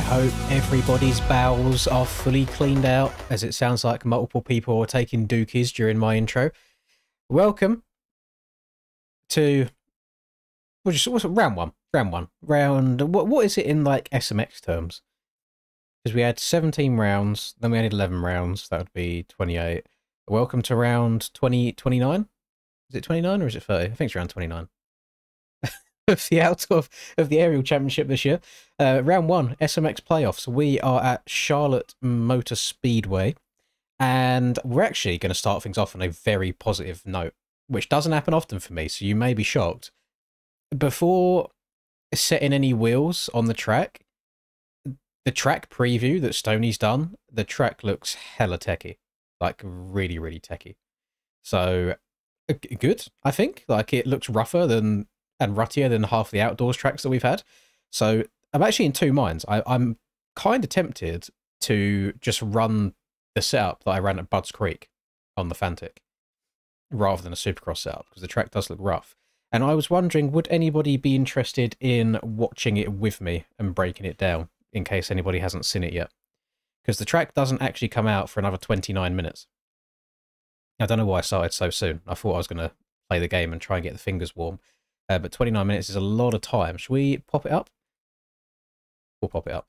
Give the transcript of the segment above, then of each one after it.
hope everybody's bowels are fully cleaned out, as it sounds like multiple people are taking dookies during my intro. Welcome to what's it, round one. What is it in like SMX terms? Because we had 17 rounds, then we had 11 rounds. That would be 28. Welcome to round 29. Is it 29 or is it 30? I think it's around 29. Of the aerial championship this year. Round one, SMX playoffs. We are at Charlotte Motor Speedway, and we're actually going to start things off on a very positive note, which doesn't happen often for me, so you may be shocked. Before setting any wheels on the track preview that Stoney's done, the track looks hella techie, like really, really techie. So good, I think. Like, it looks rougher and ruttier than half the outdoors tracks that we've had. So I'm actually in two minds. I'm kind of tempted to just run the setup that I ran at Budds Creek on the Fantic rather than a Supercross setup, because the track does look rough. And I was wondering, would anybody be interested in watching it with me and breaking it down, in case anybody hasn't seen it yet? Because the track doesn't actually come out for another 29 minutes. I don't know why I started so soon. I thought I was going to play the game and try and get the fingers warm. But 29 minutes is a lot of time. Should we pop it up? We'll pop it up.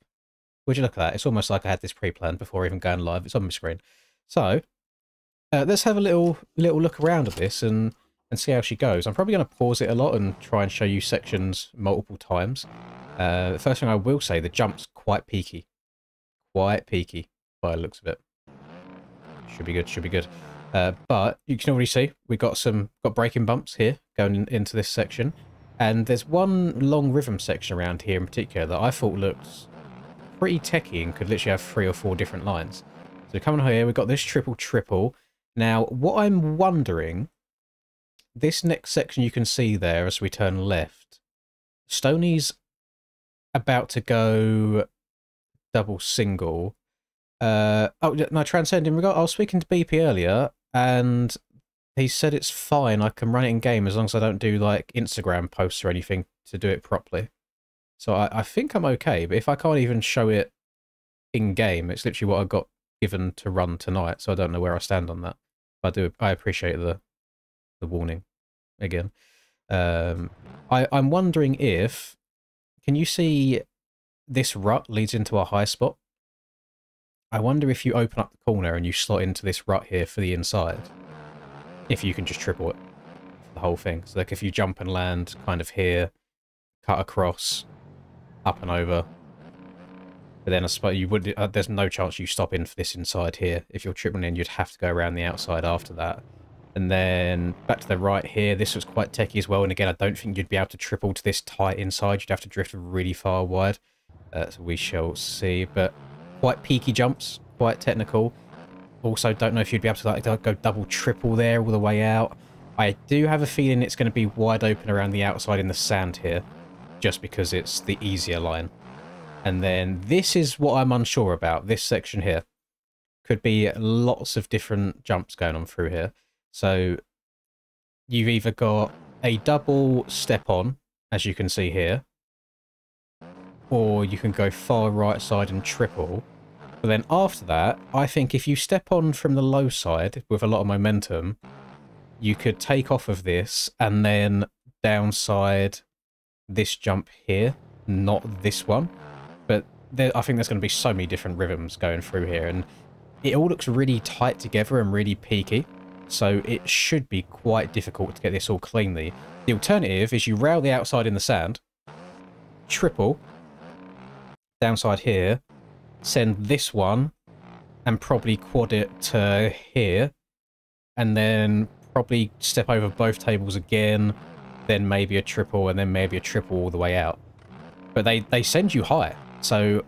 Would you look at that? It's almost like I had this pre-planned before even going live. It's on my screen. So, let's have a little look around at this and see how she goes. I'm probably going to pause it a lot and try and show you sections multiple times. The first thing I will say, the jump's quite peaky. Quite peaky by the looks of it. Should be good, should be good. But you can already see we've got braking bumps here going into this section, and there's one long rhythm section around here in particular that I thought looked pretty techie and could literally have 3 or 4 different lines. So coming here, we've got this triple. Now, what I'm wondering, this next section you can see there as we turn left, Stoney's about to go double single. Oh no, Transcend, in regard, I was speaking to BP earlier, and he said it's fine, I can run it in game as long as I don't do like Instagram posts or anything to do it properly. So I think I'm okay, but if I can't even show it in game, it's literally what I got given to run tonight, so I don't know where I stand on that. But I appreciate the warning again. I'm wondering if, can you see this rut leads into a high spot? I wonder if you open up the corner and you slot into this rut here for the inside, if you can just triple it for the whole thing. So like if you jump and land kind of here, cut across, up and over, but then I suppose you would, there's no chance you stop in for this inside here. If you're tripling in, you'd have to go around the outside after that. And then back to the right here, this was quite techie as well. And again, I don't think you'd be able to triple to this tight inside. You'd have to drift really far wide. So we shall see. But quite peaky jumps, quite technical. Also, don't know if you'd be able to like go double, triple there all the way out. I do have a feeling it's going to be wide open around the outside in the sand here, just because it's the easier line. And then this is what I'm unsure about. This section here could be lots of different jumps going on through here. So you've either got a double step on, as you can see here, or you can go far right side and triple. But then after that, I think if you step on from the low side with a lot of momentum, you could take off of this and then downside this jump here, not this one. But I think there's going to be so many different rhythms going through here, and it all looks really tight together and really peaky. So it should be quite difficult to get this all cleanly. The alternative is you rail the outside in the sand, triple, downside here, send this one, and probably quad it to here, and then probably step over both tables again, then maybe a triple, and then maybe a triple all the way out. But they send you high, so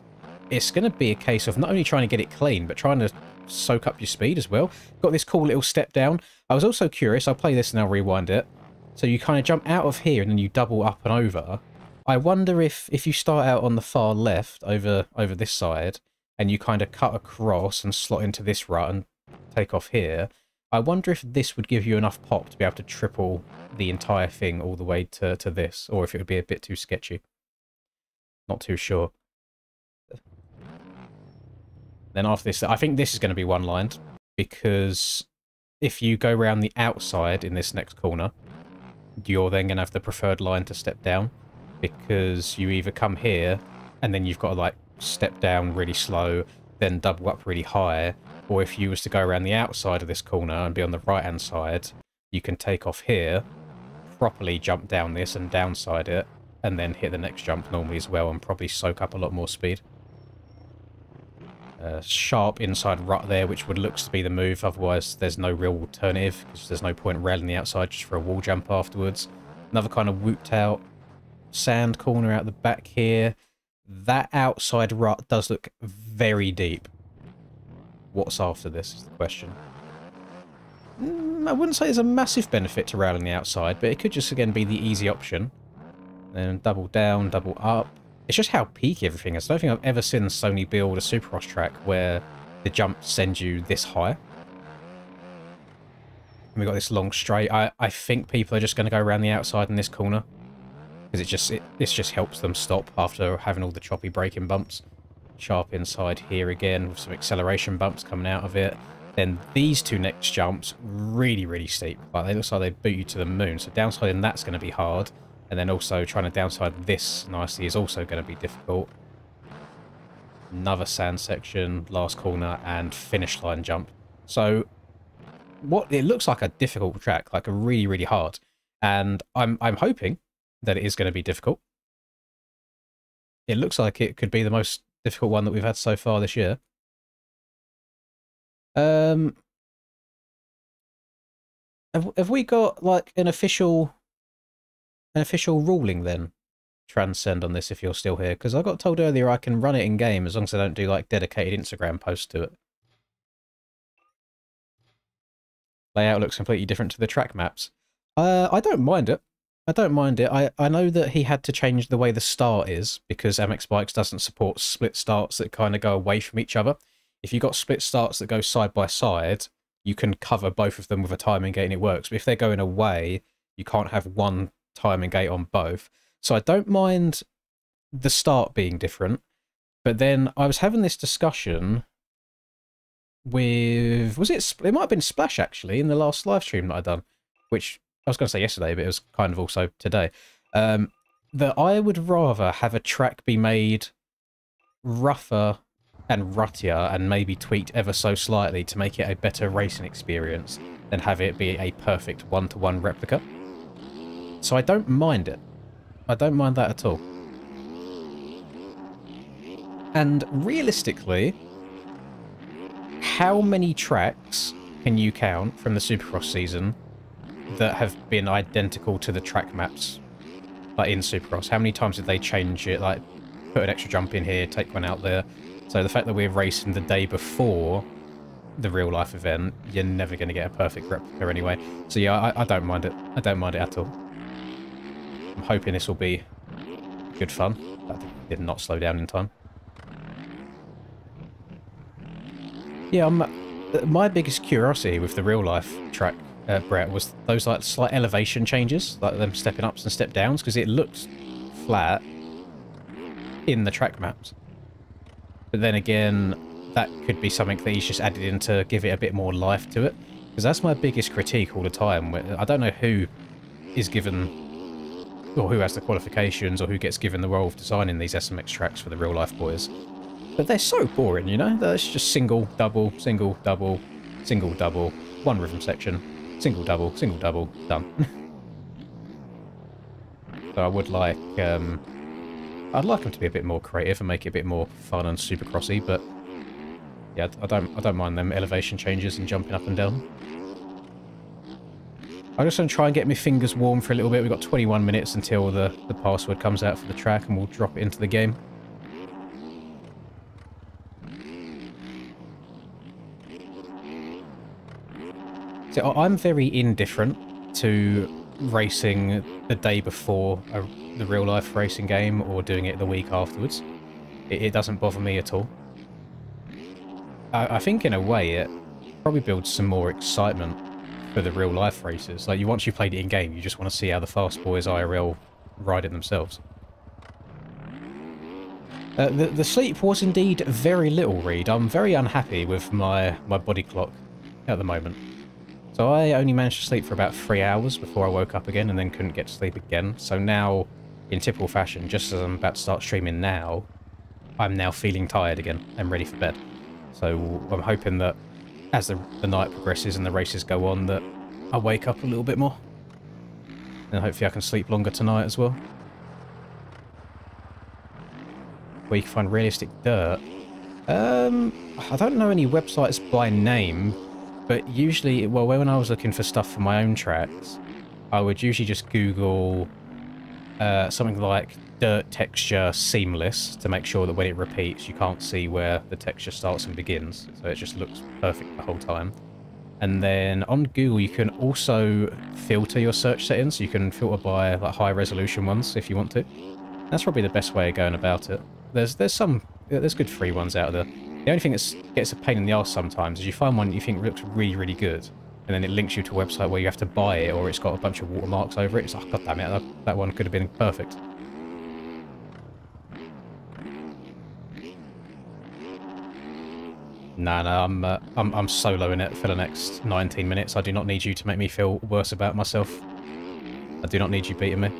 it's going to be a case of not only trying to get it clean, but trying to soak up your speed as well. Got this cool little step down. I was also curious, I'll play this and I'll rewind it. So you kind of jump out of here and then you double up and over. I wonder if you start out on the far left over this side and you kind of cut across and slot into this rut and take off here, I wonder if this would give you enough pop to be able to triple the entire thing all the way to this, or if it would be a bit too sketchy. Not too sure. Then after this, I think this is going to be one-lined, because if you go around the outside in this next corner, you're then going to have the preferred line to step down, because you either come here and then you've got to like step down really slow, then double up really high, or if you was to go around the outside of this corner and be on the right hand side, you can take off here, properly jump down this and downside it, and then hit the next jump normally as well, and probably soak up a lot more speed. Sharp inside rut there, which would looks to be the move, otherwise there's no real alternative, because there's no point railing the outside just for a wall jump afterwards. Another kind of whooped out sand corner out the back here. That outside rut does look very deep. What's after this is the question. I wouldn't say there's a massive benefit to railing the outside, but it could just again be the easy option. Then double down, double up. It's just how peaky everything is. I don't think I've ever seen Sony build a Supercross track where the jumps send you this high. And we've got this long straight. I think people are just going to go around the outside in this corner, because this just helps them stop after having all the choppy braking bumps. Sharp inside here again with some acceleration bumps coming out of it. Then these two next jumps, really, really steep. Like, they look like they boot you to the moon. So downsiding that's going to be hard. And then also trying to downside this nicely is also going to be difficult. Another sand section, last corner, and finish line jump. So what it looks like a difficult track, like a really, really hard. And I'm hoping that it is going to be difficult. It looks like it could be the most difficult one that we've had so far this year. Have we got like an official ruling then, Transcend, on this if you're still here? Because I got told earlier I can run it in game as long as I don't do like dedicated Instagram posts to it. Layout looks completely different to the track maps. I don't mind it. I don't mind it. I know that he had to change the way the start is because MX Bikes doesn't support split starts that kind of go away from each other. If you've got split starts that go side by side, you can cover both of them with a timing gate and it works. But if they're going away, you can't have one timing gate on both. So I don't mind the start being different. But then I was having this discussion with, it might have been Splash actually in the last live stream that I'd done, which I was going to say yesterday, but it was kind of also today, that I would rather have a track be made rougher and ruttier and maybe tweaked ever so slightly to make it a better racing experience than have it be a perfect one-to-one replica. So I don't mind it. I don't mind that at all. And realistically, how many tracks can you count from the Supercross season that have been identical to the track maps, like in Supercross? How many times did they change it, like put an extra jump in here, take one out there? So the fact that we're racing the day before the real life event, you're never going to get a perfect replica anyway. So yeah, I don't mind it. I don't mind it at all. I'm hoping this will be good fun. That did not slow down in time. Yeah, my biggest curiosity with the real life track, Brett, was those like slight elevation changes, like them stepping ups and step downs, because it looks flat in the track maps. But then again, that could be something that he's just added in to give it a bit more life to it. Because that's my biggest critique all the time. I don't know who is given, or who has the qualifications, or who gets given the role of designing these SMX tracks for the real life boys. But they're so boring, you know? That's just single, double, single, double, single, double, one rhythm section, single, double, done. So I would like, I'd like them to be a bit more creative and make it a bit more fun and supercrossy, but yeah, I don't mind them elevation changes and jumping up and down. I'm just going to try and get my fingers warm for a little bit. We've got 21 minutes until the password comes out for the track, and we'll drop it into the game. So I'm very indifferent to racing the day before the real life racing game or doing it the week afterwards. It doesn't bother me at all. I think in a way it probably builds some more excitement for the real life races. Like, once you've played it in game, you just want to see how the fast boys IRL ride it themselves. The sleep was indeed very little, Reed. I'm very unhappy with my body clock at the moment. So I only managed to sleep for about 3 hours before I woke up again and then couldn't get to sleep again. So now, in typical fashion, just as I'm about to start streaming now, I'm now feeling tired again and ready for bed. So I'm hoping that as the night progresses and the races go on that I wake up a little bit more. And hopefully I can sleep longer tonight as well. Where you can find realistic dirt. I don't know any websites by name, but usually, well, when I was looking for stuff for my own tracks, I would usually just Google something like dirt texture seamless to make sure that when it repeats, you can't see where the texture starts and begins. So it just looks perfect the whole time. And then on Google, you can also filter your search settings. You can filter by like high resolution ones if you want to. That's probably the best way of going about it. There's good free ones out there. The only thing that gets a pain in the arse sometimes is you find one you think looks really, really good, and then it links you to a website where you have to buy it, or it's got a bunch of watermarks over it. It's like, God damn it, that one could have been perfect. No, I'm solo in it for the next 19 minutes. I do not need you to make me feel worse about myself. I do not need you beating me.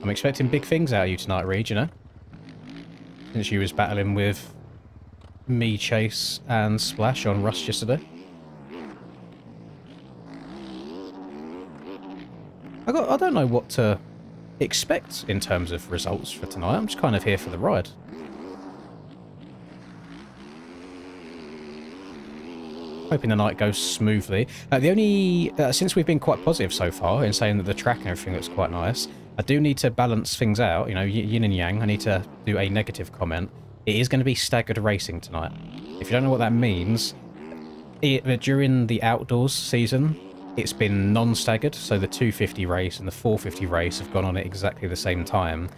I'm expecting big things out of you tonight, Reed, you know? Since you was battling with me, Chase, and Splash on Rust yesterday. I don't know what to expect in terms of results for tonight. I'm just kind of here for the ride. Hoping the night goes smoothly. Since we've been quite positive so far in saying that the track and everything looks quite nice, I do need to balance things out, you know, yin and yang. I need to do a negative comment. It is going to be staggered racing tonight. If you don't know what that means, during the outdoors season, it's been non-staggered, so the 250 race and the 450 race have gone on at exactly the same time.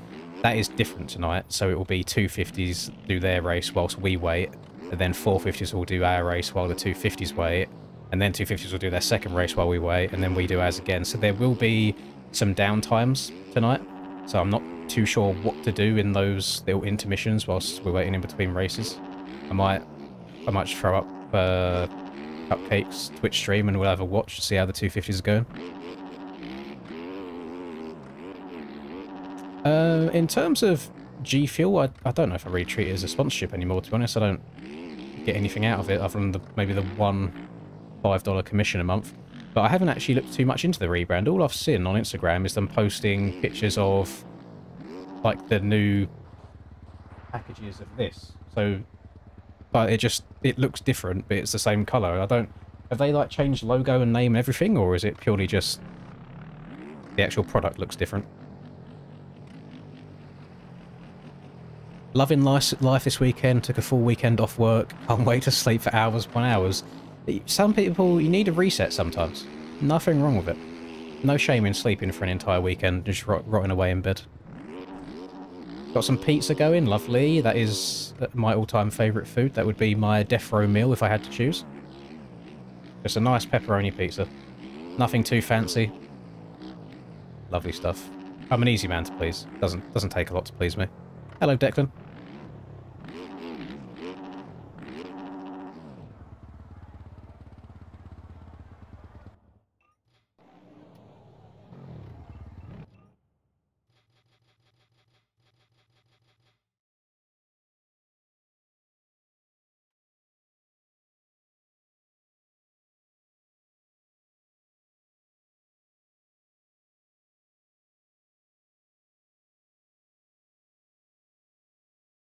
That is different tonight, so it will be 250s do their race whilst we wait, and then 450s will do our race while the 250s wait, and then 250s will do their second race while we wait, and then we do ours again. So there will be some downtimes tonight, so I'm not too sure what to do in those little intermissions whilst we're waiting in between races. I might throw up Cupcake's Twitch stream and we'll have a watch to see how the 250s are going. In terms of G Fuel, I don't know if I really treat it as a sponsorship anymore, to be honest. I don't get anything out of it other than maybe the one $5 commission a month. But I haven't actually looked too much into the rebrand. All I've seen on Instagram is them posting pictures of like the new packages of this. So, but it looks different, but it's the same colour. Have they like changed logo and name and everything, or is it purely just the actual product looks different? Loving life this weekend, took a full weekend off work, can't wait to sleep for hours upon hours. Some people, you need a reset sometimes. Nothing wrong with it. No shame in sleeping for an entire weekend, just rotting away in bed. Got some pizza going, lovely. That is my all-time favourite food. That would be my death row meal if I had to choose. Just a nice pepperoni pizza. Nothing too fancy. Lovely stuff. I'm an easy man to please. Doesn't take a lot to please me. Hello, Declan.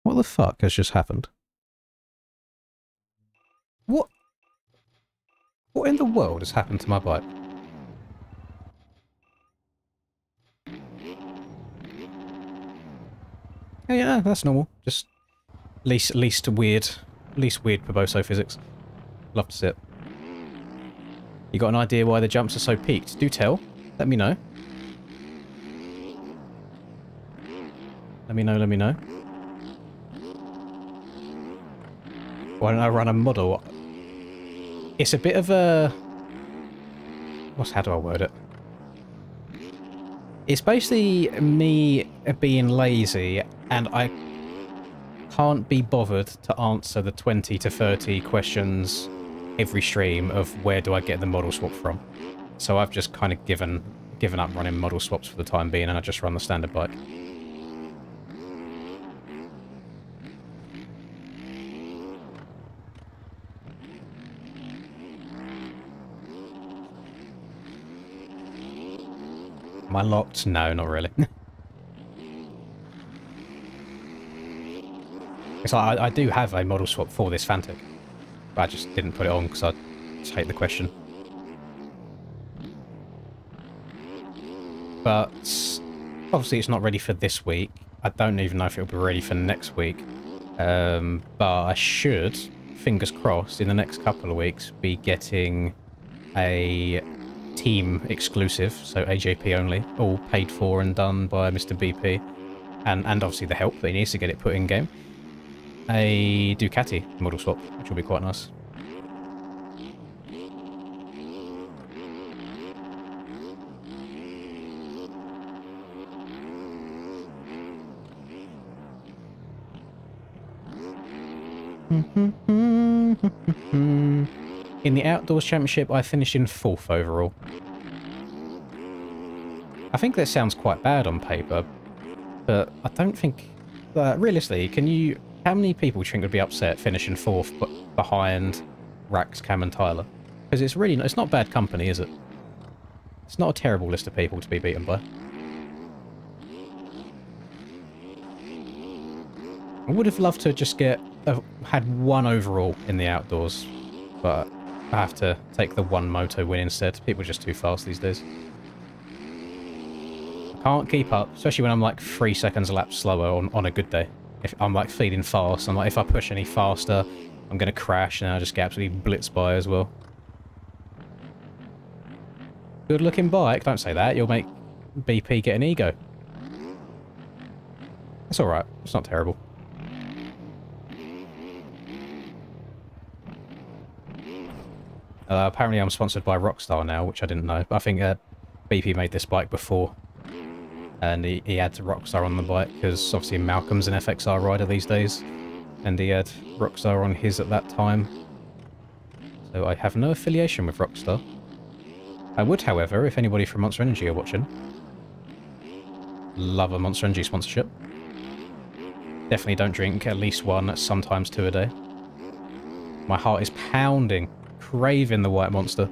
What the fuck has just happened? What in the world has happened to my bike? Oh, yeah, that's normal. Just least weird Proboso physics. Love to see it. You got an idea why the jumps are so peaked? Do tell. Let me know. Let me know. Why don't I run a model? It's a bit of a how do I word it? It's basically me being lazy, and I can't be bothered to answer the 20 to 30 questions every stream of where do I get the model swap from. So I've just kind of given up running model swaps for the time being, and I just run the standard bike. Am I locked? No, not really. So I do have a model swap for this Fantic, but I just didn't put it on because I just hate the question. But obviously it's not ready for this week. I don't even know if it'll be ready for next week. But I should, fingers crossed, in the next couple of weeks be getting a team exclusive, so AJP only, all paid for and done by Mr. BP, and obviously the help that he needs to get it put in game. A Ducati model swap, which will be quite nice. In the Outdoors Championship, I finished in 4th overall. I think that sounds quite bad on paper, but I don't think... realistically, how many people do you think would be upset finishing 4th behind Rax, Cam and Tyler? Because it's not bad company, is it? It's not a terrible list of people to be beaten by. I would have loved to just had 1 overall in the Outdoors, but I have to take the 1 moto win instead. People are just too fast these days. I can't keep up, especially when I'm like 3 seconds a lap slower on a good day. If I'm like feeling fast, I'm like, if I push any faster, I'm going to crash and I just get absolutely blitzed by as well. Good looking bike, don't say that, you'll make BP get an ego. It's alright, it's not terrible. Apparently I'm sponsored by Rockstar now, which I didn't know. But I think BP made this bike before. And he had Rockstar on the bike, because obviously Malcolm's an FXR rider these days. And he had Rockstar on his at that time. So I have no affiliation with Rockstar. I would, however, if anybody from Monster Energy are watching. Love a Monster Energy sponsorship. Definitely don't drink at least 1, sometimes 2 a day. My heart is pounding. Craving the White Monster.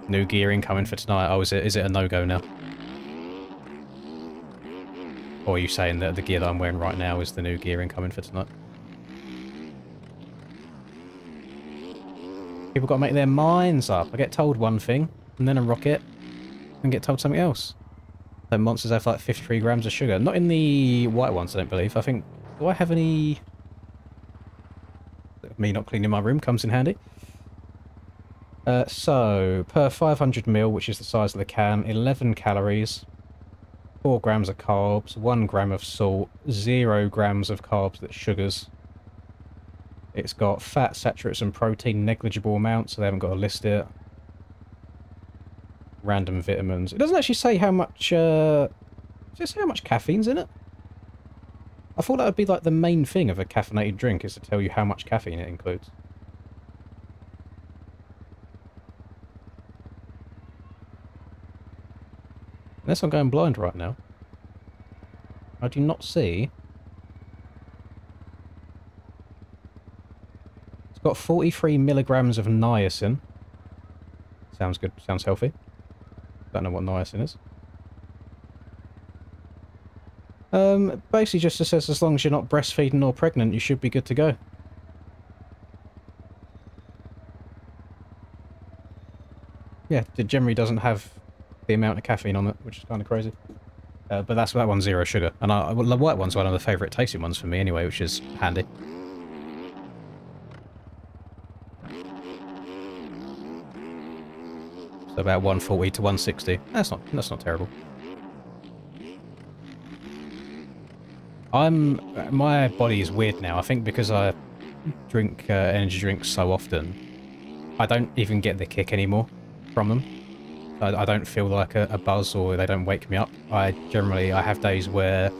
New gearing coming for tonight. Oh, is it a no-go now? Or are you saying that the gear that I'm wearing right now is the new gearing coming for tonight? People got to make their minds up. I get told one thing, and then I rock it, and get told something else. So monsters have like 53 grams of sugar. Not in the white ones, I don't believe. I think... Do I have any... Me not cleaning my room comes in handy. So, per 500ml, which is the size of the can, 11 calories, 4 grams of carbs, 1 gram of salt, 0 grams of carbs that's sugars. It's got fat, saturates and protein, negligible amounts, so they haven't got to list it. Random vitamins. It doesn't actually say how much, does it say how much caffeine's in it? I thought that would be like the main thing of a caffeinated drink, is to tell you how much caffeine it includes. Unless I'm going blind right now. I do not see. It's got 43 milligrams of niacin. Sounds good, sounds healthy. Don't know what niacin is. Basically just says as long as you're not breastfeeding or pregnant, you should be good to go. Yeah, it generally doesn't have the amount of caffeine on it, which is kind of crazy. But that one's 0 sugar. And well, the white one's one of the favourite tasting ones for me anyway, which is handy. So about 140 to 160. That's not terrible. My body is weird now. I think because I drink energy drinks so often, I don't even get the kick anymore from them. I don't feel like a buzz, or they don't wake me up. I have days where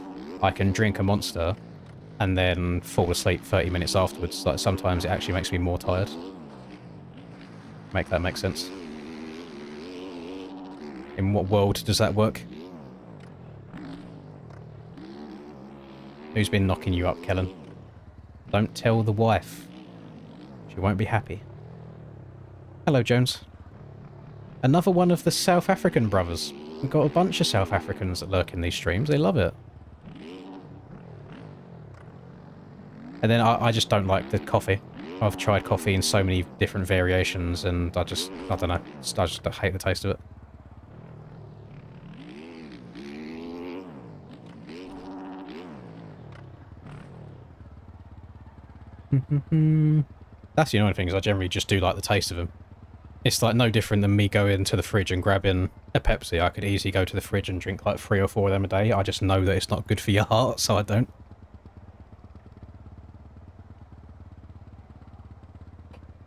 I can drink a Monster and then fall asleep 30 minutes afterwards. Like, sometimes it actually makes me more tired. Make that make sense? In what world does that work? Who's been knocking you up, Kellen? Don't tell the wife. She won't be happy. Hello, Jones. Another one of the South African brothers. We've got a bunch of South Africans that lurk in these streams. They love it. And then I just don't like the coffee. I've tried coffee in so many different variations, and I don't know. I just hate the taste of it. That's the annoying thing, is I generally just do like the taste of them. It's like no different than me going to the fridge and grabbing a Pepsi. I could easily go to the fridge and drink like 3 or 4 of them a day. I just know that it's not good for your heart, so I don't.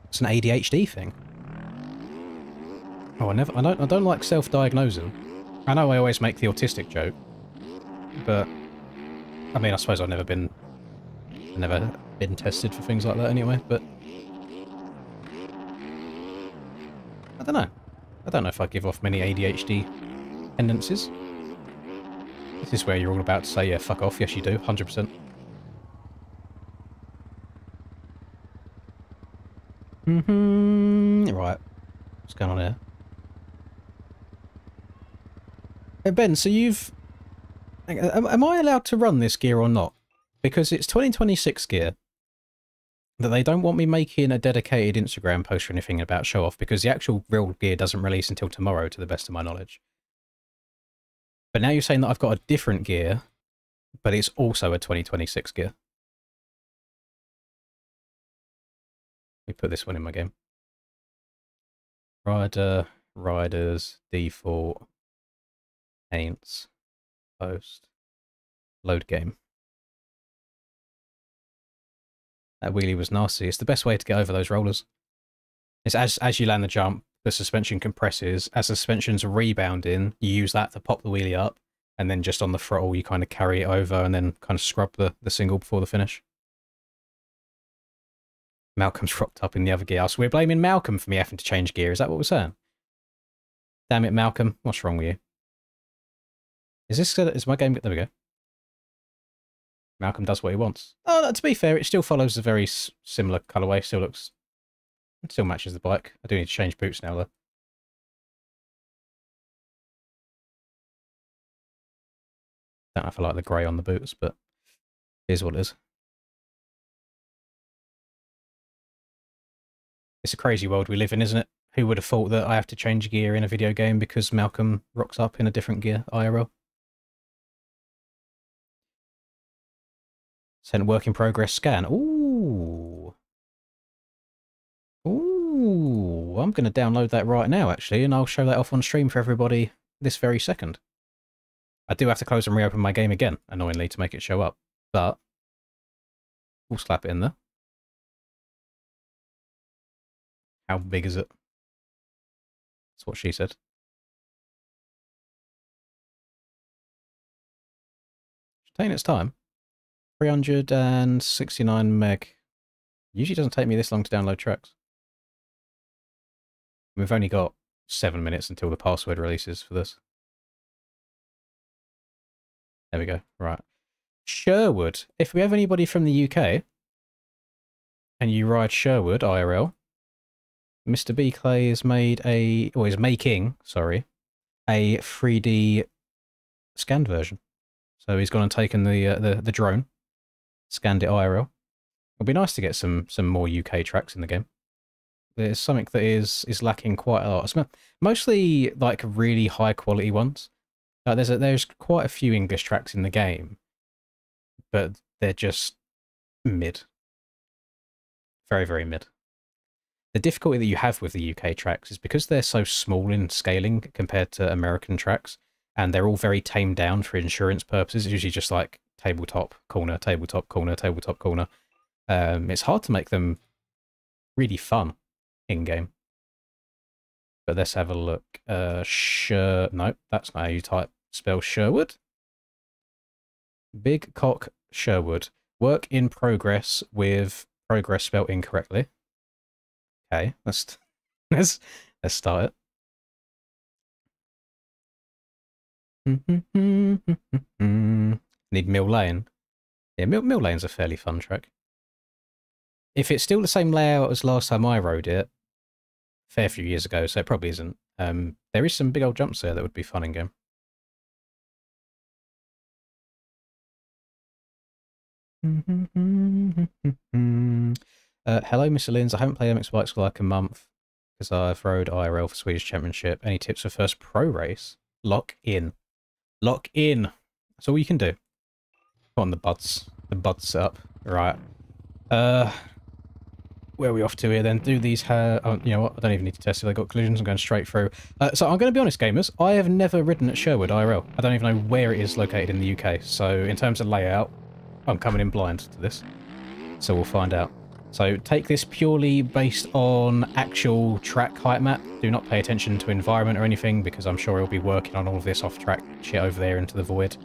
It's an ADHD thing. Oh, I don't like self-diagnosing. I know I always make the autistic joke, but I mean, I suppose I've never been tested for things like that anyway, but I don't know. I don't know if I give off many ADHD tendencies. This is where you're all about to say, yeah, fuck off. Yes, you do. 100%. Right. What's going on here? Hey, Ben, so you've... Am I allowed to run this gear or not? Because it's 2026 gear. That they don't want me making a dedicated Instagram post or anything about show off, because the actual real gear doesn't release until tomorrow, to the best of my knowledge. But now you're saying that I've got a different gear, but it's also a 2026 gear. Let me put this one in my game. Riders, default, paints, post, load game. That wheelie was nasty. It's the best way to get over those rollers. It's as you land the jump, the suspension compresses. As the suspension's rebounding, you use that to pop the wheelie up, and then just on the throttle you kind of carry it over and then kind of scrub the single before the finish. Malcolm's rocked up in the other gear. So we're blaming Malcolm for me having to change gear. Is that what we're saying? Damn it, Malcolm. What's wrong with you? Is my game... There we go. Malcolm does what he wants. Oh, no, to be fair, it still follows a very similar colourway. Still matches the bike. I do need to change boots now, though. Don't know if I like the grey on the boots, but here's what it is. It's a crazy world we live in, isn't it? Who would have thought that I have to change gear in a video game because Malcolm rocks up in a different gear, IRL? Sent work in progress scan. Ooh. Ooh. I'm going to download that right now, actually, and I'll show that off on stream for everybody this very second. I do have to close and reopen my game again, annoyingly, to make it show up, but we'll slap it in there. How big is it? That's what she said. It's taking its time. 369 meg. Usually doesn't take me this long to download tracks. We've only got 7 minutes until the password releases for this. There we go. Right. Sherwood. If we have anybody from the UK and you ride Sherwood IRL, Mr. B Clay is making, sorry, a 3D scanned version. So he's gone and taken the drone, scanned it IRL. It'll be nice to get some more UK tracks in the game. There's something that is lacking quite a lot. It's mostly like really high quality ones. There's quite a few English tracks in the game, but they're just mid. Very, very mid. The difficulty that you have with the UK tracks is because they're so small in scaling compared to American tracks, and they're all very tamed down for insurance purposes. It's usually just like tabletop, corner, tabletop, corner, tabletop, corner. It's hard to make them really fun in-game. But let's have a look. No, that's not how you spell Sherwood. Big Cock Sherwood. Work in progress with progress spelled incorrectly. Okay, let's start it. Need Mill Lane. Yeah, Mill Lane's a fairly fun track. If it's still the same layout as last time I rode it, a fair few years ago, so it probably isn't. There is some big old jumps there that would be fun in game. Hello, Mr. Lins. I haven't played MX Bikes for like a month because I've rode IRL for Swedish Championship. Any tips for first pro race? Lock in. Lock in. That's all you can do. Put on the buds. The buds up. Right. Where are we off to here then? Do these you know what? I don't even need to test if they got collisions. I'm going straight through. So I'm going to be honest, gamers. I have never ridden at Sherwood IRL. I don't even know where it is located in the UK. So in terms of layout, I'm coming in blind to this. So we'll find out. So take this purely based on actual track height map. Do not pay attention to environment or anything, because I'm sure he'll be working on all of this off-track shit over there into the void.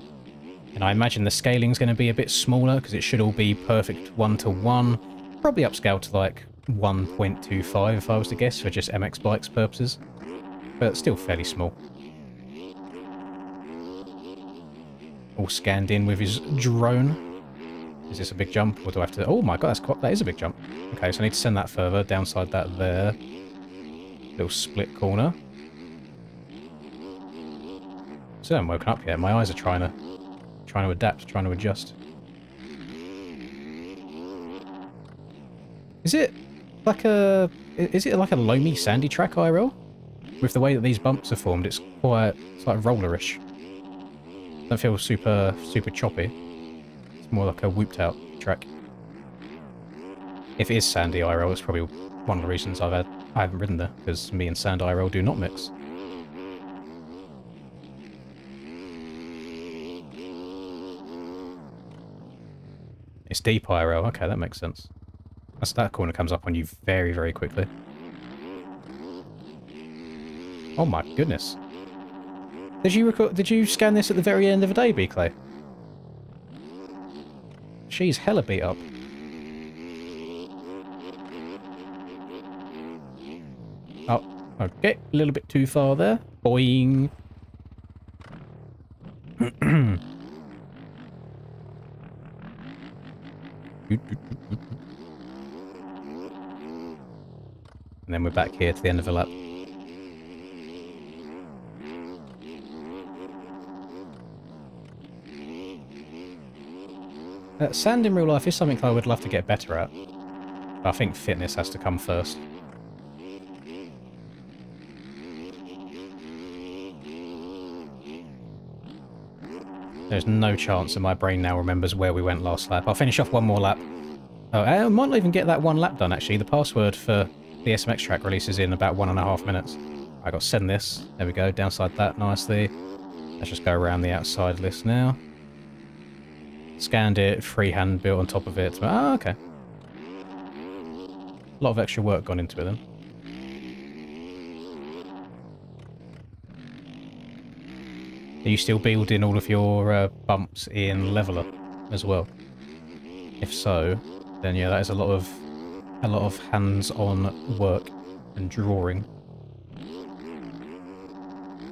And I imagine the scaling's going to be a bit smaller, because it should all be perfect 1-to-1. Probably upscaled to like 1.25 if I was to guess, for just MX Bikes purposes. But still fairly small. All scanned in with his drone. Is this a big jump, or do I have to... Oh my god, that is a big jump. Okay, so I need to send that further, downside that there. Little split corner. Still haven't woken up yet. My eyes are trying to adapt, trying to adjust. Is it like a loamy, sandy track IRL? With the way that these bumps are formed, it's like rollerish. Don't feel super choppy. It's more like a whooped out track. If it is sandy IRL, it's probably one of the reasons I haven't ridden there, because me and sand IRL do not mix. It's deep IRL. Okay, that makes sense. That corner comes up on you very, very quickly. Oh my goodness. Did you scan this at the very end of the day, B-Clay? She's hella beat up. Oh, okay. A little bit too far there. Boing. And then we're back here to the end of the lap. Sand in real life is something I would love to get better at. But I think fitness has to come first. There's no chance that my brain now remembers where we went last lap. I'll finish off one more lap. Oh, I might not even get that one lap done, actually. The password for the SMX track releases in about 1.5 minutes. I got to send this. There we go. Downside that nicely. Let's just go around the outside list now. Scanned it, freehand built on top of it. Oh, okay. A lot of extra work gone into it then. Are you still building all of your bumps in Leveler as well? If so, then yeah, that is a lot of hands-on work and drawing.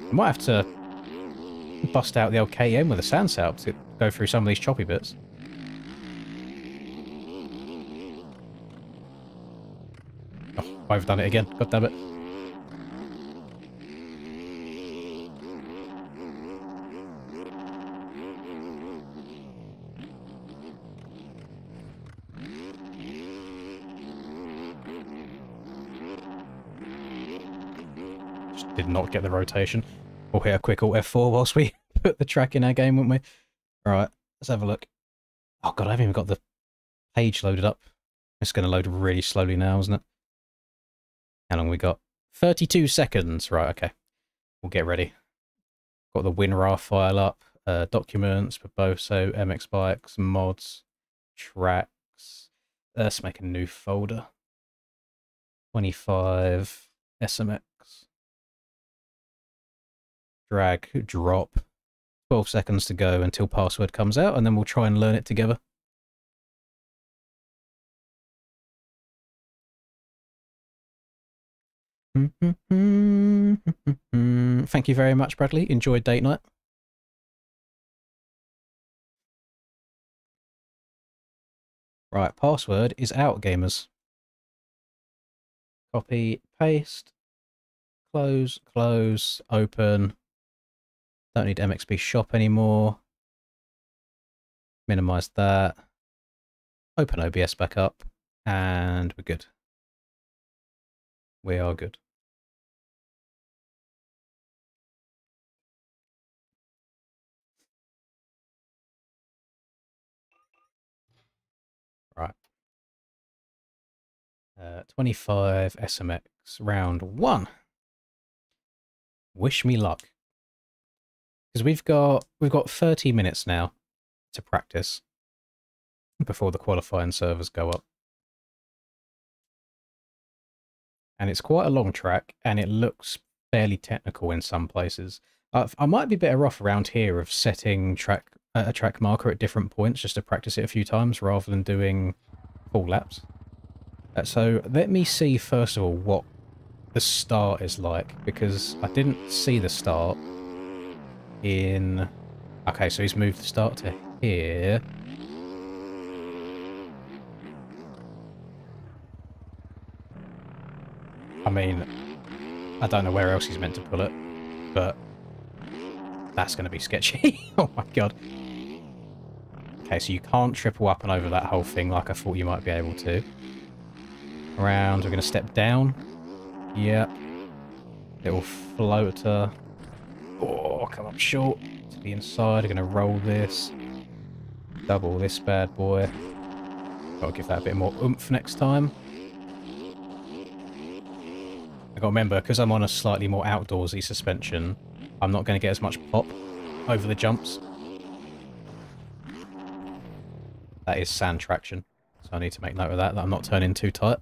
I might have to bust out the old KM with a sand setup to go through some of these choppy bits. Oh, I've done it again. God damn it. Just did not get the rotation. We'll hit a quick Alt F4 whilst we put the track in our game, won't we? Alright, let's have a look. Oh god, I haven't even got the page loaded up. It's going to load really slowly now, isn't it? How long we got? 32 seconds. Right, okay. We'll get ready. Got the WinRAR file up. Documents, Barboso, MX Bikes, mods, tracks. Let's make a new folder. 25 SMX. Drag, drop. 12 seconds to go until password comes out, and then we'll try and learn it together. Thank you very much, Bradley. Enjoyed date night. Right, password is out, gamers. Copy, paste, close, close, open. Don't need MXP shop anymore. Minimize that. Open OBS back up, and we're good. We are good. Right. 25 SMX, round 1. Wish me luck. Because we've got 30 minutes now to practice before the qualifying servers go up. And it's quite a long track, and it looks fairly technical in some places. I might be better off around here of setting a track marker at different points just to practice it a few times rather than doing full laps. So let me see first of all what the start is like, because I didn't see the start in... Okay, so he's moved the start to here. I mean, I don't know where else he's meant to pull it, but that's going to be sketchy. Oh my god. Okay, so you can't triple up and over that whole thing like I thought you might be able to. Around, we're going to step down. Yep. Little floater. Oh, come up short to the inside. We're going to roll this. Double this bad boy. Got to give that a bit more oomph next time. I got to remember, because I'm on a slightly more outdoorsy suspension, I'm not going to get as much pop over the jumps. That is sand traction, so I need to make note of that I'm not turning too tight.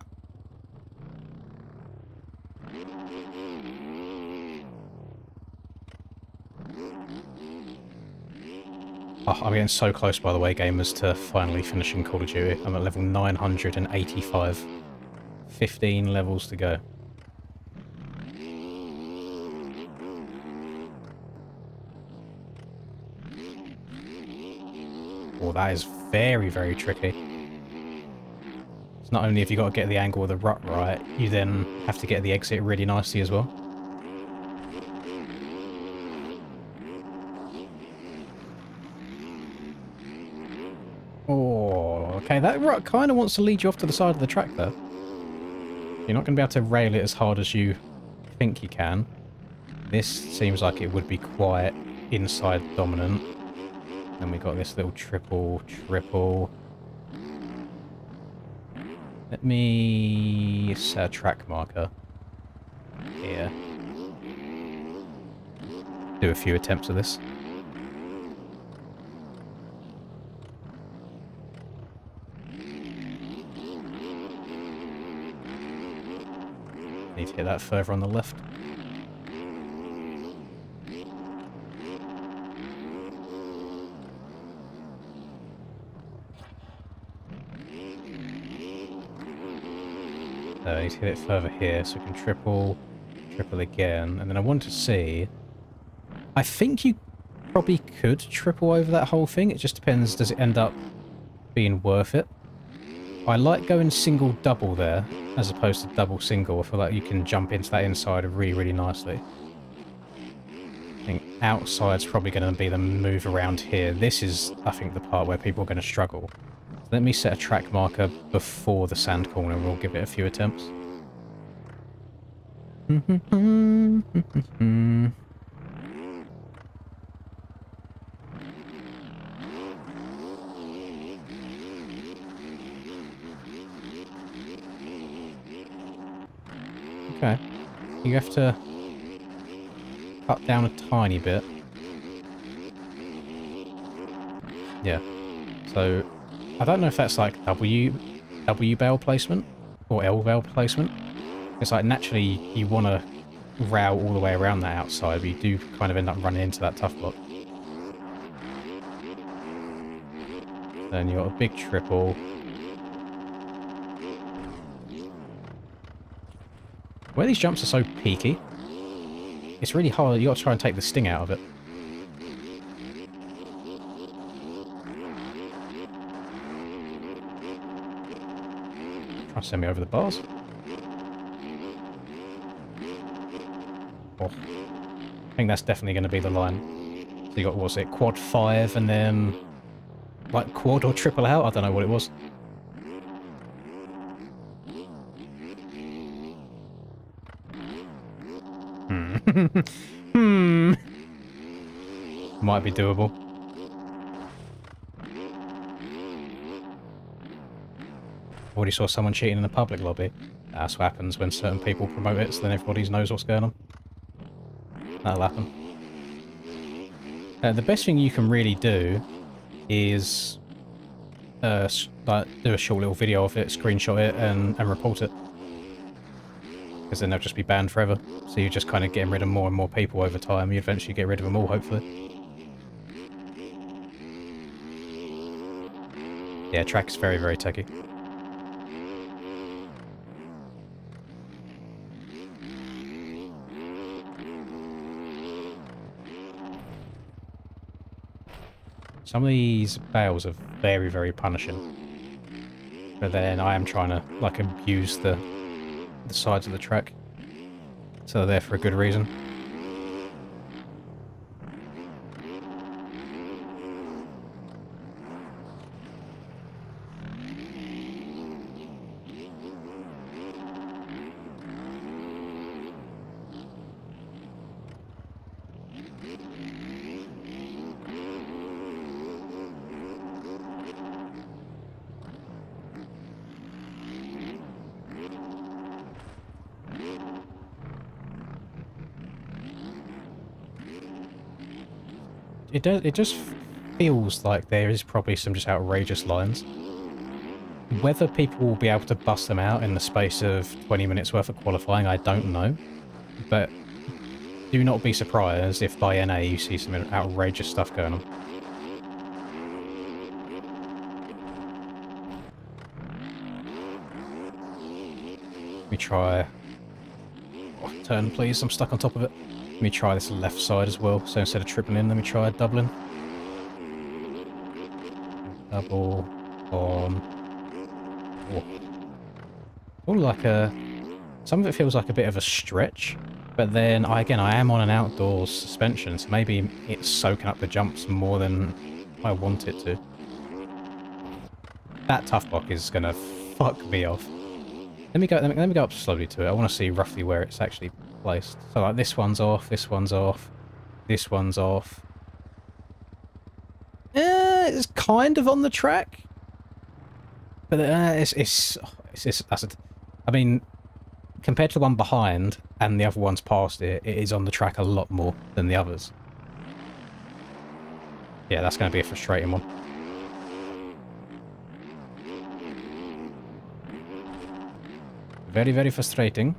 Oh, I'm getting so close, by the way, gamers, to finally finishing Call of Duty. I'm at level 985. 15 levels to go. Oh, that is very, very tricky. It's not only have you got to get the angle of the rut right, you then have to get the exit really nicely as well. Oh, okay, that rut kind of wants to lead you off to the side of the track there. You're not going to be able to rail it as hard as you think you can. This seems like it would be quite inside dominant. Then we got this little triple. Let me set a track marker here. Do a few attempts of this. Need to hit that further on the left. I need to hit it further here so we can triple again. And then I want to see... I think you probably could triple over that whole thing. It just depends, does it end up being worth it? I like going single-double there, as opposed to double-single. I feel like you can jump into that inside really, really nicely. I think outside's probably going to be the move around here. This is, I think, the part where people are going to struggle. So let me set a track marker before the sand corner. We'll give it a few attempts. Okay. You have to cut down a tiny bit. Yeah. So, I don't know if that's like double W bell placement or L bell placement. It's like naturally you want to route all the way around that outside, but you do kind of end up running into that tough block. Then you got a big triple. Where these jumps are so peaky, it's really hard. You got to try and take the sting out of it. Try to send me over the bars. Oh. I think that's definitely going to be the line. So you got, what's it, quad 5 and then like quad or triple out? I don't know what it was. Might be doable. Already saw someone cheating in the public lobby. That's what happens when certain people promote it, so then everybody knows what's going on. That'll happen. The best thing you can really do is like do a short little video of it, screenshot it, and report it. Because then they'll just be banned forever. So you're just kind of getting rid of more and more people over time. You eventually get rid of them all, hopefully. Yeah, track is very, very techy. Some of these bales are very, very punishing. But then I am trying to, like, abuse the sides of the track. So they're there for a good reason. It just feels like there is probably some just outrageous lines. Whether people will be able to bust them out in the space of 20 minutes worth of qualifying, I don't know. But do not be surprised if by NA you see some outrageous stuff going on. Let me try... Oh, turn please, I'm stuck on top of it. Let me try this left side as well. So instead of tripling in, let me try doubling. Double on. Oh. All like a... Some of it feels like a bit of a stretch. But then, I am on an outdoors suspension, so maybe it's soaking up the jumps more than I want it to. That tough block is going to fuck me off. Let me go up slowly to it. I want to see roughly where it's actually placed. So like this one's off, this one's off, this one's off. It's kind of on the track, but I mean, compared to the one behind and the other ones past it, it is on the track a lot more than the others. Yeah, that's going to be a frustrating one. Very, very frustrating.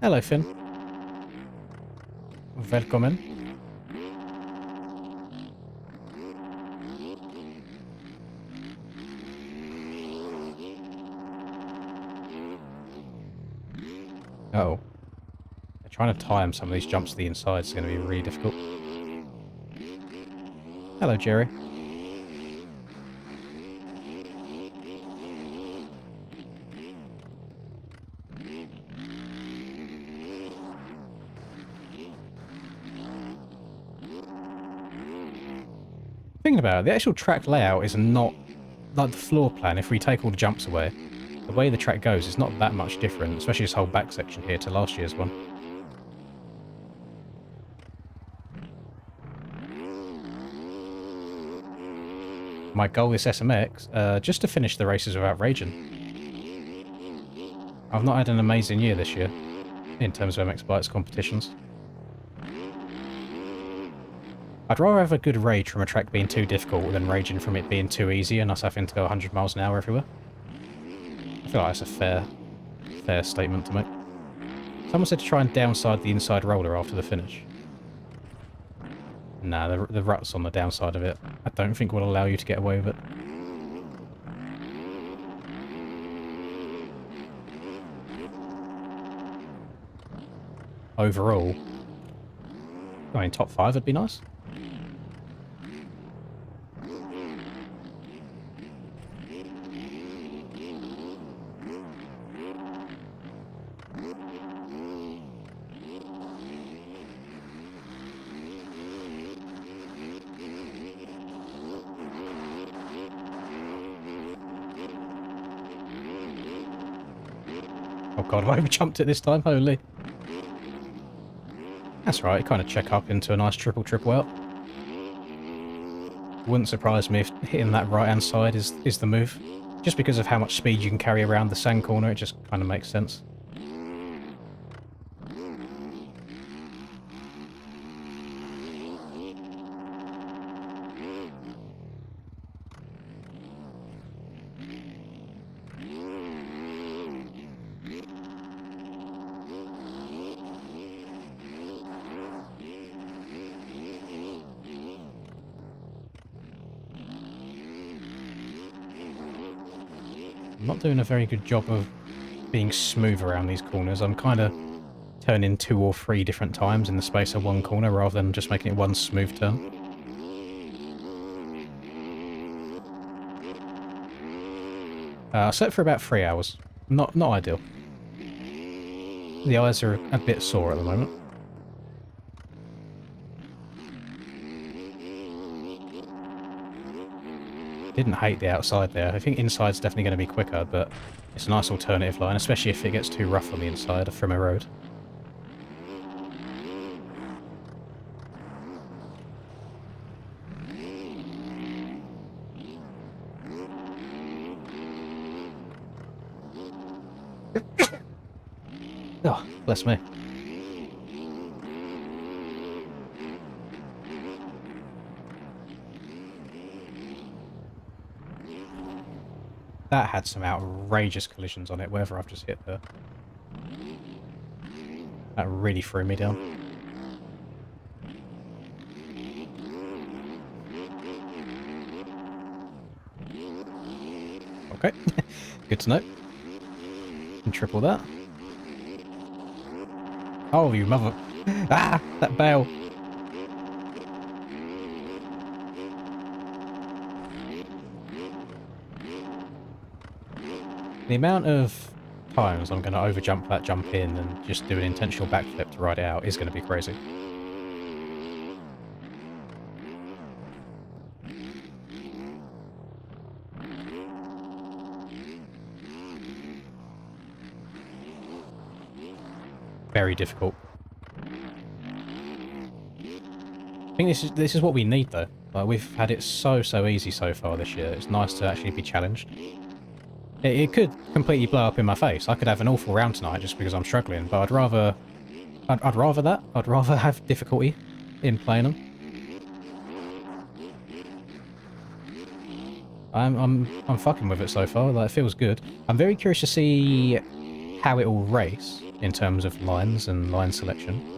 Hello, Finn. Welcome. Uh-oh. Trying to time some of these jumps to the inside is going to be really difficult. Hello, Jerry. Thinking about it, the actual track layout is not like the floor plan. If we take all the jumps away, the way the track goes is not that much different, especially this whole back section here to last year's one. My goal is SMX, just to finish the races without raging. I've not had an amazing year this year. in terms of MX Bikes competitions. I'd rather have a good rage from a track being too difficult than raging from it being too easy and us having to go 100 miles an hour everywhere. I feel like that's a fair statement to make. Someone said to try and downside the inside roller after the finish. Nah, the ruts on the downside of it, I don't think will allow you to get away with it. Overall, I mean, top 5 would be nice. Oh god, have I jumped it this time? Holy. That's right, kind of check up into a nice triple out. Wouldn't surprise me if hitting that right-hand side is the move. Just because of how much speed you can carry around the sand corner, it just kind of makes sense. I'm not doing a very good job of being smooth around these corners. I'm kind of turning 2 or 3 different times in the space of one corner rather than just making it one smooth turn. Set for about 3 hours. Not ideal. The eyes are a bit sore at the moment. Didn't hate the outside there. I think inside's definitely going to be quicker, but it's a nice alternative line, especially if it gets too rough on the inside from a road. Oh, bless me. That had some outrageous collisions on it, wherever I've just hit there. That really threw me down. Okay, good to know. And triple that. Oh, you mother... Ah! That bail! The amount of times I'm going to overjump that jump in and just do an intentional backflip to ride it out is going to be crazy. Very difficult. I think this is what we need though. Like, we've had it so easy so far this year. It's nice to actually be challenged. It could completely blow up in my face. I could have an awful round tonight just because I'm struggling, but I'd rather that. I'd rather have difficulty in playing them. I'm fucking with it so far. Like, it feels good. I'm very curious to see how it will race in terms of lines and line selection.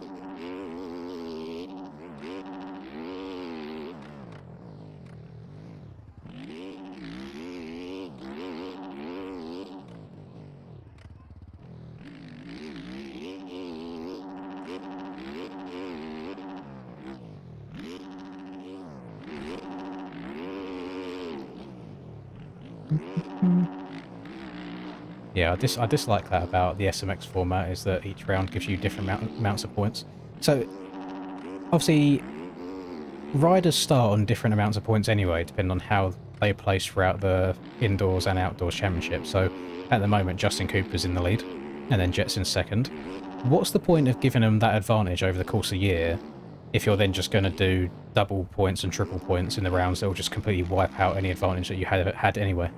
Yeah, I dislike that about the SMX format, is that each round gives you different amounts of points. So, obviously, riders start on different amounts of points anyway, depending on how they place throughout the indoors and outdoors championship. So, at the moment, Justin Cooper's in the lead, and then Jet's in second. What's the point of giving them that advantage over the course of a year if you're then just going to do double points and triple points in the rounds that will just completely wipe out any advantage that you had anyway?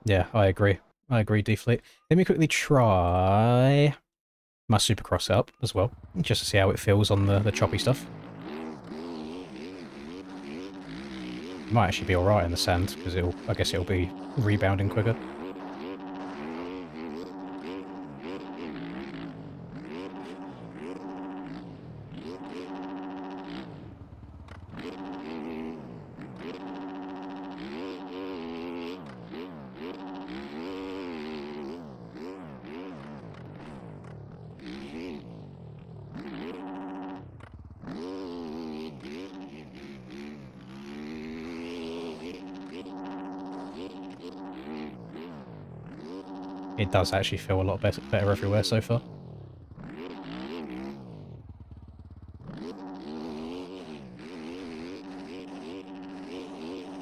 Yeah, I agree. I agree, Deflate. Let me quickly try my Supercross setup as well, just to see how it feels on the choppy stuff. It might actually be alright in the sand, because I guess it'll be rebounding quicker. It does actually feel a lot better everywhere so far.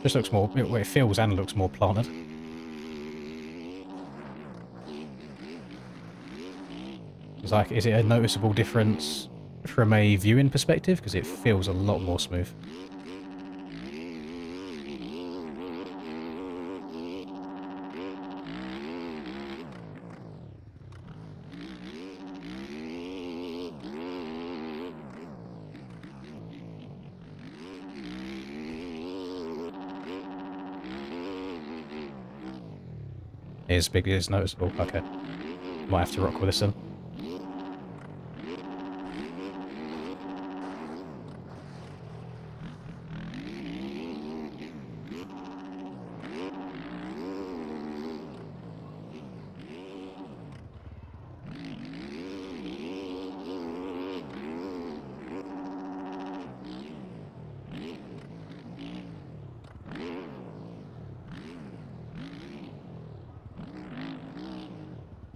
Just looks more, it feels and looks more planted. It's like, is it a noticeable difference from a viewing perspective? Because it feels a lot more smooth. It's big, it's noticeable. Okay. Might have to rock with this then.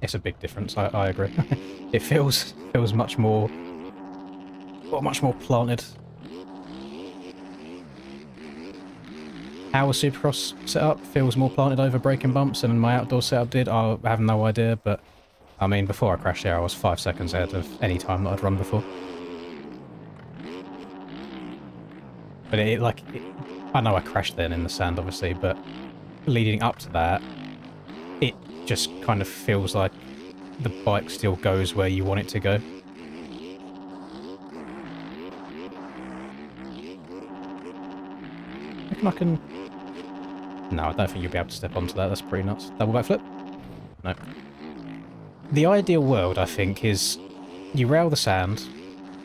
It's a big difference, I agree. It feels much more planted. How a Supercross setup feels more planted over braking bumps than my outdoor setup did, I have no idea, but I mean, before I crashed there, I was 5 seconds ahead of any time that I'd run before. But I know I crashed then in the sand, obviously, but leading up to that, it just kind of feels like the bike still goes where you want it to go. I reckon I can... No, I don't think you'll be able to step onto that. That's pretty nuts. Double backflip? No. The ideal world, I think, is you rail the sand,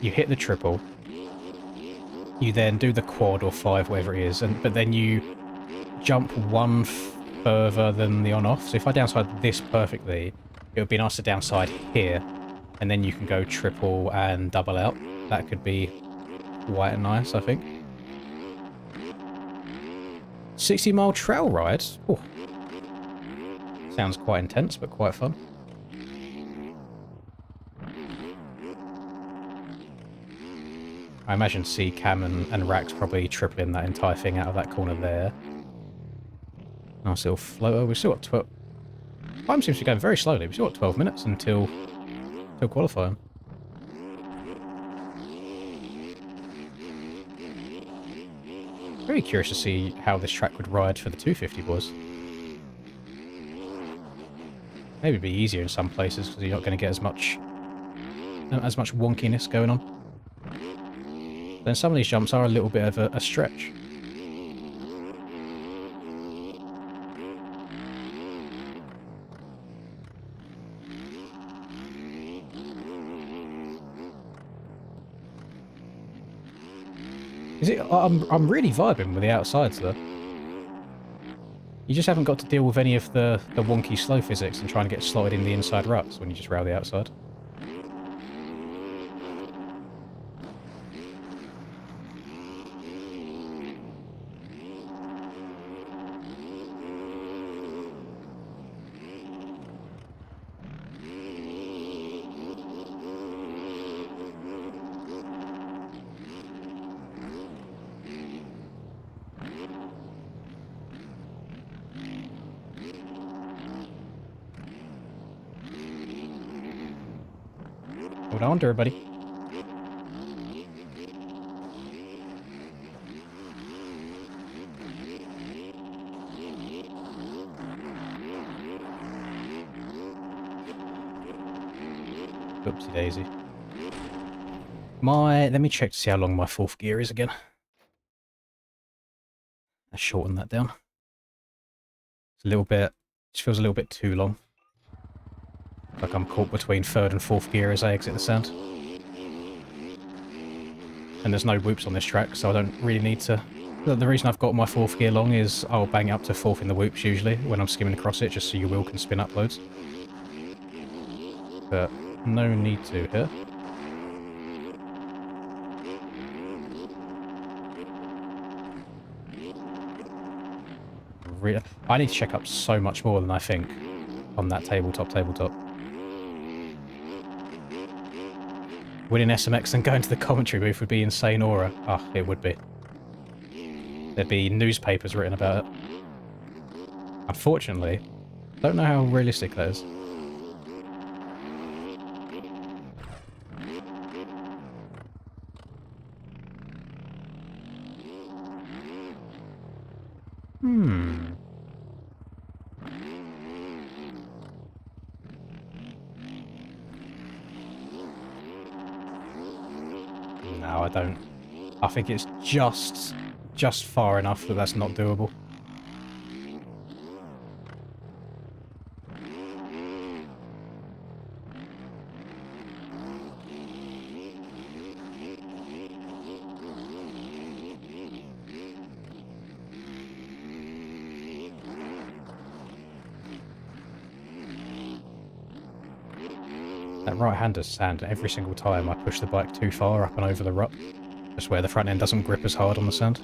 you hit the triple, you then do the quad or 5, whatever it is, but then you jump one further than the on-off. So if I downside this perfectly, it would be nice to downside here, and then you can go triple and double out. That could be quite nice, I think. 60-mile trail ride? Ooh. Sounds quite intense, but quite fun. I imagine C-Cam and Rax probably tripling that entire thing out of that corner there. Nice little floater. We've still got 12... Time seems to be going very slowly. We've still got 12 minutes until qualifying. Very curious to see how this track would ride for the 250 boys. Maybe it'd be easier in some places because you're not going to get as much wonkiness going on. Then some of these jumps are a little bit of a stretch. I'm really vibing with the outsides though. You just haven't got to deal with any of the wonky slow physics and trying to get slotted in the inside ruts when you just rail the outside. Hold on to her, buddy. Oopsie daisy. Let me check to see how long my fourth gear is again. Let's shorten that down. It's a little bit, just feels a little bit too long. Like I'm caught between third and fourth gear as I exit the sand. And there's no whoops on this track, so I don't really need to... The reason I've got my fourth gear long is I'll bang it up to fourth in the whoops usually when I'm skimming across it, just so your wheel can spin up loads. But no need to here. I need to check up so much more than I think on that tabletop. Winning SMX and going to the commentary booth would be insane aura. Ah, oh, it would be. There'd be newspapers written about it. Unfortunately, don't know how realistic that is. No, I don't. I think it's just far enough that that's not doable. That right-hander sand, every single time I push the bike too far up and over the rut. Just where the front end doesn't grip as hard on the sand.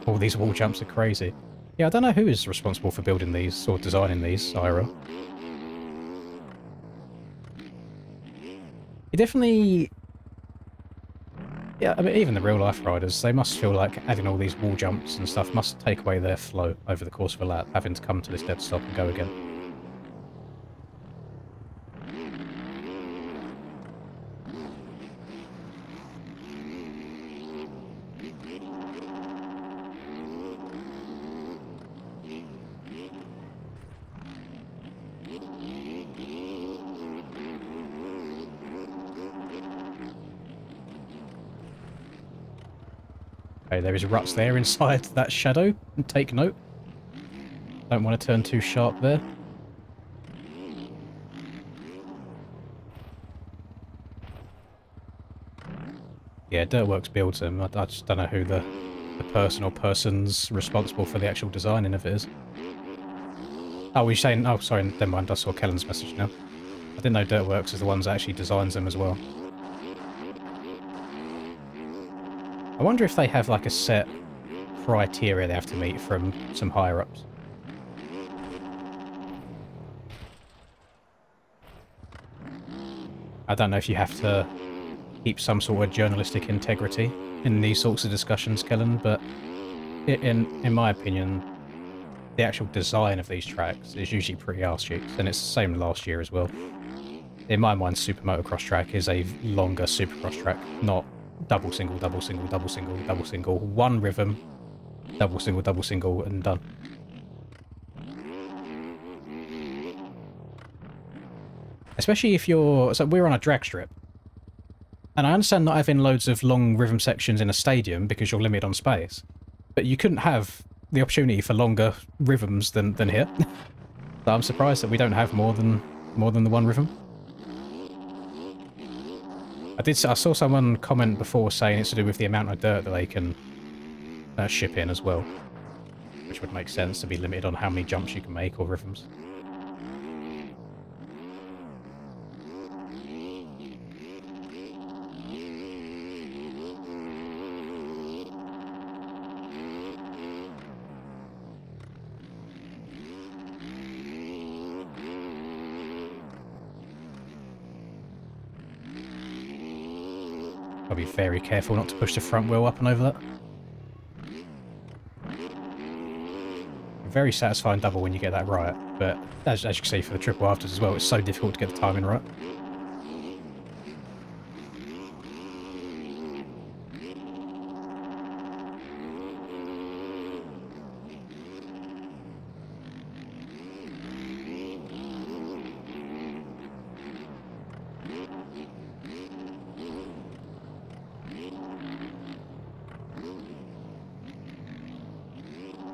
All these wall jumps are crazy. Yeah, I don't know who is responsible for building these, or designing these, IRL. It definitely... Yeah, I mean, even the real-life riders, they must feel like adding all these wall jumps and stuff must take away their flow over the course of a lap, having to come to this dead stop and go again. Okay, there is ruts there inside that shadow. Take note. Don't want to turn too sharp there. Yeah, Dirtworks builds them. I just don't know who the person or persons responsible for the actual designing of it is. Oh, we're saying... Oh, sorry, never mind. I saw Kellen's message now. I didn't know Dirtworks is the ones that actually designs them as well. I wonder if they have like a set criteria they have to meet from some higher-ups. I don't know if you have to keep some sort of journalistic integrity in these sorts of discussions, Kellen, but in my opinion, the actual design of these tracks is usually pretty arse cheeks, and it's the same last year as well. In my mind, Super Motocross track is a longer Supercross track, not double single, double single, double single, double single, one rhythm, double single, and done. Especially if you're... So we're on a drag strip. And I understand not having loads of long rhythm sections in a stadium because you're limited on space. But you couldn't have the opportunity for longer rhythms than here. So I'm surprised that we don't have more than the one rhythm. I saw someone comment before saying it's to do with the amount of dirt that they can ship in as well. Which would make sense to be limited on how many jumps you can make or rhythms. I'll be very careful not to push the front wheel up and over that. Very satisfying double when you get that right, but as you can see for the triple afters as well, it's so difficult to get the timing right.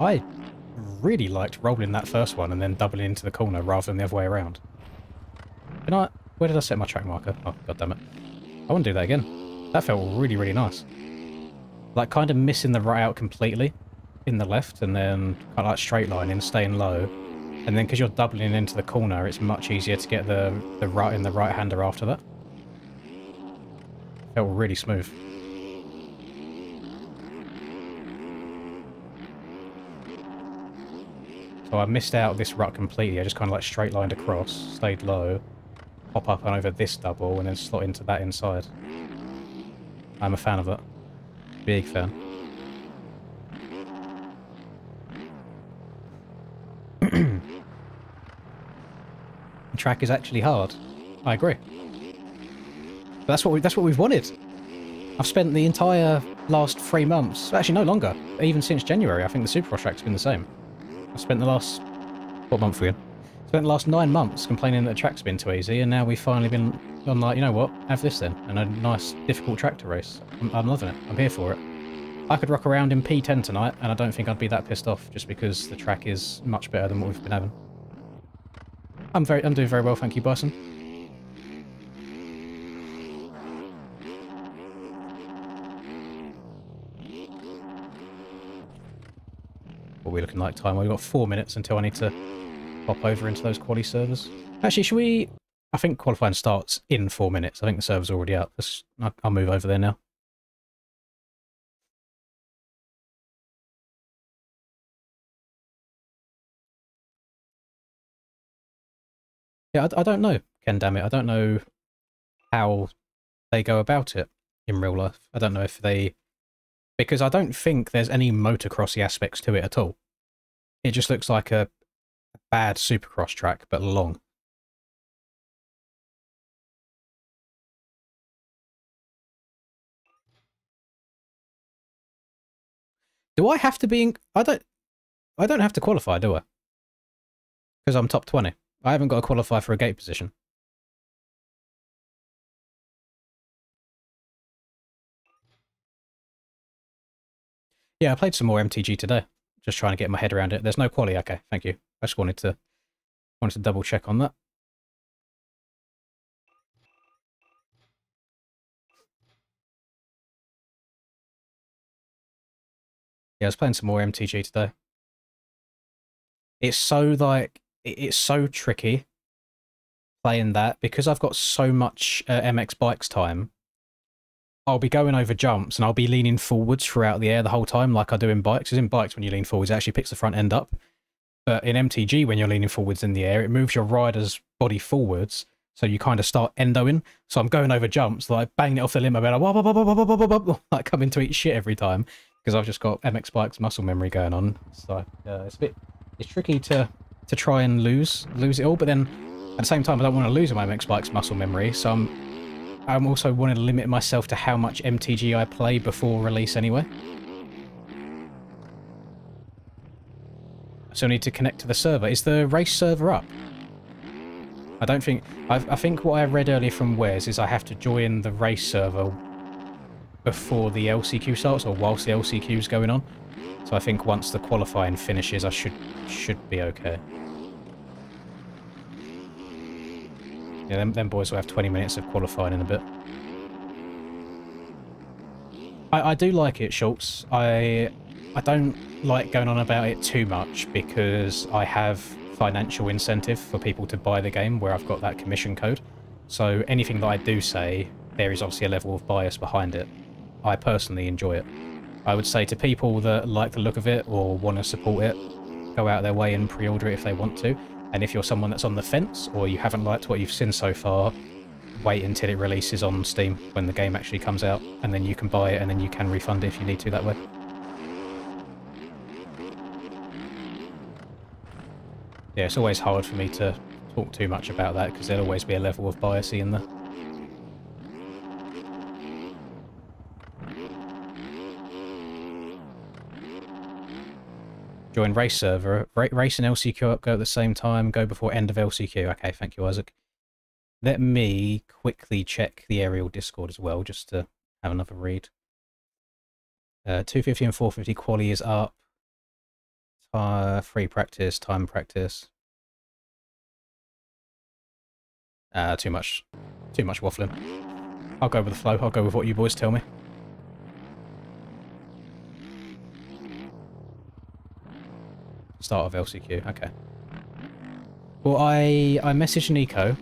I really liked rolling that first one and then doubling into the corner rather than the other way around. Can I... Where did I set my track marker? Oh, god damn it. I want to do that again. That felt really, really nice. Like, kind of missing the right out completely in the left, and then kind of like straight lining, staying low. And then because you're doubling into the corner, it's much easier to get the right in the right-hander after that. Felt really smooth. So I missed out this rut completely. I just kind of like straight lined across, stayed low, pop up and over this double, and then slot into that inside. I'm a fan of that. Big fan. The track is actually hard. I agree. But that's what we've wanted. I've spent the entire last 3 months, actually no longer, even since January. I think the Supercross track's been the same. I spent the last... What month are we in? Spent the last 9 months complaining that the track's been too easy, and now we've finally been... I'm like, you know what? Have this then. And a nice, difficult track to race. I'm loving it. I'm here for it. I could rock around in P10 tonight, and I don't think I'd be that pissed off, just because the track is much better than what we've been having. I'm doing very well, thank you, Bison. What are we looking like time? We've got 4 minutes until I need to pop over into those quali servers. Actually, should we... I think qualifying starts in 4 minutes. I think the server's already up. I'll move over there now. Yeah, I don't know, Ken, damn it. I don't know how they go about it in real life. I don't know if they... Because I don't think there's any motocrossy aspects to it at all. It just looks like a bad supercross track, but long. Do I have to be in... I don't have to qualify, do I? Because I'm top 20. I haven't got to qualify for a gate position. Yeah, I played some more MTG today. Just trying to get my head around it. There's no quali. Okay, thank you. I just wanted to double check on that. Yeah, I was playing some more MTG today. It's so like it's so tricky playing that because I've got so much MX Bikes time. I'll be going over jumps and I'll be leaning forwards throughout the air the whole time like I do in bikes. Because in bikes, when you lean forwards, it actually picks the front end up. But in MTG, when you're leaning forwards in the air, it moves your rider's body forwards. So you kind of start endoing. So I'm going over jumps, like banging it off the limo, like coming to eat shit every time. Because I've just got MX Bikes muscle memory going on. So it's tricky to try and lose it all. But then at the same time, I don't want to lose my MX Bikes muscle memory. So I'm also wanting to limit myself to how much MTG I play before release anyway. So I need to connect to the server. Is the race server up? I don't think... I think what I read earlier from Wes is I have to join the race server before the LCQ starts, or whilst the LCQ is going on. So I think once the qualifying finishes, I should be okay. Yeah, them boys will have 20 minutes of qualifying in a bit. I do like it, Schultz. I don't like going on about it too much because I have financial incentive for people to buy the game where I've got that commission code. So anything that I do say, there is obviously a level of bias behind it. I personally enjoy it. I would say to people that like the look of it or want to support it, go out their way and pre-order it if they want to. And if you're someone that's on the fence or you haven't liked what you've seen so far, wait until it releases on Steam when the game actually comes out, and then you can buy it and then you can refund it if you need to that way. Yeah, it's always hard for me to talk too much about that because there'll always be a level of bias in there. Join race server. Race and LCQ up, go at the same time, go before end of LCQ. Okay, thank you, Isaac. Let me quickly check the aerial Discord as well, just to have another read. 250 and 450 quali is up. Free practice, time practice. Too much waffling. I'll go with the flow. I'll go with what you boys tell me. Start of LCQ. Okay. Well, I messaged Nico,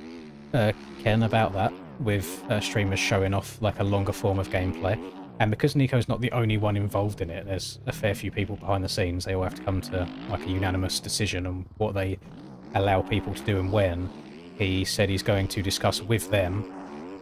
Ken, about that with streamers showing off like a longer form of gameplay. And because Nico's not the only one involved in it, there's a fair few people behind the scenes. They all have to come to like a unanimous decision on what they allow people to do and when. He said he's going to discuss with them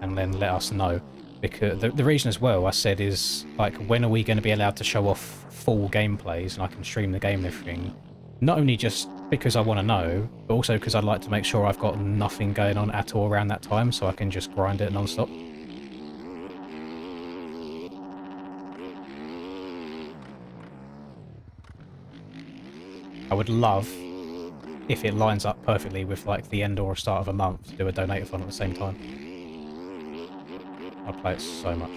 and then let us know. Because the reason as well, I said, is like, when are we going to be allowed to show off full gameplays and I can stream the game and everything? Not only just because I want to know, but also because I'd like to make sure I've got nothing going on at all around that time so I can just grind it non-stop. I would love if it lines up perfectly with like the end or start of a month to do a donate-a-thon at the same time. I'd play it so much.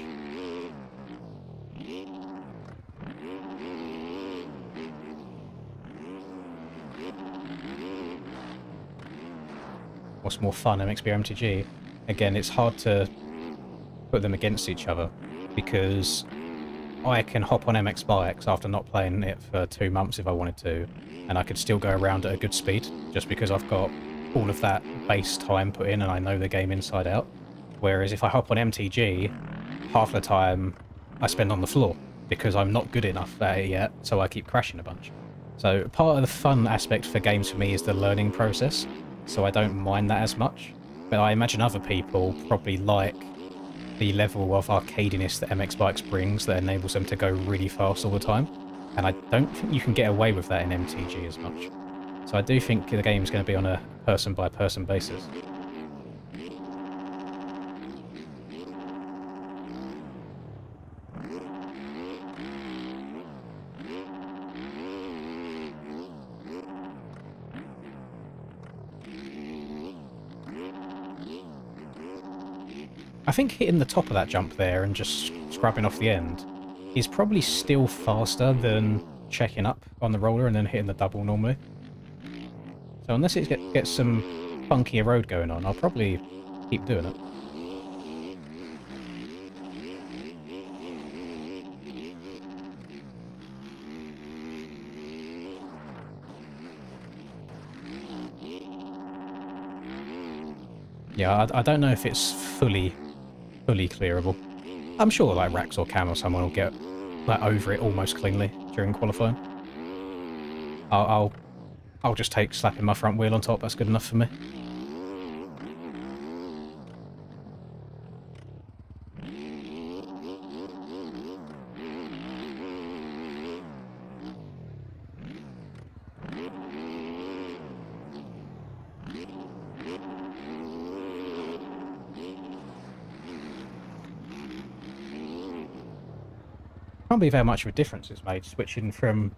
What's more fun, MXB or MTG? Again, it's hard to put them against each other because I can hop on MX Bikes after not playing it for 2 months if I wanted to, and I could still go around at a good speed just because I've got all of that base time put in and I know the game inside out. Whereas if I hop on MTG, half the time I spend on the floor because I'm not good enough at it yet, so I keep crashing a bunch. So part of the fun aspect for games for me is the learning process, so I don't mind that as much. But I imagine other people probably like the level of arcadiness that MX Bikes brings that enables them to go really fast all the time. And I don't think you can get away with that in MTG as much. So I do think the game's going to be on a person-by-person basis. I think hitting the top of that jump there and just scrubbing off the end is probably still faster than checking up on the roller and then hitting the double normally. So unless it gets some funkier road going on, I'll probably keep doing it. Yeah, I don't know if it's fully clearable. I'm sure like Rax or Cam or someone will get like over it almost cleanly during qualifying. I'll just take slapping my front wheel on top. That's good enough for me. Can't believe how much of a difference it's made switching from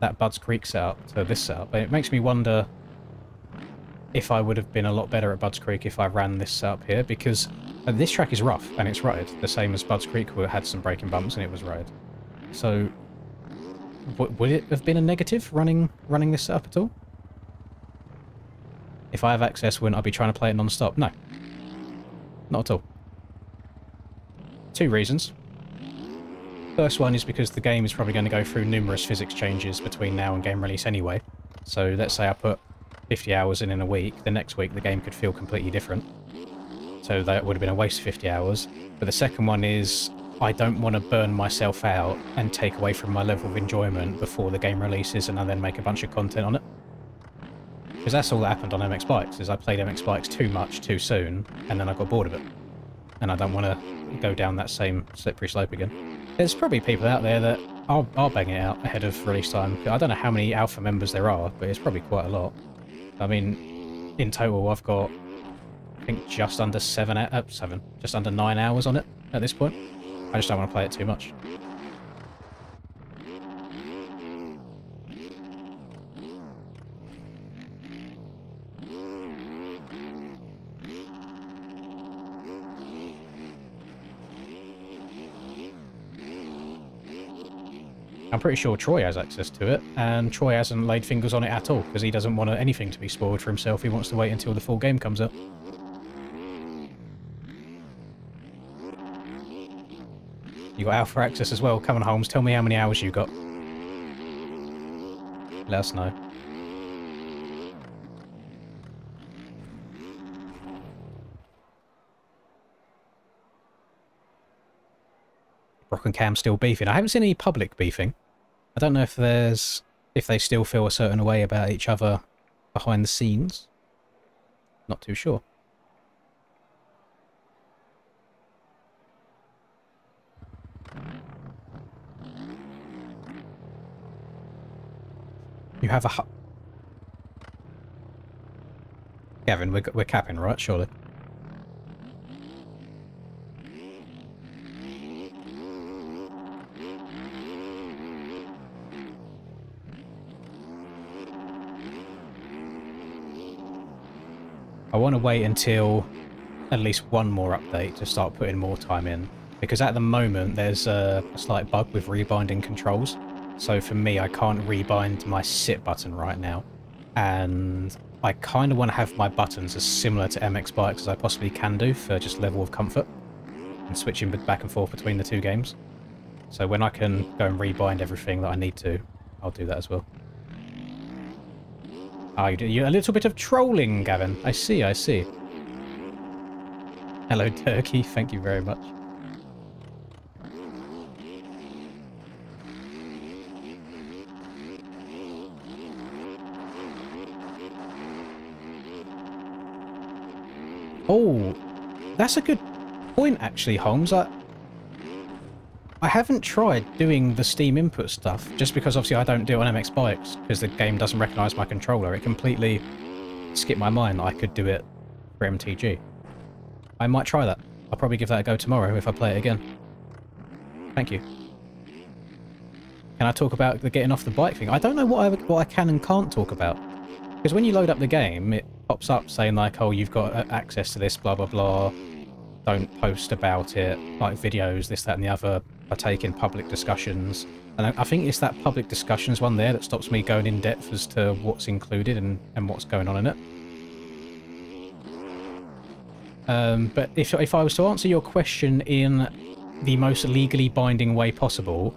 that Budds Creek setup to this setup. It makes me wonder if I would have been a lot better at Budds Creek if I ran this setup here, because this track is rough and it's rutted, the same as Budds Creek, where it had some braking bumps and it was rutted. So would it have been a negative running this setup at all? If I have access, wouldn't I be trying to play it non-stop? No. Not at all. 2 reasons. First one is because the game is probably going to go through numerous physics changes between now and game release anyway. So let's say I put 50 hours in a week, the next week the game could feel completely different. So that would have been a waste of 50 hours. But the second one is I don't want to burn myself out and take away from my level of enjoyment before the game releases and I then make a bunch of content on it. Because that's all that happened on MX Bikes, is I played MX Bikes too much too soon and then I got bored of it. And I don't want to go down that same slippery slope again. There's probably people out there that are banging it out ahead of release time. I don't know how many alpha members there are, but it's probably quite a lot. I mean, in total I've got, I think, just under 9 hours on it at this point. I just don't want to play it too much. I'm pretty sure Troy has access to it, and Troy hasn't laid fingers on it at all, because he doesn't want anything to be spoiled for himself. He wants to wait until the full game comes out. You got alpha access as well. Come on, Holmes, tell me how many hours you got. Let us know. Brock and Cam still beefing. I haven't seen any public beefing. I don't know if they still feel a certain way about each other behind the scenes. Not too sure. You have a Gavin, we're capping, right? Surely. I want to wait until at least one more update to start putting more time in, because at the moment there's a slight bug with rebinding controls. So for me, I can't rebind my sit button right now, and I kind of want to have my buttons as similar to MX Bikes as I possibly can do for just level of comfort and switching back and forth between the two games. So when I can go and rebind everything that I need to, I'll do that as well. Oh, you're a little bit of trolling, Gavin. I see, I see. Hello, Turkey. Thank you very much. Oh, that's a good point, actually, Holmes. I haven't tried doing the Steam input stuff, just because obviously I don't do it on MX Bikes, because the game doesn't recognise my controller. It completely skipped my mind that I could do it for MTG. I might try that. I'll probably give that a go tomorrow if I play it again. Thank you. Can I talk about the getting off the bike thing? I don't know what I can and can't talk about. Because when you load up the game, it pops up saying like, oh, you've got access to this, blah, blah, blah. Don't post about it, like videos, this, that, and the other. Partake in public discussions. And I think it's that public discussions one there that stops me going in depth as to what's included and what's going on in it. But if I was to answer your question in the most legally binding way possible,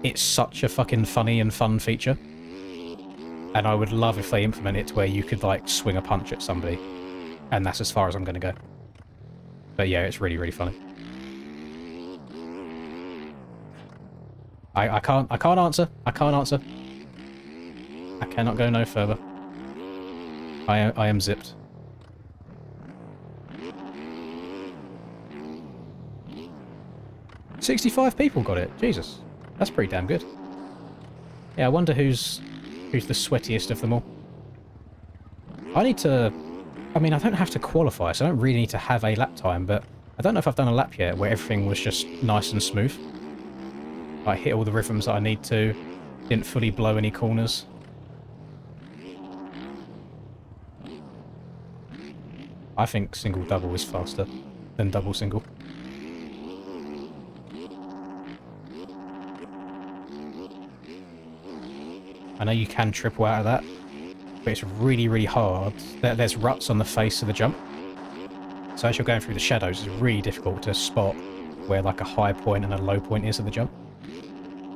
it's such a fucking funny and fun feature. And I would love if they implement it to where you could, like, swing a punch at somebody. And that's as far as I'm going to go. But yeah, it's really, really funny. I can't answer. I can't answer. I cannot go no further. I am zipped. $65 people got it. Jesus. That's pretty damn good. Yeah, I wonder who's the sweatiest of them all. I need to... I mean, I don't have to qualify, so I don't really need to have a lap time, but I don't know if I've done a lap yet where everything was just nice and smooth. I hit all the rhythms that I need to, didn't fully blow any corners. I think single-double is faster than double-single. I know you can triple out of that, but it's really, really hard. There's ruts on the face of the jump. So as you're going through the shadows, it's really difficult to spot where like a high point and a low point is of the jump.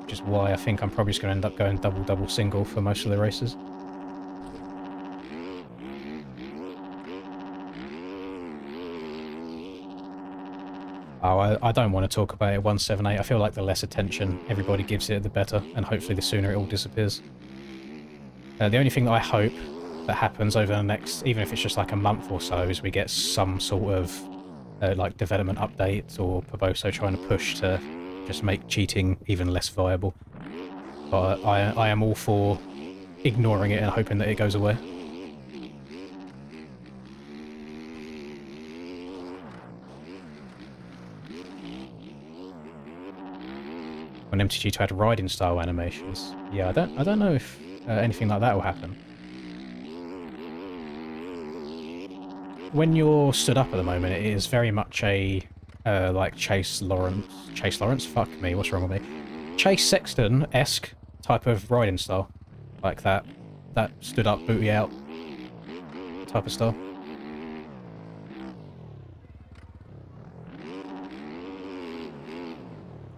Which is why I think I'm probably just going to end up going double-double-single for most of the races. Oh, I don't want to talk about it 178. I feel like the less attention everybody gives it, the better, and hopefully the sooner it all disappears. The only thing that I hope that happens over the next, even if it's just like a month or so, is we get some sort of like development update or Poboso trying to push to just make cheating even less viable. But I am all for ignoring it and hoping that it goes away. When MTG2 had riding style animations, yeah, I don't know if anything like that will happen. When you're stood up at the moment, it is very much a like Chase Lawrence. Fuck me, what's wrong with me? Chase Sexton-esque type of riding style. Like that stood up, booty out type of style.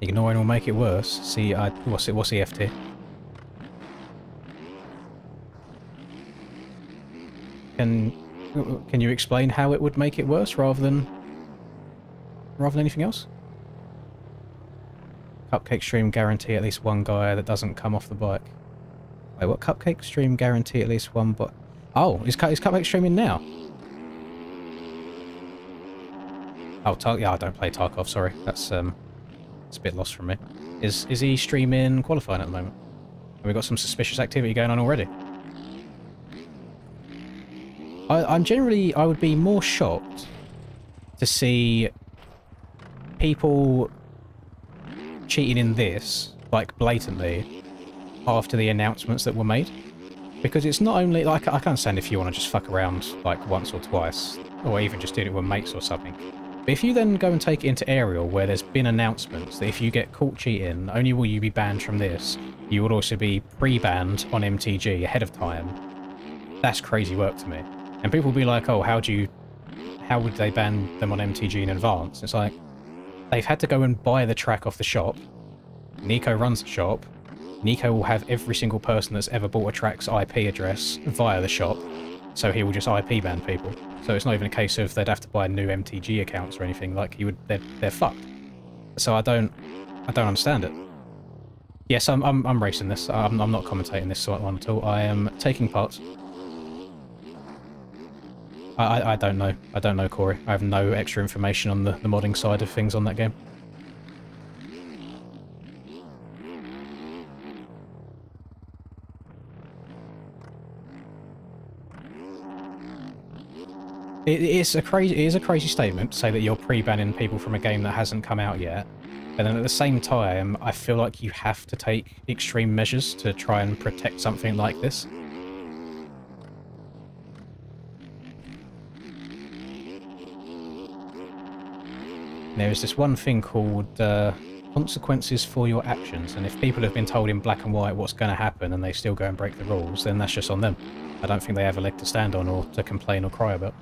Ignoring will make it worse. See, what's EFT? Can you explain how it would make it worse rather than anything else? Cupcake stream guarantee at least one guy that doesn't come off the bike. Wait, what? Cupcake stream guarantee at least one bike? Oh, is Cupcake streaming now? Oh, yeah, I don't play Tarkov. Sorry, it's a bit lost from me. Is he streaming qualifying at the moment? Have we got some suspicious activity going on already? I would be more shocked to see people cheating in this, like, blatantly, after the announcements that were made. Because it's not only, like, I can understand if you want to just fuck around, like, once or twice, or even just doing it with mates or something. But if you then go and take it into Aerial, where there's been announcements that if you get caught cheating, not only will you be banned from this, you would also be pre-banned on MTG ahead of time. That's crazy work to me. And people will be like, oh, how would they ban them on MTG in advance? It's like, they've had to go and buy the track off the shop. Nico runs the shop. Nico will have every single person that's ever bought a track's IP address via the shop, so he will just IP ban people. So it's not even a case of they'd have to buy new MTG accounts or anything. Like, they're fucked. So I don't understand it. Yes, I'm racing this. I'm not commentating this one at all. I am taking part. I don't know. I don't know, Corey. I have no extra information on the modding side of things on that game. It is a crazy statement to say that you're pre-banning people from a game that hasn't come out yet. And then at the same time, I feel like you have to take extreme measures to try and protect something like this. There is this one thing called consequences for your actions, and if people have been told in black and white what's going to happen and they still go and break the rules, then that's just on them. I don't think they have a leg to stand on or to complain or cry about.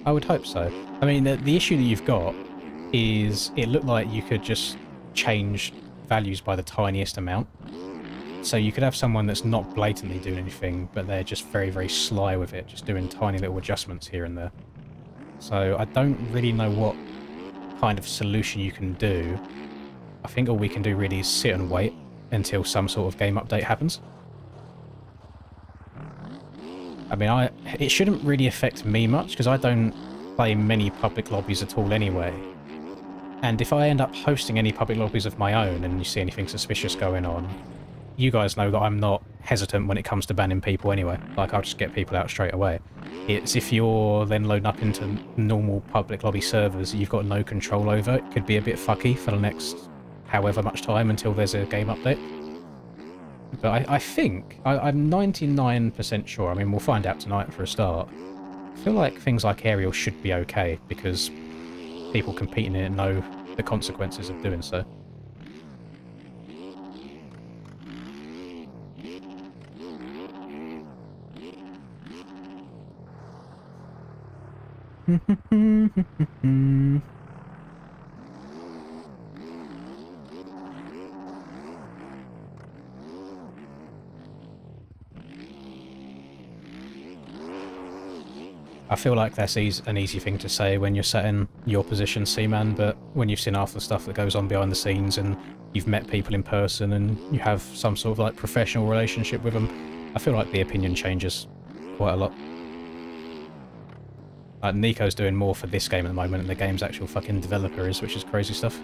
I would hope so. I mean, the issue that you've got is it looked like you could just change values by the tiniest amount. So you could have someone that's not blatantly doing anything, but they're just very, very sly with it, just doing tiny little adjustments here and there. So I don't really know what kind of solution you can do. I think all we can do really is sit and wait until some sort of game update happens. I mean, it shouldn't really affect me much, because I don't play many public lobbies at all anyway. And if I end up hosting any public lobbies of my own and you see anything suspicious going on, you guys know that I'm not hesitant when it comes to banning people anyway. Like, I'll just get people out straight away. It's if you're then loading up into normal public lobby servers that you've got no control over, it could be a bit fucky for the next however much time until there's a game update. But I think, I'm 99% sure, I mean, we'll find out tonight for a start. I feel like things like Aerial should be okay, because people competing in it know the consequences of doing so. I feel like that's an easy thing to say when you're sat in your position, Seaman, but when you've seen half the stuff that goes on behind the scenes and you've met people in person and you have some sort of like professional relationship with them, I feel like the opinion changes quite a lot. Nico's doing more for this game at the moment than the game's actual fucking developer is, which is crazy stuff.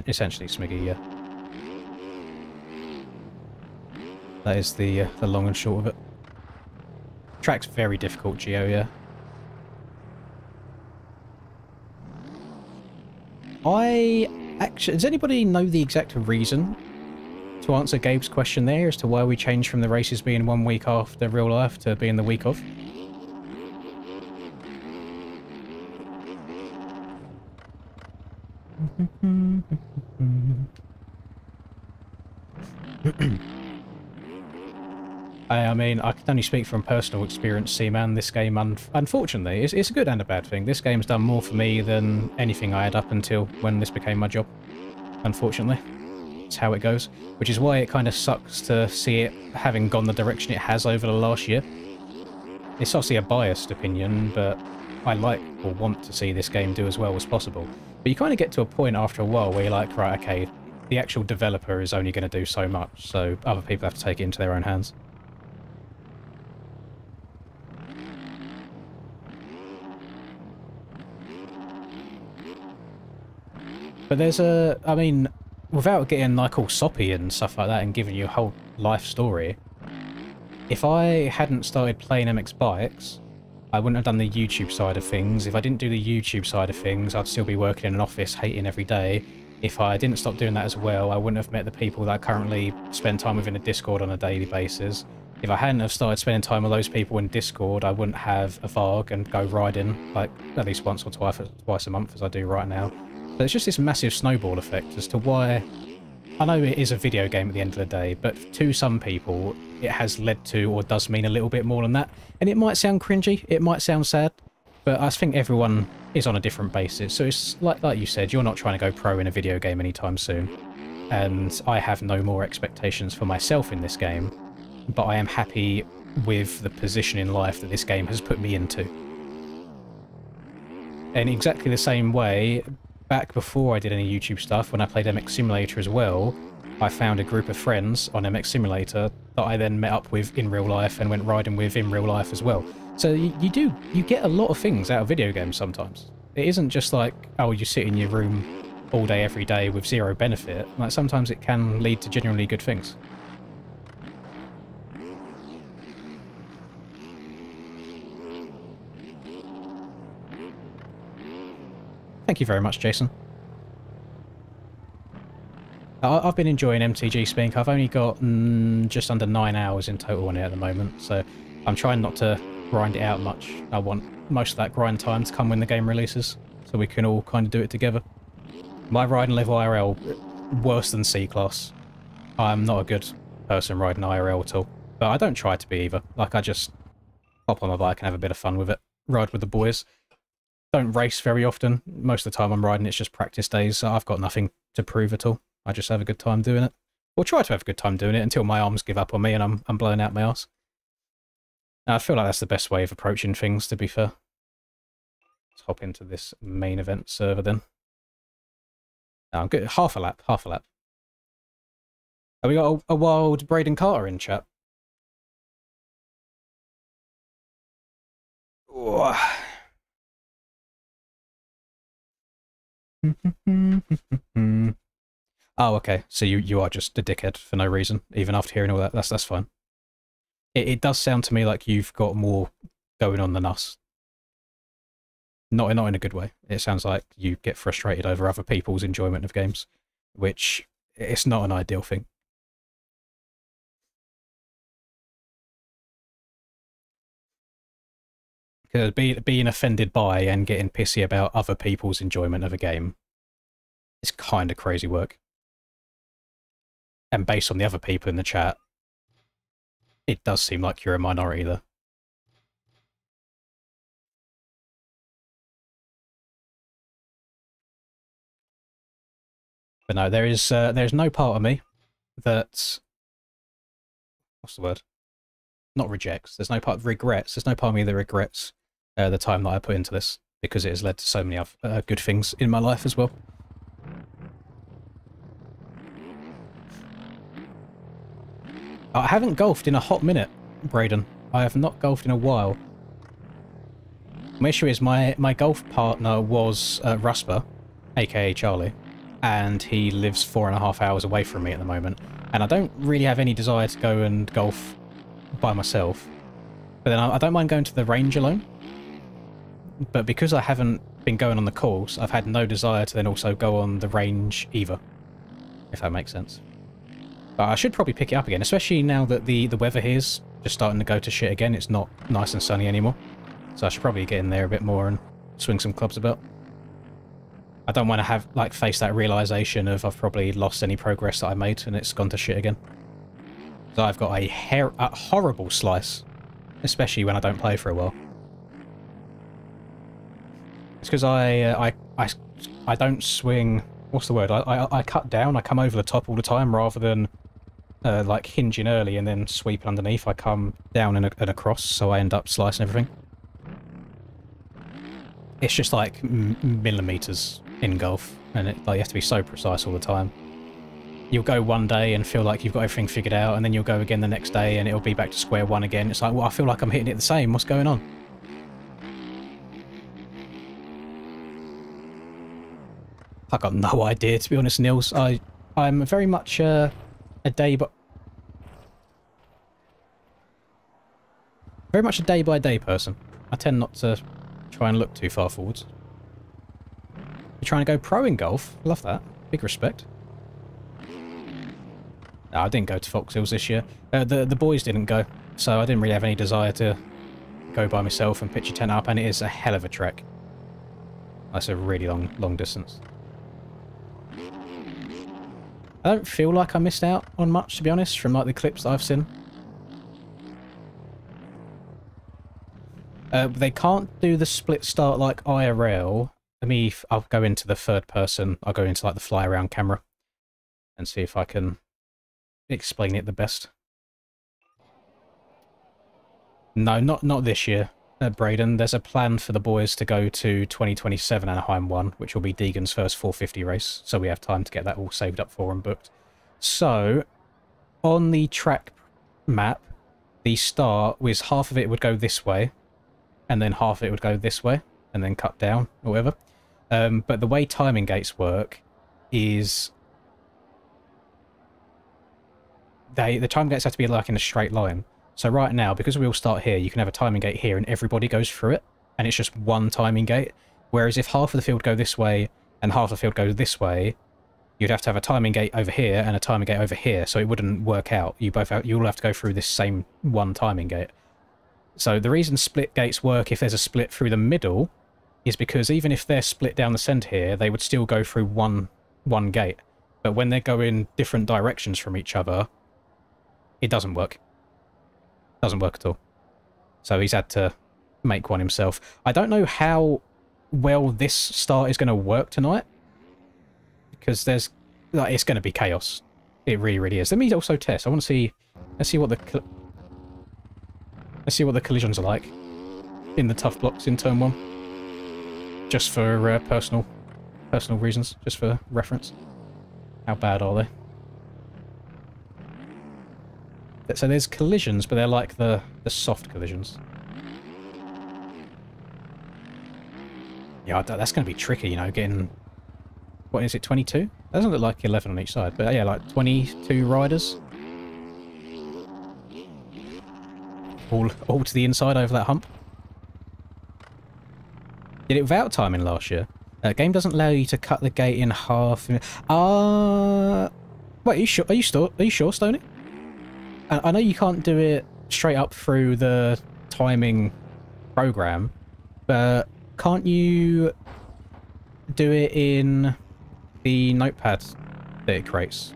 Essentially Smiggy, yeah. That is the long and short of it. Track's very difficult, Geo, yeah. Does anybody know the exact reason to answer Gabe's question there as to why we changed from the races being 1 week after real life to being the week of? I mean, I can only speak from personal experience, Seaman. This game, unfortunately, it's a good and a bad thing. This game's done more for me than anything I had up until when this became my job. Unfortunately. It's how it goes. Which is why it kind of sucks to see it having gone the direction it has over the last year. It's obviously a biased opinion, but I like or want to see this game do as well as possible. But you kind of get to a point after a while where you're like, right, okay, the actual developer is only going to do so much, so other people have to take it into their own hands. But there's I mean, without getting like all soppy and stuff like that and giving you a whole life story, if I hadn't started playing MX Bikes, I wouldn't have done the YouTube side of things. If I didn't do the YouTube side of things, I'd still be working in an office, hating every day. If I didn't stop doing that as well, I wouldn't have met the people that I currently spend time with in a Discord on a daily basis. If I hadn't have started spending time with those people in Discord, I wouldn't have a Varg and go riding like at least once or twice a month as I do right now. So it's just this massive snowball effect as to why... I know it is a video game at the end of the day, but to some people it has led to or does mean a little bit more than that. And it might sound cringy, it might sound sad, but I think everyone is on a different basis. So it's like you said, you're not trying to go pro in a video game anytime soon. And I have no more expectations for myself in this game, but I am happy with the position in life that this game has put me into. In exactly the same way, back before I did any YouTube stuff, when I played MX Simulator as well, I found a group of friends on MX Simulator that I then met up with in real life and went riding with in real life as well. So you get a lot of things out of video games sometimes. It isn't just like, oh, you sit in your room all day every day with zero benefit. Like, sometimes it can lead to genuinely good things. Thank you very much, Jason. I've been enjoying MTG Spink. I've only got just under 9 hours in total on it at the moment, so I'm trying not to grind it out much. I want most of that grind time to come when the game releases, so we can all kind of do it together. My riding level IRL, worse than C-Class. I'm not a good person riding IRL at all, but I don't try to be either. Like, I just hop on my bike and have a bit of fun with it, ride with the boys. Don't race very often. Most of the time I'm riding, it's just practice days, so I've got nothing to prove at all. I just have a good time doing it. Or try to have a good time doing it until my arms give up on me and I'm blowing out my arse. Now, I feel like that's the best way of approaching things, to be fair. Let's hop into this main event server then. No, I'm good. Half a lap, half a lap. Have we got a wild Braden Carter in chat? Oh. Oh, okay. So you are just a dickhead for no reason, even after hearing all that. That's fine. It does sound to me like you've got more going on than us. Not in a good way. It sounds like you get frustrated over other people's enjoyment of games, which it's not an ideal thing. Because being offended by and getting pissy about other people's enjoyment of a game is kind of crazy work. And based on the other people in the chat, it does seem like you're a minority there. But no, there's no part of me that... What's the word? Not rejects. There's no part of regrets. There's no part of me that regrets the time that I put into this, because it has led to so many other good things in my life as well. I haven't golfed in a hot minute, Braden. I have not golfed in a while. My issue is my golf partner was Rusper, aka Charlie, and he lives 4.5 hours away from me at the moment. And I don't really have any desire to go and golf by myself. But then I don't mind going to the range alone. But because I haven't been going on the course, I've had no desire to then also go on the range either, if that makes sense. But I should probably pick it up again, especially now that the weather here's just starting to go to shit again. It's not nice and sunny anymore. So I should probably get in there a bit more and swing some clubs about. I don't want to have, like, face that realisation of I've probably lost any progress that I made and it's gone to shit again. So I've got a horrible slice, especially when I don't play for a while. It's because I don't swing... What's the word? I cut down. I come over the top all the time rather than like hinging early and then sweeping underneath. I come down and across, so I end up slicing everything. It's just like millimeters in golf, and like, you have to be so precise all the time. You'll go one day and feel like you've got everything figured out, and then you'll go again the next day and it'll be back to square one again. It's like, well, I feel like I'm hitting it the same. What's going on? I got no idea, to be honest, Nils. I'm very much a day by day person. I tend not to try and look too far forwards. You're trying to go pro in golf? Love that. Big respect. No, I didn't go to Fox Hills this year. The boys didn't go, so I didn't really have any desire to go by myself and pitch a tent up, and it is a hell of a trek. That's a really long distance. I don't feel like I missed out on much, to be honest, from like the clips that I've seen. They can't do the split start like IRL. I'll go into the third person. I'll go into like the fly around camera and see if I can explain it the best. No, not this year, Braden. There's a plan for the boys to go to 2027 Anaheim 1, which will be Deegan's first 450 race, so we have time to get that all saved up for and booked. So, on the track map, the start was half of it would go this way, and then half of it would go this way, and then cut down, or whatever. But the way timing gates work is... the timing gates have to be like in a straight line. So right now, because we all start here, you can have a timing gate here and everybody goes through it, and it's just one timing gate. Whereas if half of the field go this way and half of the field goes this way, you'd have to have a timing gate over here and a timing gate over here, so it wouldn't work out. You all have to go through this same one timing gate. So the reason split gates work if there's a split through the middle is because even if they're split down the centre here, they would still go through one gate. But when they're going different directions from each other, it doesn't work. Doesn't work at all. So he's had to make one himself. I don't know how well this start is going to work tonight, because there's like, it's going to be chaos. It really, really is. Let me also test. I want to see. Let's see what the collisions are like in the tough blocks in turn 1. Just for personal reasons, just for reference. How bad are they? So there's collisions, but they're like the soft collisions. Yeah, that's going to be tricky, you know, getting... What is it, 22? That doesn't look like 11 on each side, but yeah, like 22 riders. All to the inside over that hump. Did it without timing last year. Game doesn't allow you to cut the gate in half. Wait, are you sure? Are you sure, Stoney? I know you can't do it straight up through the timing program, but can't you do it in the notepad that it creates?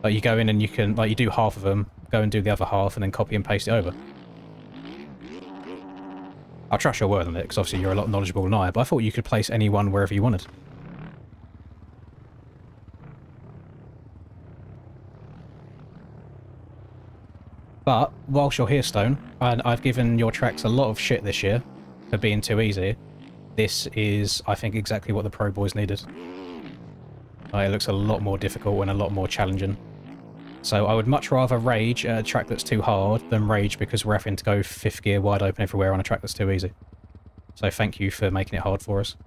Like you go in and you can, like you do half of them, go and do the other half, and then copy and paste it over. I'll trust your word on it, because obviously you're a lot knowledgeable than I, but I thought you could place anyone wherever you wanted. But, whilst you're here, Stone, I've given your tracks a lot of shit this year for being too easy. This is, I think, exactly what the Pro Boys needed. It looks a lot more difficult and a lot more challenging. So I would much rather rage at a track that's too hard than rage because we're having to go 5th gear wide open everywhere on a track that's too easy. So thank you for making it hard for us.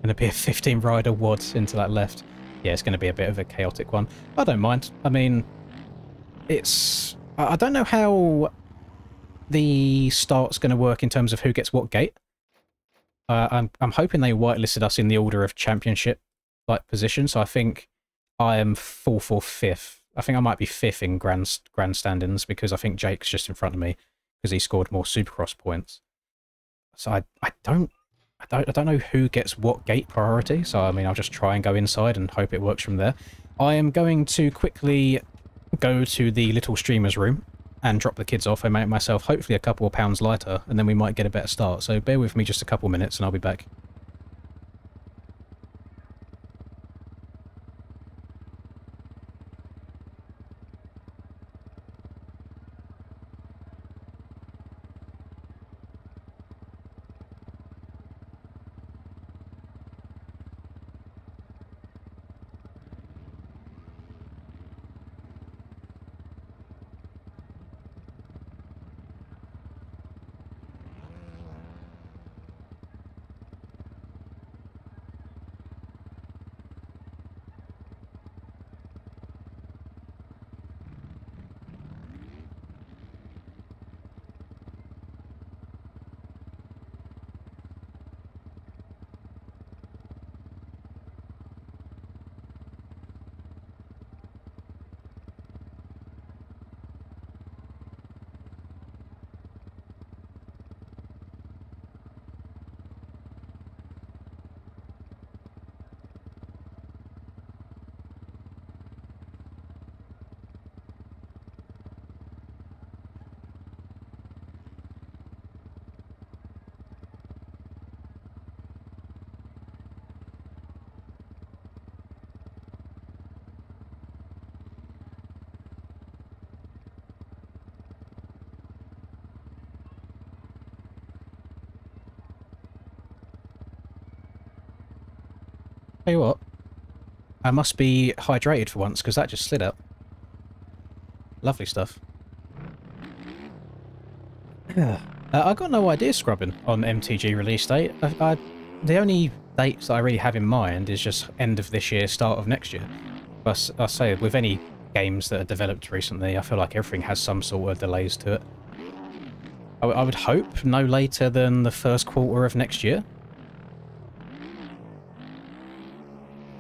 Going to be a 15 rider WOD into that left. Yeah, it's going to be a bit of a chaotic one. I don't mind. I mean, it's... I don't know how the start's going to work in terms of who gets what gate. I'm hoping they whitelisted us in the order of championship like position, so I think I am 4th or 5th. I think I might be 5th in grandstandings because I think Jake's just in front of me because he scored more Supercross points. So I don't know who gets what gate priority, so I mean I'll just try and go inside and hope it works from there. I am going to quickly go to the little streamer's room and drop the kids off and make myself hopefully a couple of pounds lighter, and then we might get a better start. So bear with me just a couple minutes and I'll be back. Tell you what, I must be hydrated for once because that just slid up. Lovely stuff. I got no idea scrubbing on MTG release date. The only dates that I really have in mind is just end of this year, start of next year. But I say, with any games that are developed recently, I feel like everything has some sort of delays to it. I would hope no later than the first quarter of next year.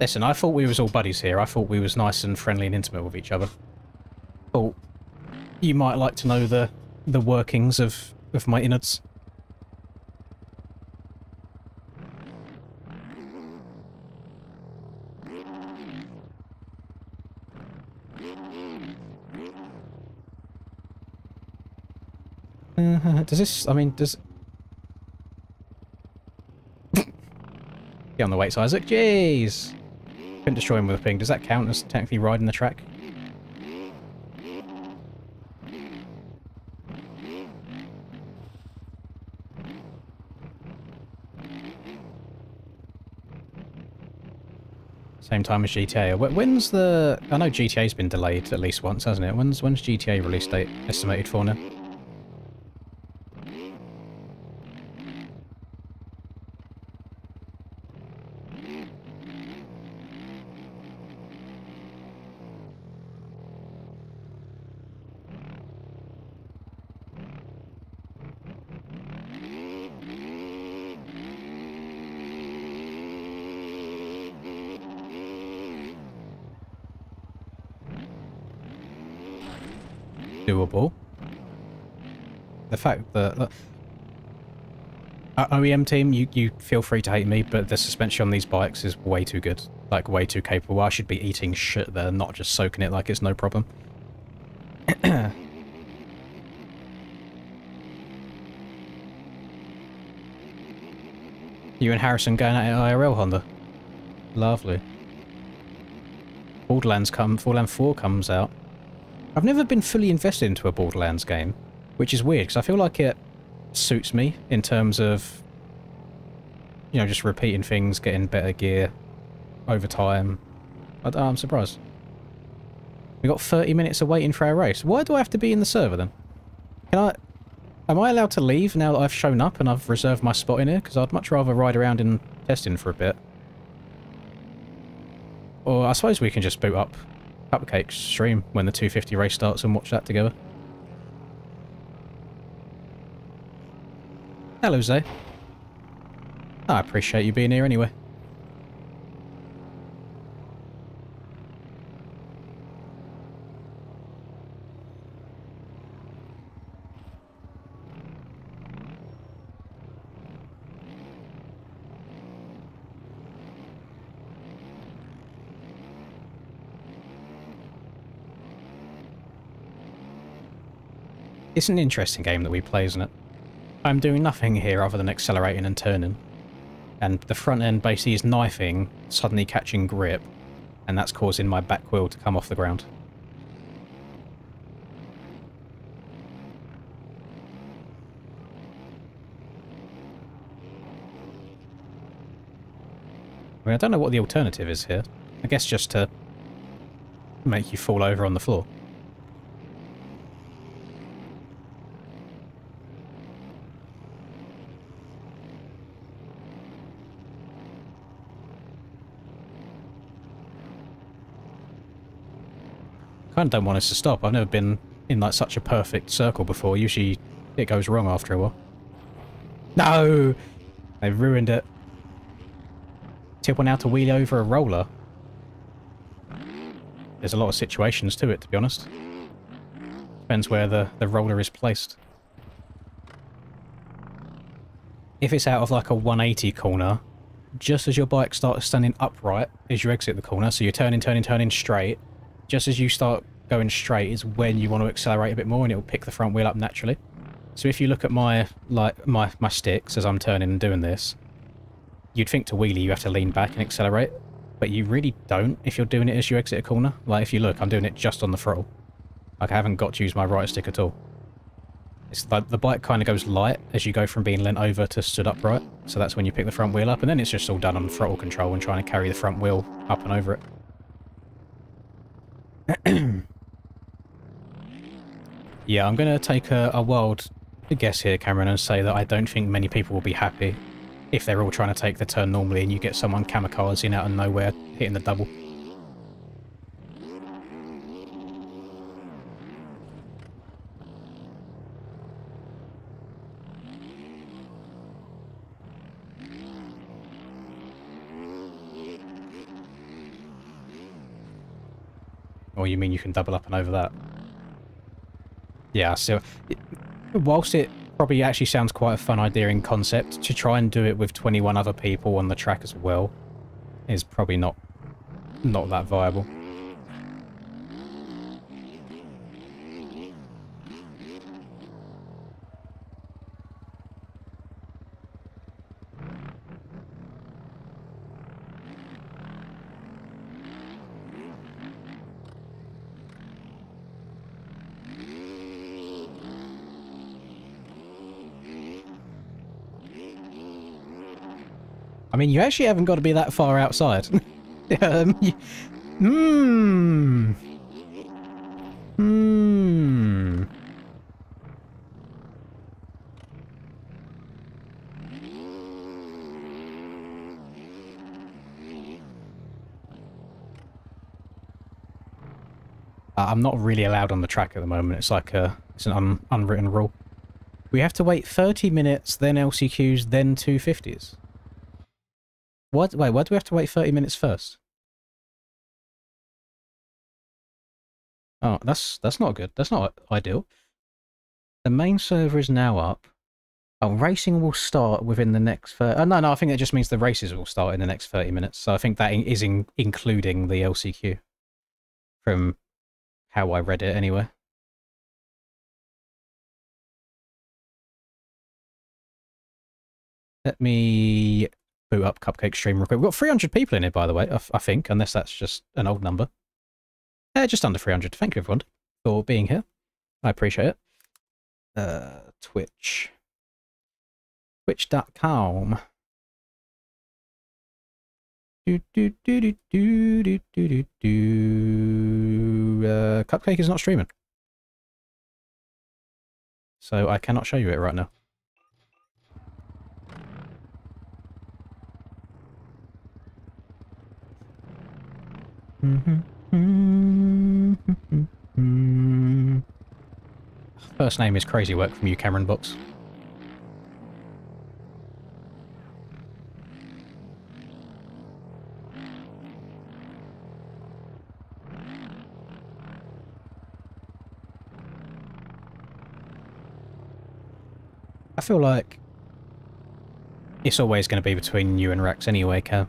Listen, I thought we was all buddies here. I thought we was nice and friendly and intimate with each other. Thought you might like to know the workings of my innards. Does this... I mean, does... Get on the weights, Isaac. Jeez! Couldn't destroy him with a ping. Does that count as technically riding the track? Same time as GTA. When's the... I know GTA's been delayed at least once, hasn't it? When's GTA release date estimated for now? Doable. The fact that OEM team, you feel free to hate me, but the suspension on these bikes is way too good, like way too capable. I should be eating shit there, not just soaking it like it's no problem. You and Harrison going at it IRL, Honda? Lovely. Borderlands 4 comes out. I've never been fully invested into a Borderlands game, which is weird, because I feel like it suits me in terms of, you know, just repeating things, getting better gear over time. I'm surprised. We got 30 minutes of waiting for our race. Why do I have to be in the server then? Am I allowed to leave now that I've shown up and I've reserved my spot in here? Because I'd much rather ride around in testing for a bit Or I suppose we can just boot up Cupcake's stream when the 250 race starts and watch that together. Hello, Zay. I appreciate you being here anyway. It's an interesting game that we play, isn't it? I'm doing nothing here other than accelerating and turning. And the front end basically is knifing, suddenly catching grip, and that's causing my back wheel to come off the ground. I mean, I don't know what the alternative is here. I guess just to make you fall over on the floor. I don't want us to stop. I've never been in like such a perfect circle before. Usually it goes wrong after a while. No! They've ruined it. Tip one out to wheel over a roller. There's a lot of situations to it, to be honest. Depends where the roller is placed. If it's out of like a 180 corner, just as your bike starts standing upright as you exit the corner, so you're turning straight, just as you start going straight is when you want to accelerate a bit more and it'll pick the front wheel up naturally. So if you look at my sticks as I'm turning and doing this, you'd think to wheelie you have to lean back and accelerate, but you really don't if you're doing it as you exit a corner. Like if you look, I'm doing it just on the throttle. Like I haven't got to use my right stick at all. It's like the bike kind of goes light as you go from being leant over to stood upright, so that's when you pick the front wheel up, and then it's just all done on throttle control and trying to carry the front wheel up and over it. Yeah, I'm going to take a wild guess here, Cameron, and say that I don't think many people will be happy if they're all trying to take the turn normally and you get someone kamikazing out of nowhere hitting the double. Or you mean you can double up and over that? Yeah, so whilst it probably actually sounds quite a fun idea in concept, to try and do it with 21 other people on the track as well is probably not that viable. I mean, you actually haven't got to be that far outside. I'm not really allowed on the track at the moment. It's like it's an unwritten rule. We have to wait 30 minutes, then LCQs, then 250s. What? Wait, why do we have to wait 30 minutes first? Oh, that's not good. That's not ideal. The main server is now up. Oh, racing will start within the next... no, I think that just means the races will start in the next 30 minutes. So I think that is including the LCQ. From how I read it, anyway. Let me boot up Cupcake stream real quick. We've got 300 people in here, by the way, I think, unless that's just an old number. Just under 300. Thank you, everyone, for being here. I appreciate it. Twitch. Twitch.com. Cupcake is not streaming. So I cannot show you it right now. First name is crazy work from you, Cameron Box. I feel like it's always going to be between you and Rex anyway, Cam.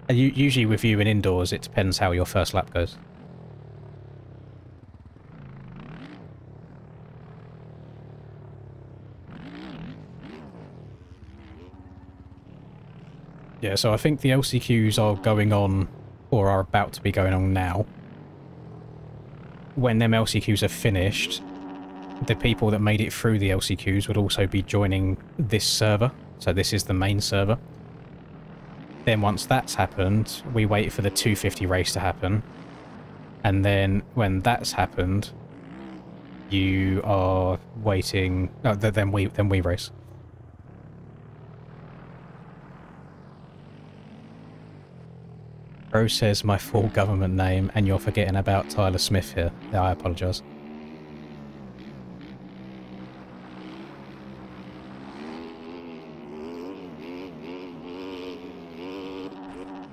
And usually with you in indoors, it depends how your first lap goes. Yeah, so I think the LCQs are going on, or are about to be going on now. When them LCQs are finished, the people that made it through the LCQs would also be joining this server. So this is the main server. Then once that's happened, we wait for the 250 race to happen. And then when that's happened, you are waiting... Oh, then we race. Bro says my full government name and you're forgetting about Tyler Smith here. Yeah, I apologise.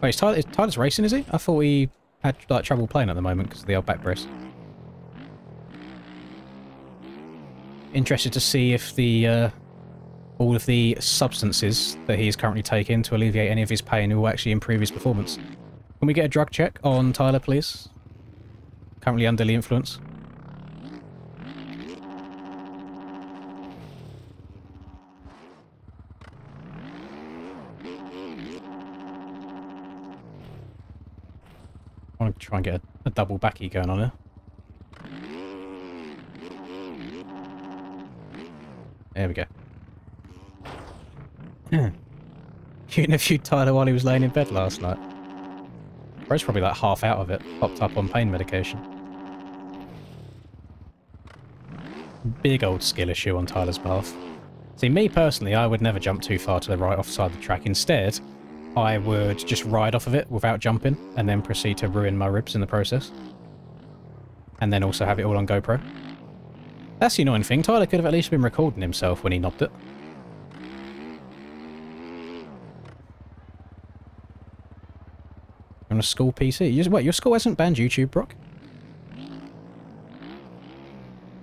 Wait, is Tyler's racing, is he? I thought he had like trouble playing at the moment because of the old back brace. Interested to see if the all of the substances that he is currently taking to alleviate any of his pain will actually improve his performance. Can we get a drug check on Tyler, please? Currently under the influence. I want to try and get a double backy going on here. There we go. You interviewed Tyler while he was laying in bed last night. Bro's probably like half out of it, popped up on pain medication. Big old skill issue on Tyler's behalf. See, me personally, I would never jump too far to the right offside the track. Instead, I would just ride off of it without jumping and then proceed to ruin my ribs in the process. And then also have it all on GoPro. That's the annoying thing. Tyler could have at least been recording himself when he knobbed it. On a school PC? Wait, your school hasn't banned YouTube, Brock?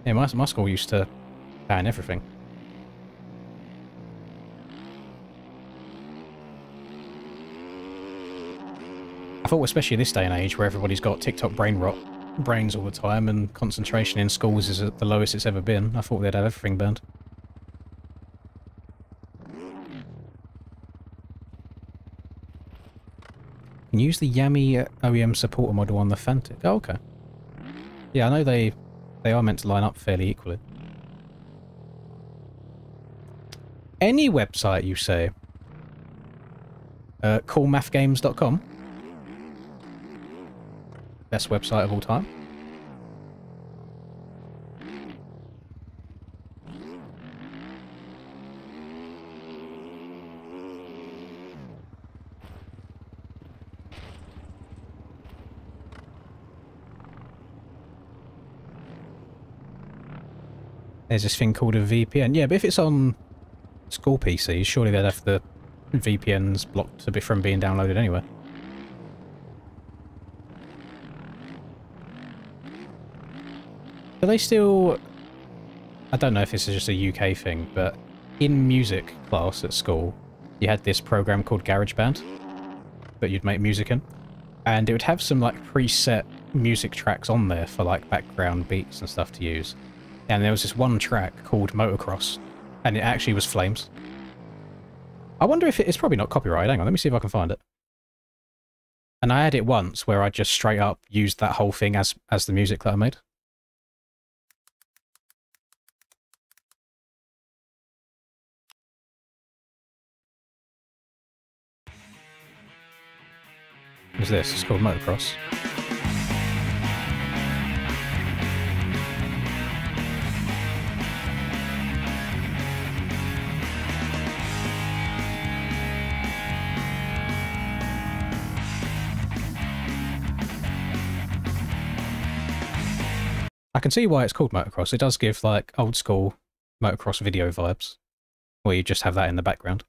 Yeah, my school used to ban everything. I thought, especially this day and age, where everybody's got TikTok brain rot, brains all the time, and concentration in schools is at the lowest it's ever been, I thought they'd have everything banned. You can use the Yami OEM supporter model on the Fantic. Oh, okay. Yeah, I know they are meant to line up fairly equally. Any website, you say? Coolmathgames.com? Best website of all time. There's this thing called a VPN. Yeah, but if it's on school PCs, surely they'd have the VPNs blocked from being downloaded anyway. Do they still... I don't know if this is just a UK thing, but in music class at school, you had this program called GarageBand that you'd make music in. And it would have some like preset music tracks on there for like background beats and stuff to use. And there was this one track called Motocross, and it actually was Flames. I wonder if it's probably not copyrighted. Hang on, let me see if I can find it. And I had it once where I just straight up used that whole thing as the music that I made. What's this? It's called Motocross. I can see why it's called motocross. It does give like old school motocross video vibes, where you just have that in the background.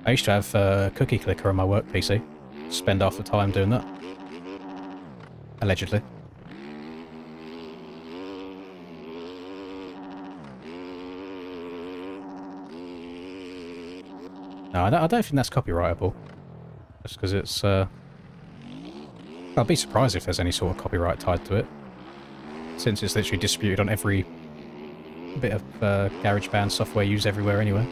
I used to have a cookie clicker on my work PC. Spend half the time doing that. Allegedly. No, I don't think that's copyrightable. Just because it's, I'd be surprised if there's any sort of copyright tied to it. Since it's literally distributed on every bit of GarageBand software used everywhere anyway.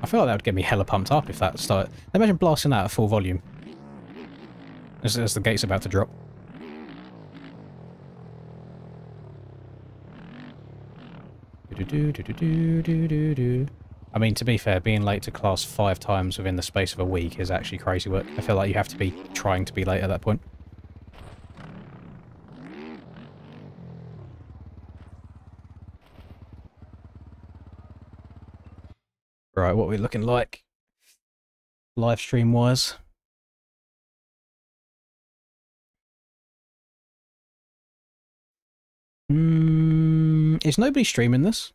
I feel like that would get me hella pumped up if that started. Imagine blasting that at full volume. As the gate's about to drop. I mean, to be fair, being late to class 5 times within the space of a week is actually crazy work. I feel like you have to be trying to be late at that point. Right, what are we looking like? Live stream wise. Is nobody streaming this?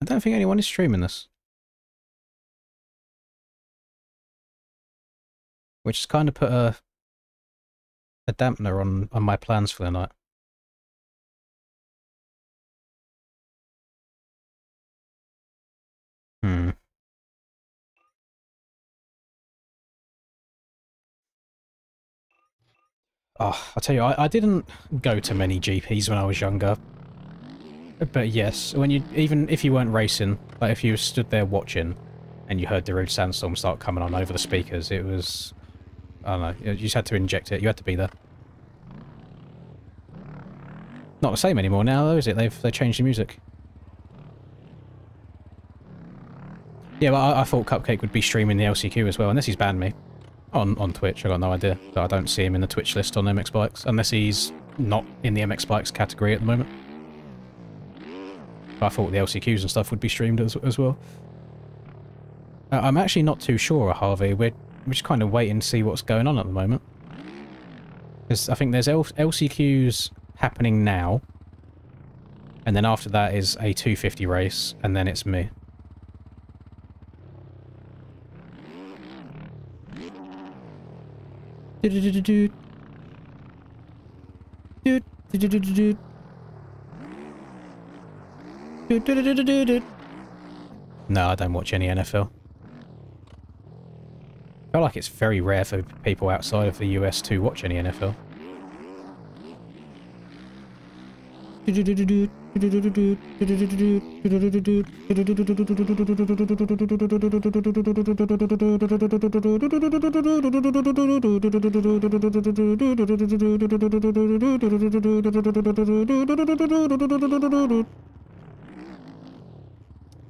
I don't think anyone is streaming this. Which has kind of put a dampener on my plans for the night. Oh, I tell you, I didn't go to many GPs when I was younger. But yes, when even if you weren't racing, like if you stood there watching and you heard Darude Sandstorm start coming on over the speakers, it was, I don't know, you just had to inject it. You had to be there. Not the same anymore now, though, is it? They've changed the music. Yeah, but I thought Cupcake would be streaming the LCQ as well, unless he's banned me on Twitch. I got no idea. But I don't see him in the Twitch list on MX Bikes, unless he's not in the MX Bikes category at the moment. But I thought the LCQs and stuff would be streamed as well. I'm actually not too sure, Harvey. We're just kind of waiting to see what's going on at the moment. Because I think there's LCQs happening now, and then after that is a 250 race, and then it's me. No, I don't watch any NFL. I feel like it's very rare for people outside of the US to watch any NFL.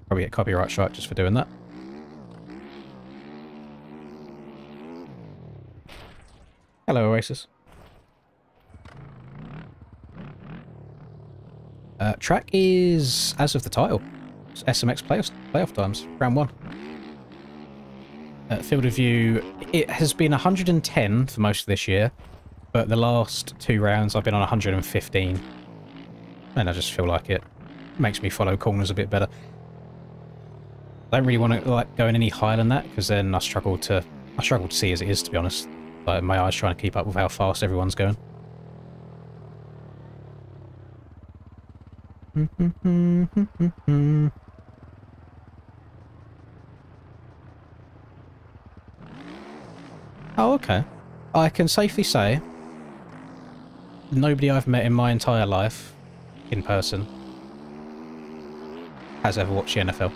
Probably get copyright strike just for doing that. Hello, Oasis. Track is, as of the title, it's SMX playoff times, round 1. Field of view, it has been 110 for most of this year, but the last 2 rounds I've been on 115. And I just feel like it makes me follow corners a bit better. I don't really want to like go in any higher than that, because then I struggle to see as it is, to be honest. Like my eyes trying to keep up with how fast everyone's going. Oh, okay. I can safely say nobody I've met in my entire life, in person, has ever watched the NFL.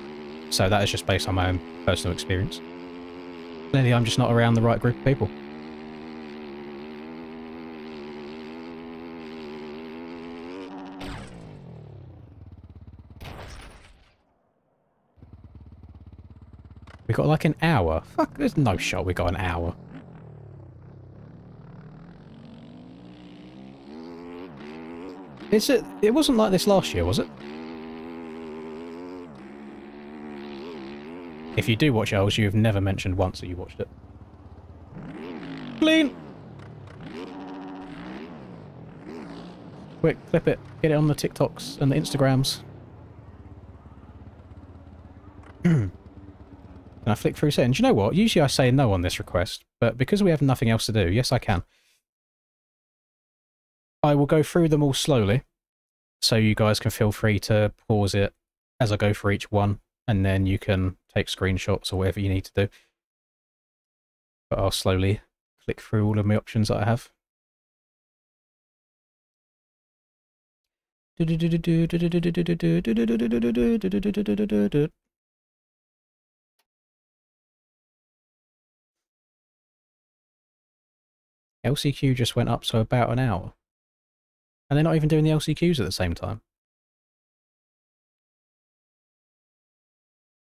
So that is just based on my own personal experience. Clearly I'm just not around the right group of people. We got like an hour. Fuck, there's no shot we got an hour. It wasn't like this last year, was it? If you do watch Elves, you've never mentioned once that you watched it. Clean! Quick, clip it. Get it on the TikToks and the Instagrams. Can I flick through settings? You know what? Usually I say no on this request, but because we have nothing else to do, yes I can. I will go through them all slowly, so you guys can feel free to pause it as I go through each one, and then you can take screenshots or whatever you need to do. But I'll slowly click through all of my options that I have. LCQ just went up to about an hour. And they're not even doing the LCQs at the same time.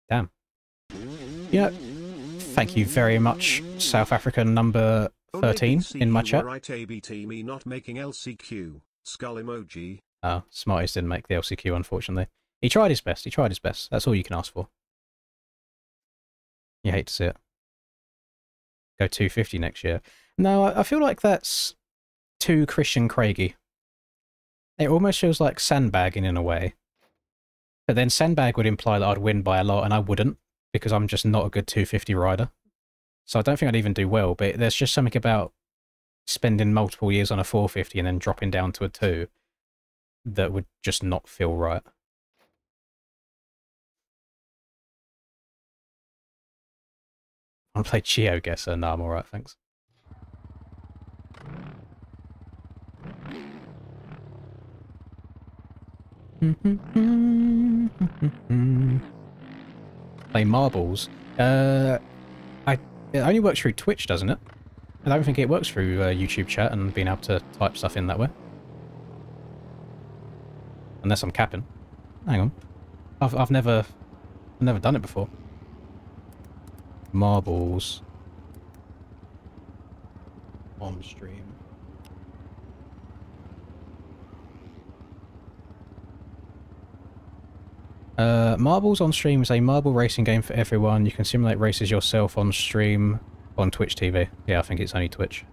Damn. Yeah. Thank you very much, South African number 13 in my chat. Right, ABT me not making LCQ. Skull emoji. Oh, Smarties didn't make the LCQ, unfortunately. He tried his best. He tried his best. That's all you can ask for. You hate to see it. Go 250 next year. No, I feel like that's too Christian Craigie. It almost feels like sandbagging in a way. But then sandbag would imply that I'd win by a lot, and I wouldn't, because I'm just not a good 250 rider. So I don't think I'd even do well, but there's just something about spending multiple years on a 450 and then dropping down to a 2 that would just not feel right. I play GeoGuessr. No, I'm alright, thanks. Play marbles. It only works through Twitch, doesn't it? I don't think it works through YouTube chat and being able to type stuff in that way. Unless I'm capping. Hang on. I've never done it before. Marbles. On stream. Marbles on stream is a marble racing game for everyone. You can simulate races yourself on stream on Twitch TV. Yeah, I think it's only Twitch.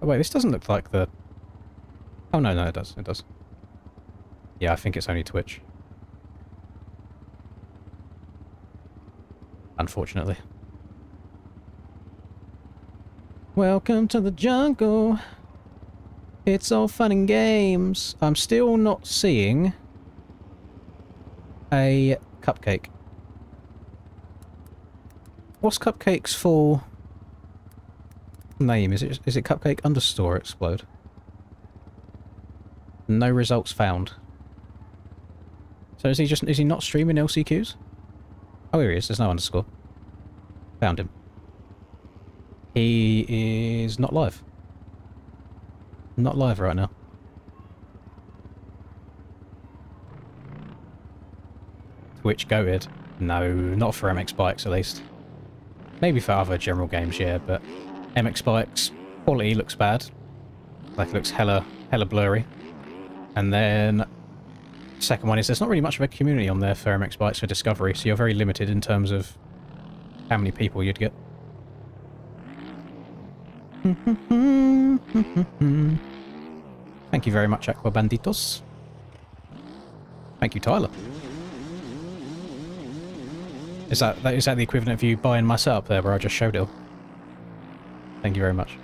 Oh wait, this doesn't look like the... Oh no, it does. It does. Yeah, I think it's only Twitch. Unfortunately. Welcome to the jungle. It's all fun and games. I'm still not seeing a cupcake. What's Cupcake's full name? Is it Cupcake underscore explode? No results found. So is he not streaming LCQs? Oh, here he is. There's no underscore. Found him. He is not live. Not live right now. Twitch goated? No, not for MX Bikes at least. Maybe for other general games, yeah, but MX Bikes quality looks bad. Like it looks hella blurry. And then second one is there's not really much of a community on there for MX Bikes for Discovery, so you're very limited in terms of how many people you'd get. Thank you very much, Aqua Banditos. Thank you, Tyler. Is that the equivalent of you buying my setup there where I just showed it all? Thank you very much.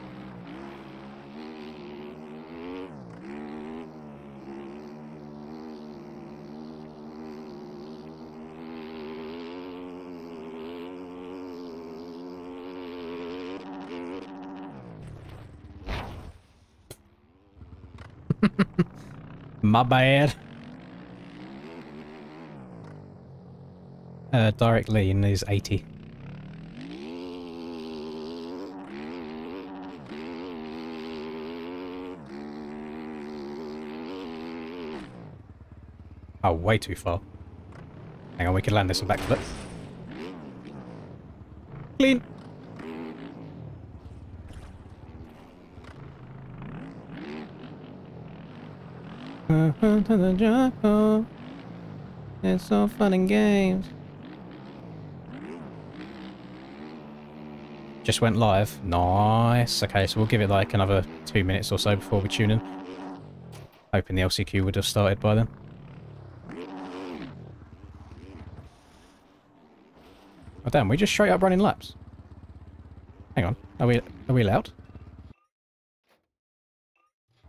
My bad. Direct lean is 80. Oh, way too far. Hang on, we can land this and backflip. Clean. To the jungle. It's so fun and games. Just went live. Nice. Okay, so we'll give it like another 2 minutes or so before we tune in. Hoping the LCQ would have started by then. Oh damn, we just straight up running laps. Hang on, are we allowed?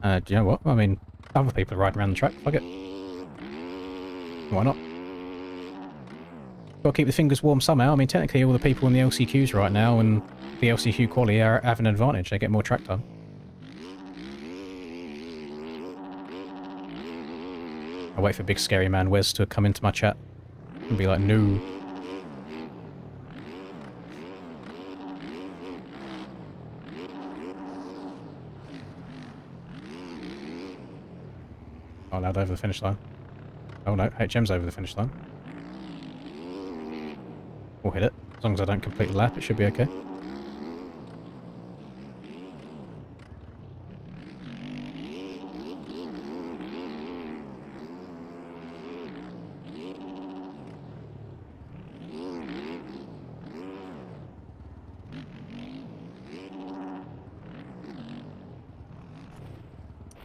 Do you know what? I mean, other people are riding around the track. Fuck it. Why not? Got to keep the fingers warm somehow. I mean, technically all the people in the LCQs right now and the LCQ quali are have an advantage. They get more track time. I wait for big scary man Wes to come into my chat and be like, no. Oh, allowed over the finish line. Oh no, HM's over the finish line. We'll hit it. As long as I don't complete the lap, it should be okay.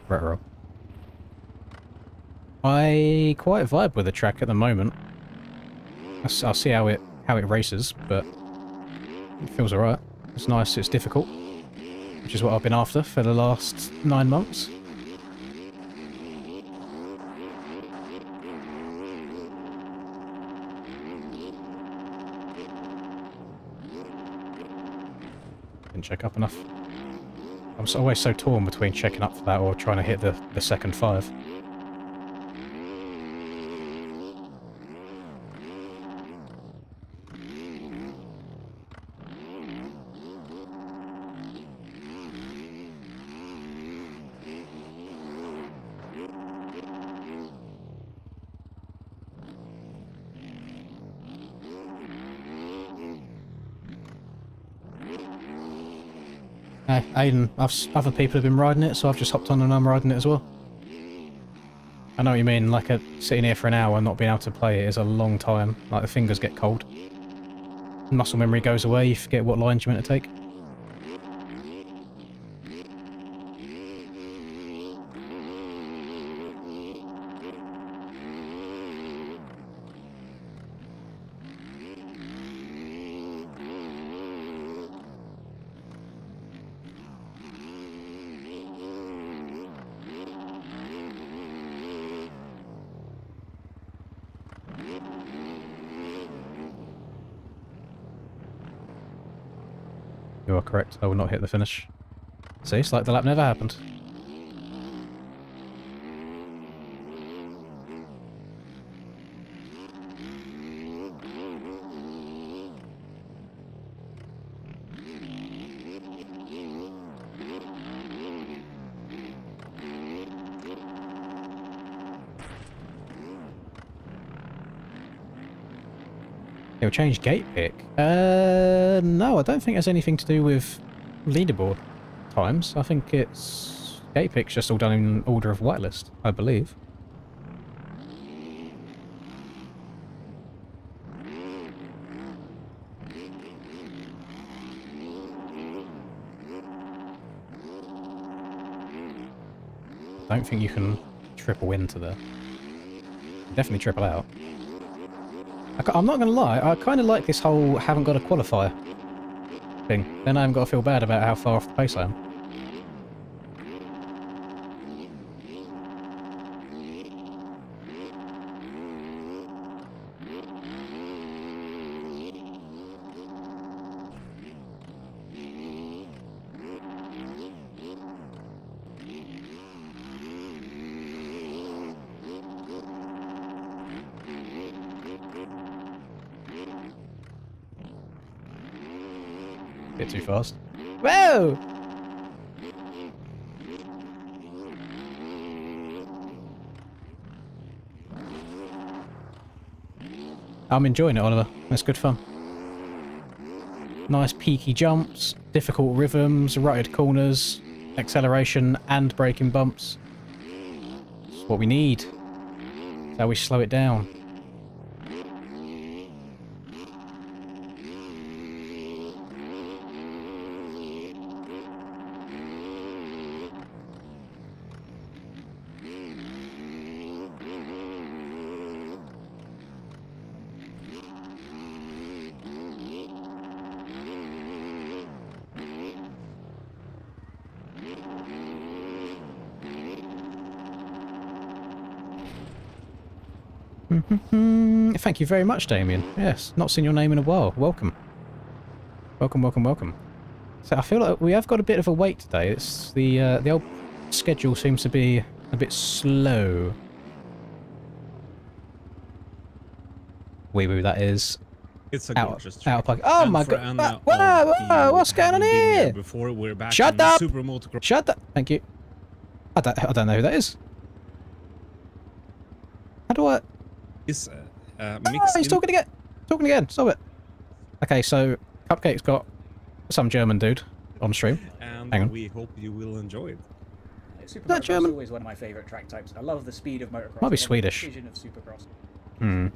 Retro. I quite vibe with the track at the moment. I'll see how it races, but it feels alright. It's nice, it's difficult, which is what I've been after for the last 9 months. Didn't check up enough. I'm always so torn between checking up for that or trying to hit the second 5. Hey, Aiden, other people have been riding it, so I've just hopped on and I'm riding it as well. I know what you mean, like sitting here for an hour and not being able to play it is a long time. Like the fingers get cold. Muscle memory goes away, you forget what lines you're meant to take. You are correct, I will not hit the finish. See, it's like the lap never happened. It'll change gate pick? No, I don't think there's anything to do with leaderboard times. I think it's... gate pick's just all done in order of whitelist, I believe. I don't think you can triple into there. Definitely triple out. I'm not going to lie, I kind of like this whole haven't got a qualifier thing. Then I haven't got to feel bad about how far off the pace I am. Bit too fast. Whoa! I'm enjoying it, Oliver. It's good fun. Nice peaky jumps, difficult rhythms, rutted corners, acceleration and braking bumps. It's what we need. It's how we slow it down. Thank you very much, Damien. Yes, not seen your name in a while. Welcome. Welcome, welcome, welcome. So I feel like we have got a bit of a wait today. It's the old schedule seems to be a bit slow. Wee woo, that is. It's a gorgeous track. Out of pocket. Oh And my for god! Anna Whoa, of whoa, you what's going on having been here? Before we're back Shut in the up! Super Motocross. Shut up! Thank you. I don't know who that is. How do I? Is Oh, mixed he's talking again. Talking again. Stop it. Okay, so Cupcake's got some German dude on stream. and Hang on. we hope you will enjoy it. Super That Motocross German? is always one of my favourite track types. I love the speed of motocross. Might be I love the Swedish. precision of Supercross. Hmm.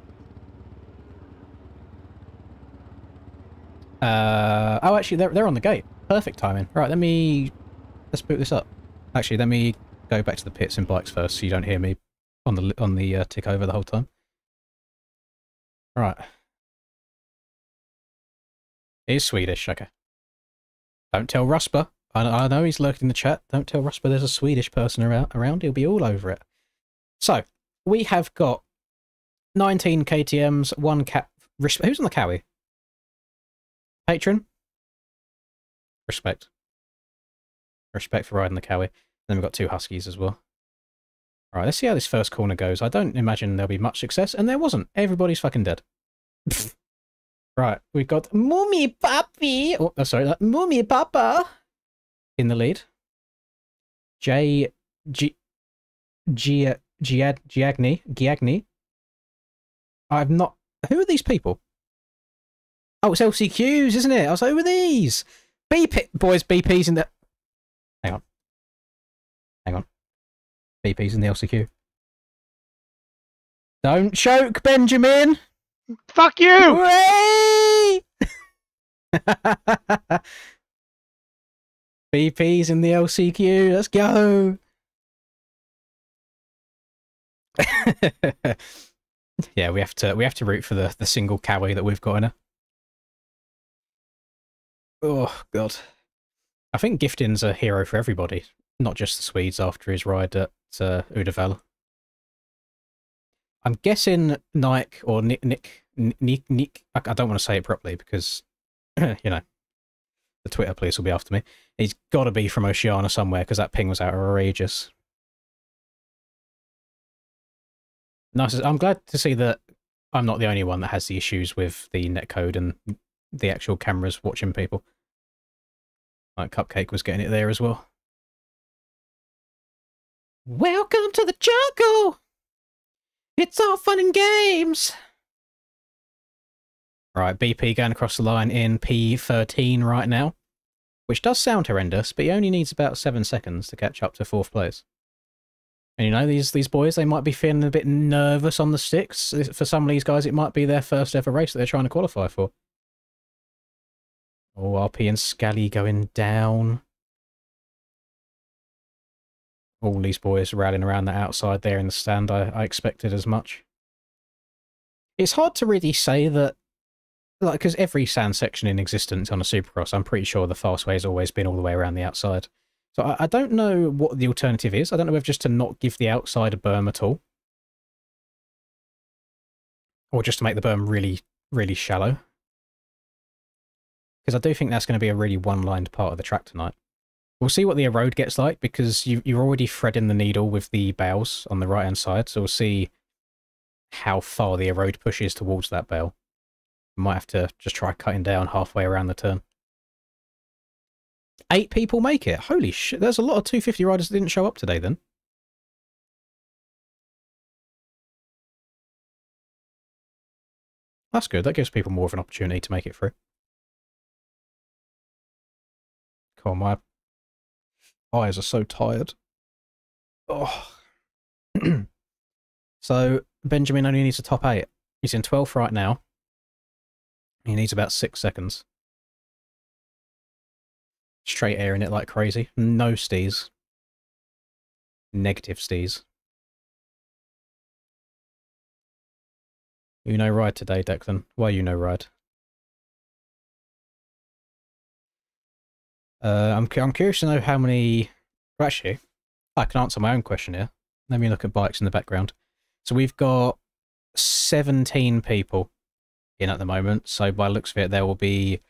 Oh, actually, they're on the gate. Perfect timing. Right, let's boot this up. Actually, let me go back to the pits and bikes first, so you don't hear me on the tick over the whole time. Right. He's Swedish. Okay. Don't tell Rusper. I know he's lurking in the chat. Don't tell Rusper there's a Swedish person around. He'll be all over it. So we have got 19 KTM's, one cat. Who's on the Cowie? Patron? Respect. Respect for riding the Cowie. Then we've got 2 Huskies as well. Alright, let's see how this first corner goes. I don't imagine there'll be much success, and there wasn't. Everybody's fucking dead. Right, we've got Mummy Papi. Oh, sorry, Mummy Papa in the lead. Giagni. I've not. Who are these people? Oh, it's LCQs, isn't it? I was like, who are these? BP boys, BP's in the. Hang on. BP's in the LCQ. Don't choke, Benjamin. Fuck you! Hooray! BP's in the LCQ. Let's go. Yeah, we have to root for the single Cowie that we've got in her. Oh god. I think Gifting's a hero for everybody, not just the Swedes after his ride at Uddevalla. I'm guessing Nike or Nick. I don't want to say it properly because, you know, the Twitter police will be after me. He's got to be from Oceania somewhere because that ping was outrageous. Nice. I'm glad to see that I'm not the only one that has the issues with the netcode and the actual cameras watching people. Like Cupcake was getting it there as well. Welcome to the jungle! It's all fun and games! Right, BP going across the line in P13 right now. Which does sound horrendous, but he only needs about 7 seconds to catch up to 4th place. And you know, these boys, they might be feeling a bit nervous on the sticks. For some of these guys, it might be their first ever race that they're trying to qualify for. Oh, RP and Scally going down. All these boys rallying around that outside there in the stand. I expected as much. It's hard to really say that, like, because every sand section in existence on a Supercross, I'm pretty sure the fast way has always been all the way around the outside. So I don't know what the alternative is. I don't know whether just to not give the outside a berm at all. Or just to make the berm really, really shallow. Because I do think that's going to be a really one-lined part of the track tonight. We'll see what the erode gets like, because you're already threading the needle with the bales on the right-hand side, so we'll see how far the erode pushes towards that bale. Might have to just try cutting down halfway around the turn. 8 people make it. Holy shit, there's a lot of 250 riders that didn't show up today then. That's good. That gives people more of an opportunity to make it through. Come on, my eyes are so tired. Oh. So, Benjamin only needs a top 8. He's in 12th right now. He needs about 6 seconds. Straight airing it like crazy. No stees. Negative stees. You no ride today, Declan. Why you no ride? I'm curious to know how many... Well, actually, I can answer my own question here. Let me look at bikes in the background. So we've got 17 people in at the moment. So by the looks of it, there will be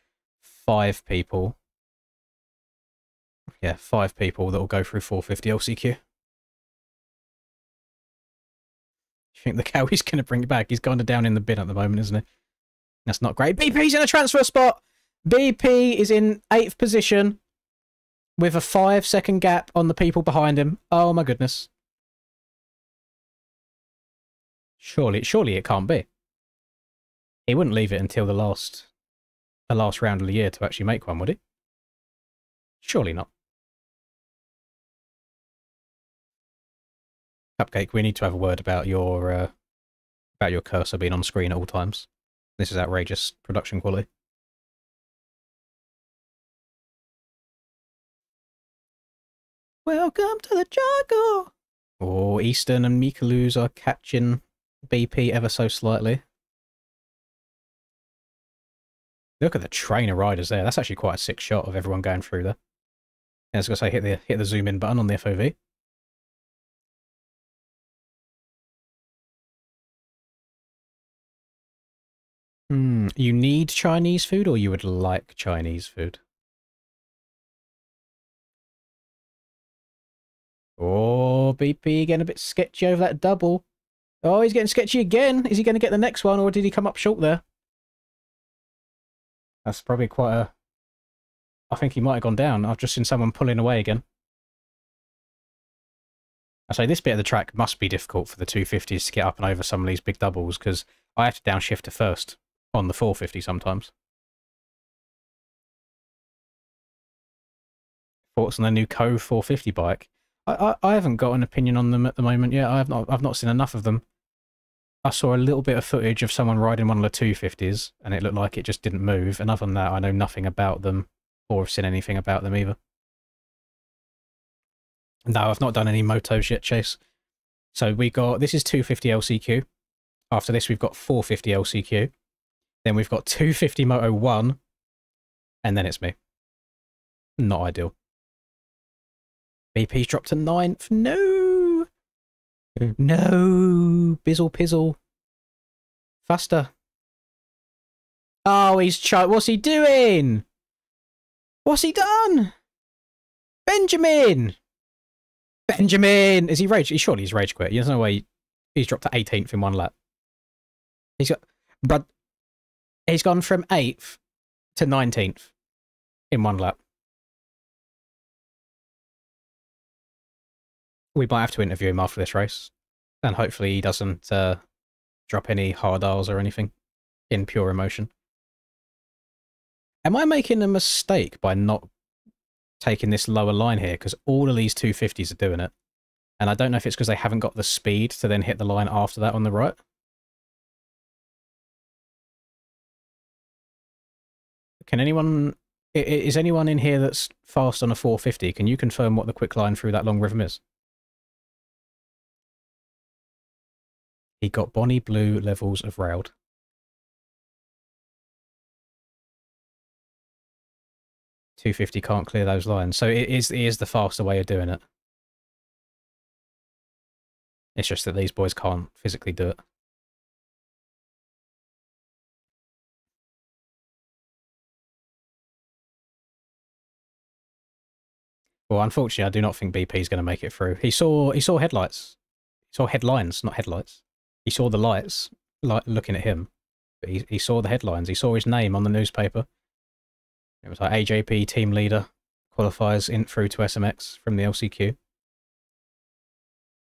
5 people. Yeah, 5 people that will go through 450 LCQ. You think the Cowie's going to bring it back? He's kind of down in the bin at the moment, isn't he? That's not great. BP's in a transfer spot. BP is in 8th position with a 5-second gap on the people behind him. Oh my goodness. Surely it can't be. He wouldn't leave it until the last round of the year to actually make one, would he? Surely not. Cupcake, we need to have a word about your cursor being on screen at all times. This is outrageous production quality. Welcome to the jungle! Oh, Eastern and Mikaluz are catching BP ever so slightly. Look at the train of riders there. That's actually quite a sick shot of everyone going through there. Yeah, I was going to say, hit the zoom in button on the FOV. You need Chinese food or you would like Chinese food? Oh, BP getting a bit sketchy over that double. Oh, he's getting sketchy again. Is he going to get the next one or did he come up short there? That's probably quite a... I think he might have gone down. I've just seen someone pulling away again. I say this bit of the track must be difficult for the 250s to get up and over some of these big doubles because I have to downshift to first on the 450 sometimes. Thoughts on the new Cove 450 bike? I haven't got an opinion on them at the moment yet. I've not seen enough of them. I saw a little bit of footage of someone riding one of the 250s and it looked like it just didn't move. And other than that, I know nothing about them or have seen anything about them either. No, I've not done any motos yet, Chase. So we got, this is 250 LCQ. After this, we've got 450 LCQ. Then we've got 250 Moto 1. And then it's me. Not ideal. BP's dropped to 9th. No! No! Bizzle Pizzle. Faster. Oh, he's what's he doing? What's he done? Benjamin! Benjamin! Is he rage? Surely he's rage quit. There's no way he's dropped to 18th in one lap. But he's gone from 8th to 19th in one lap. We might have to interview him after this race. And hopefully he doesn't drop any hard R's or anything in pure emotion. Am I making a mistake by not taking this lower line here? Because all of these 250s are doing it. And I don't know if it's because they haven't got the speed to then hit the line after that on the right. Can anyone... Is anyone in here that's fast on a 450? Can you confirm what the quick line through that long rhythm is? He got Bonnie Blue levels of railed. .250 can't clear those lines. So it is the faster way of doing it. It's just that these boys can't physically do it. Well, unfortunately, I do not think BP is going to make it through. He saw headlights. He saw headlines, not headlights. He saw the lights looking at him. But he saw the headlines. He saw his name on the newspaper. It was like AJP team leader qualifies in through to SMX from the LCQ.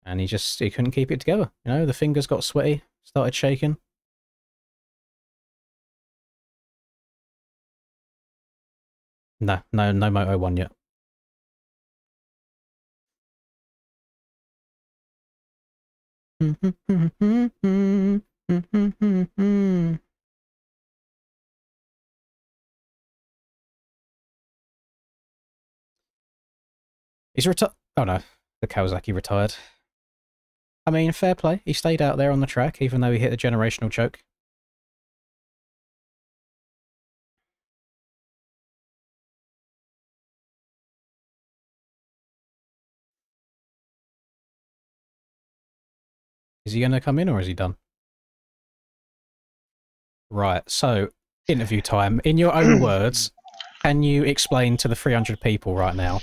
And he couldn't keep it together. You know, the fingers got sweaty, started shaking. No Moto 1 yet. He's retired. Oh no, the Kawasaki retired. I mean, fair play. He stayed out there on the track, even though he hit a generational choke. Is he going to come in or is he done? Right, so, interview time. In your own words, can you explain to the 300 people right now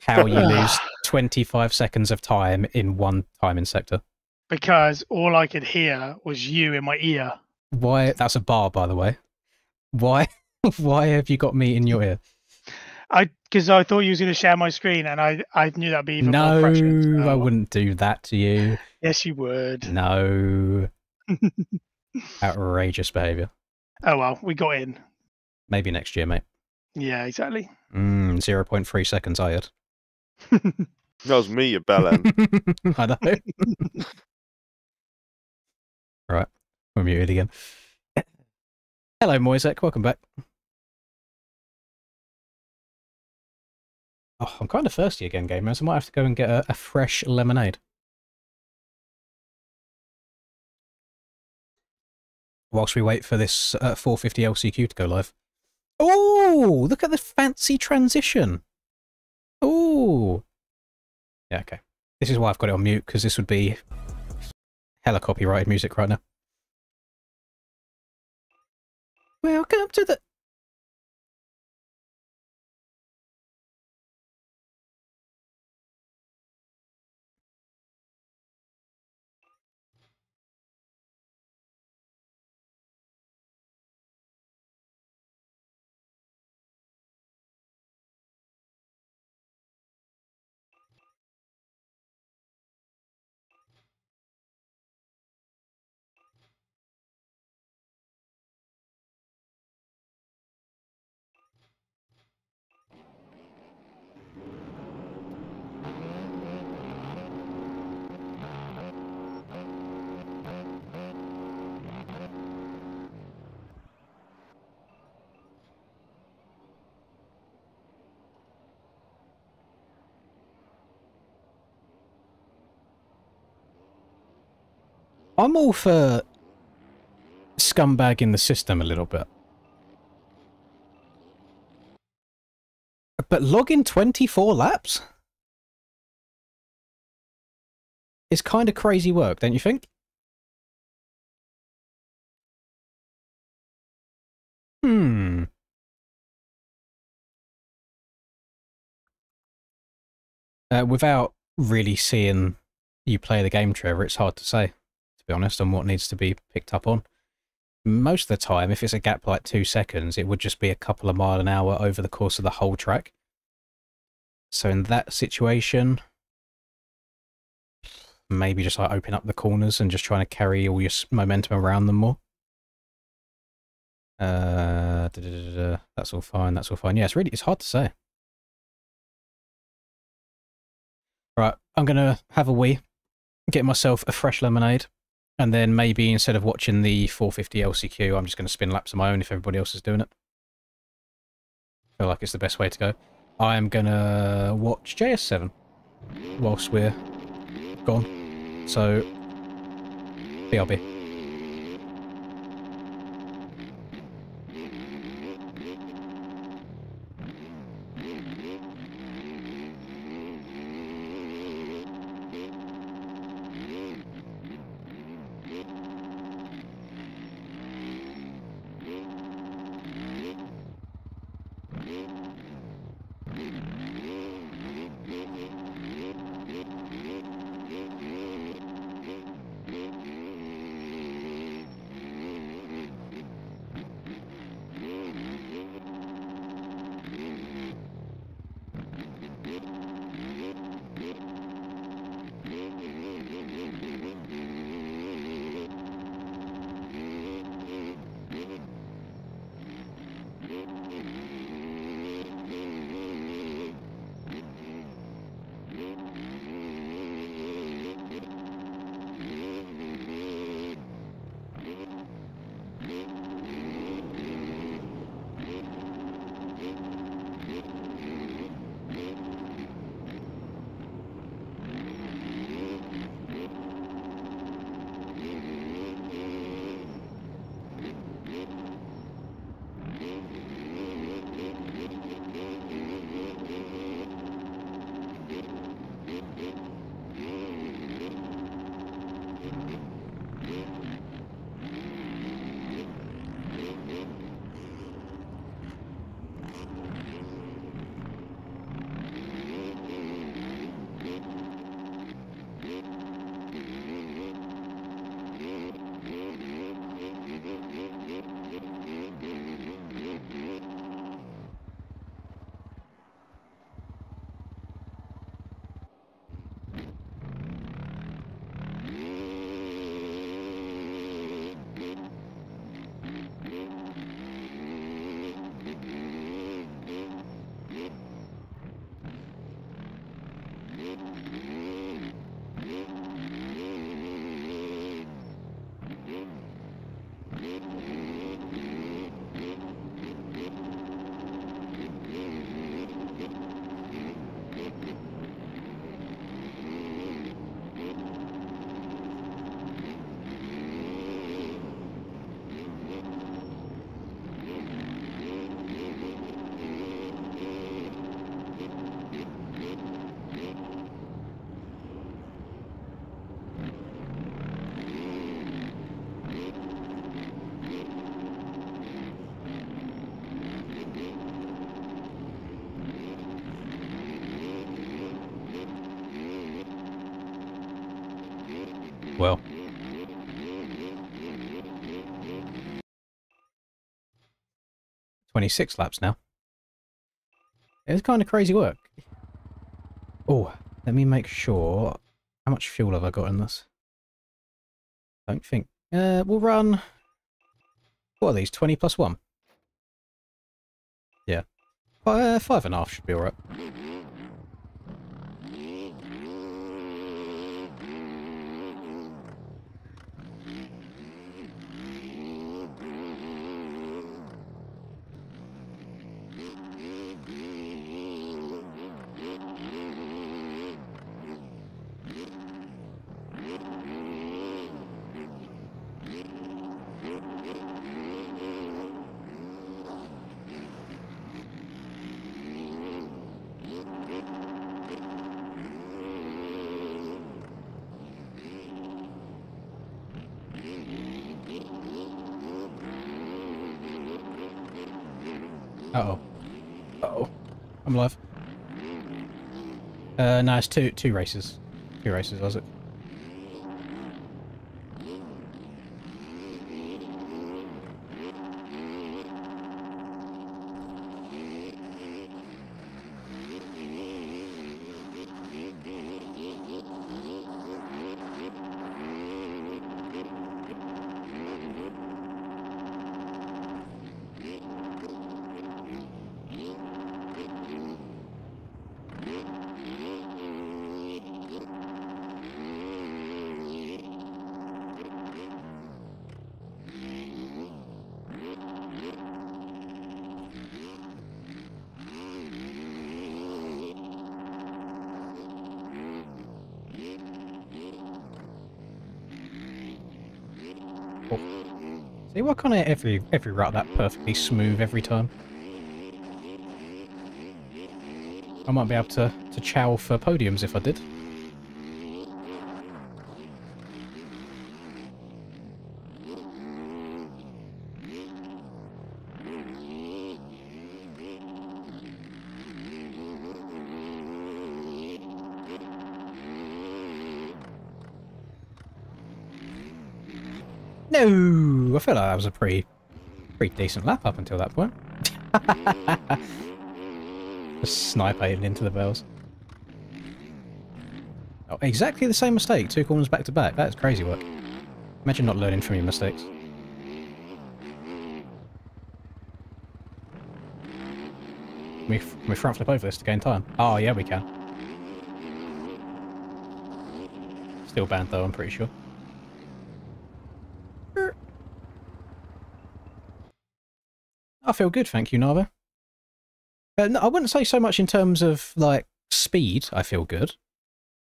how you lose 25 seconds of time in one timing sector? Because all I could hear was you in my ear. Why? That's a bar, by the way. Why? Why have you got me in your ear? Because I thought you was going to share my screen, and I knew that'd be even more No, prescient. So. I wouldn't do that to you. Yes, you would. No. Outrageous behaviour. Oh well, we got in. Maybe next year, mate. Yeah, exactly. 0.3 seconds, I had. That was me, you bellend. I know. Right, we're muted again. Hello, Moisek. Welcome back. Oh, I'm kind of thirsty again, gamers. I might have to go and get a fresh lemonade. Whilst we wait for this 450 LCQ to go live. Oh, look at the fancy transition. Oh. Yeah, okay. This is why I've got it on mute, because this would be hella copyrighted music right now. Welcome to the... I'm all for scumbagging the system a little bit. But logging 24 laps? Is kind of crazy work, don't you think? Without really seeing you play the game, Trevor, it's hard to say, to be honest, on what needs to be picked up on. Most of the time, if it's a gap like 2 seconds, it would just be a couple of miles an hour over the course of the whole track. So in that situation, maybe just like open up the corners and just trying to carry all your momentum around them more. That's all fine, that's all fine. Yeah, it's hard to say. Right, I'm going to have a wee, get myself a fresh lemonade, and then maybe instead of watching the 450 LCQ, I'm just going to spin laps of my own if everybody else is doing it. I feel like it's the best way to go. I am going to watch JS7 whilst we're gone. So, BRB. Well. "26 laps now." It was kind of crazy work. Oh, let me make sure. How much fuel have I got in this? Don't think. We'll run... What are these? 20 plus 1? Yeah. 5.5 should be alright. Uh-oh. Uh-oh. I'm alive. No, it's two races. 2 races, was it? See, why can't every route that perfectly smooth every time? I might be able to chow for podiums if I did. No, I feel like that was a pretty decent lap up until that point. Just sniping into the bells. Oh, exactly the same mistake, 2 corners back to back. That is crazy work. Imagine not learning from your mistakes. Can we front flip over this to gain time? Oh yeah, we can. Still banned though, I'm pretty sure. I feel good, thank you, Nava. No, I wouldn't say so much in terms of, like, speed, I feel good.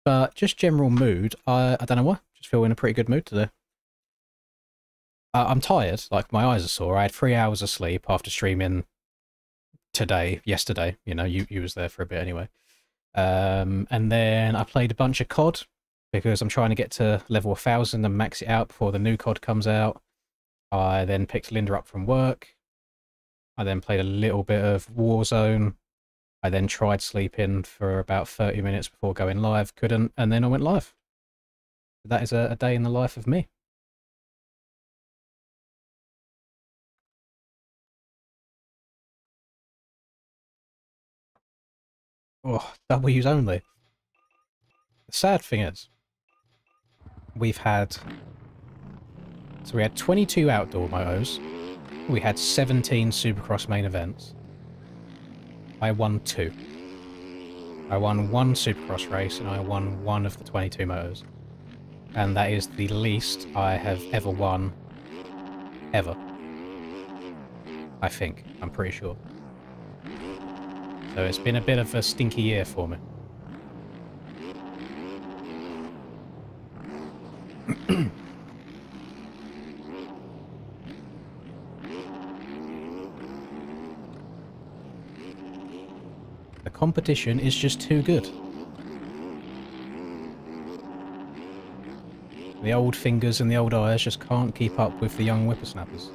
But just general mood, I don't know why. Just feel in a pretty good mood today. I'm tired, like, my eyes are sore. I had 3 hours of sleep after streaming yesterday. You know, you was there for a bit anyway. And then I played a bunch of COD, because I'm trying to get to level 1000 and max it out before the new COD comes out. I then picked Linda up from work. I then played a little bit of Warzone. I then tried sleeping for about 30 minutes before going live, couldn't, and then I went live. That is a day in the life of me. Oh, W's only. The sad thing is, we had 22 outdoor motos. We had 17 Supercross main events. I won 2. I won one Supercross race and I won one of the 22 motos. And that is the least I have ever won, ever. I think. I'm pretty sure. So it's been a bit of a stinky year for me. The competition is just too good. The old fingers and the old eyes just can't keep up with the young whippersnappers.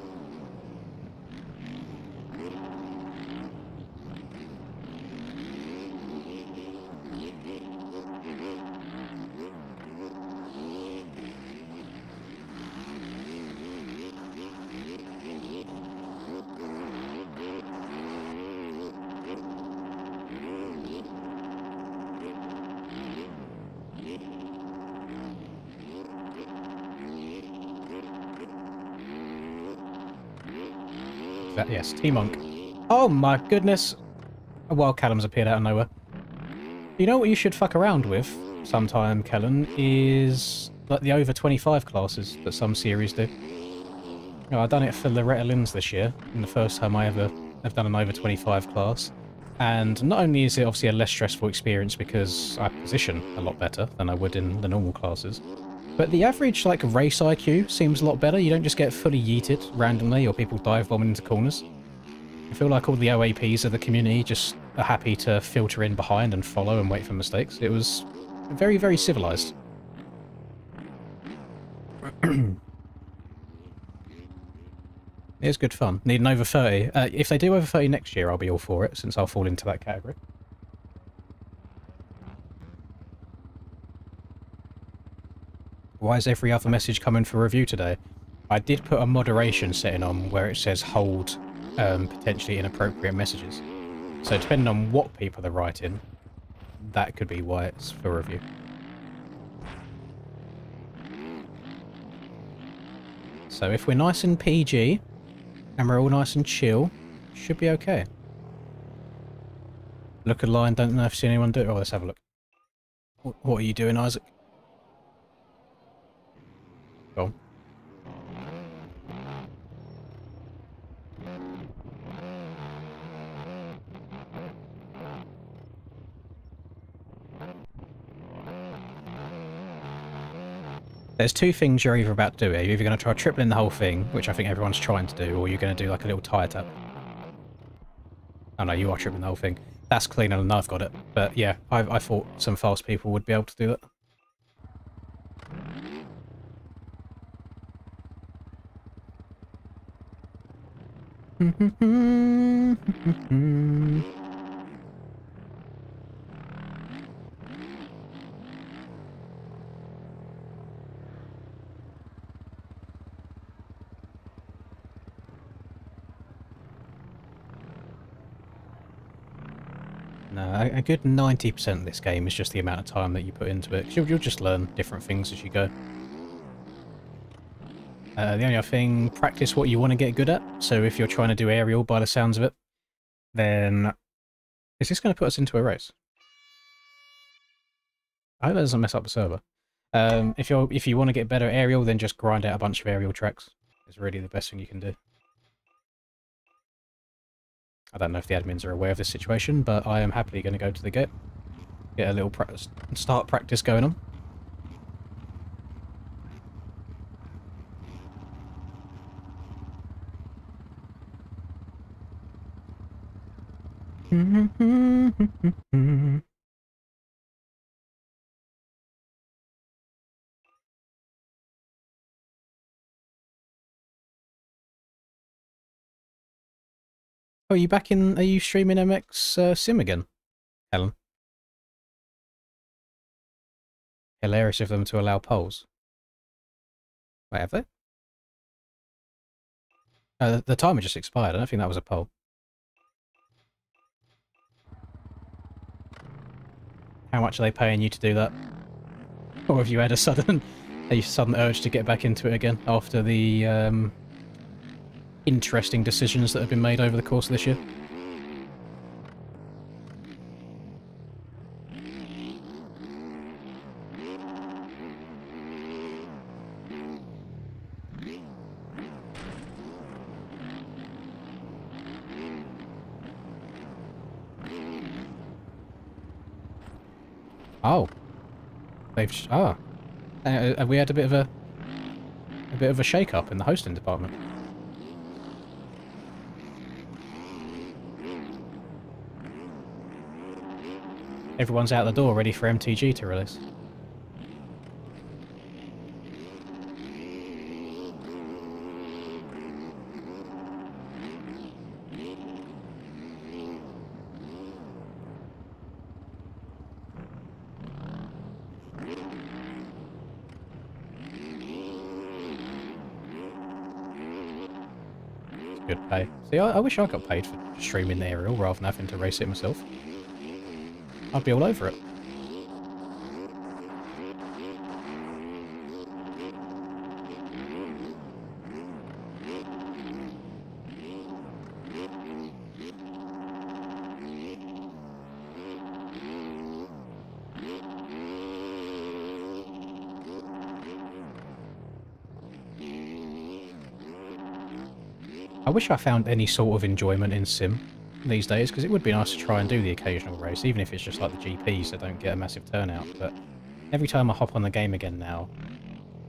Yes, T-Monk. Oh my goodness! A wild Callum's appeared out of nowhere. You know what you should fuck around with sometime, Kellen, is like the over 25 classes that some series do. You know, I've done it for Loretta Lynn's this year, and the first time I ever have done an over 25 class. And not only is it obviously a less stressful experience because I position a lot better than I would in the normal classes, but the average, like, race IQ seems a lot better. You don't just get fully yeeted randomly or people dive bombing into corners. I feel like all the OAPs of the community just are happy to filter in behind and follow and wait for mistakes. It was very, very civilized. It is good fun. Need an over 30. If they do over 30 next year, I'll be all for it, since I'll fall into that category. Why is every other message coming for review today? I did put a moderation setting on where it says hold potentially inappropriate messages. So depending on what people are writing, that could be why it's for review. So if we're nice and PG, and we're all nice and chill, should be okay. Look at line, don't know if I've seen anyone do it. Oh, let's have a look. What are you doing, Isaac? Go on. There's two things you're either about to do here. You're either going to try tripling the whole thing, which I think everyone's trying to do, or you're going to do like a little tire tap. Oh no, you are tripling the whole thing. That's cleaner than I've got it. But yeah, I thought some fast people would be able to do that. No, a good 90% of this game is just the amount of time that you put into it. 'Cause you'll just learn different things as you go. The only other thing, practice what you want to get good at. So if you're trying to do aerial by the sounds of it, then... Is this going to put us into a race? I hope that doesn't mess up the server. If you want to get better at aerial, then just grind out a bunch of aerial tracks. It's really the best thing you can do. I don't know if the admins are aware of this situation, but I am happily going to go to the gate. Get a little start practice going on. Oh, are you back in? Are you streaming MX Sim again, Helen? Hilarious of them to allow polls. Wait, have they? The timer just expired. I don't think that was a poll. How much are they paying you to do that? Or have you had a sudden urge to get back into it again after the interesting decisions that have been made over the course of this year? Oh. Have we had a bit of a shake-up in the hosting department? Everyone's out the door ready for MTG to release. Good pay. See, I wish I got paid for streaming the aerial rather than having to race it myself. I'd be all over it. I wish I found any sort of enjoyment in Sim these days, because it would be nice to try and do the occasional race, even if it's just like the GPs that don't get a massive turnout. But every time I hop on the game again now,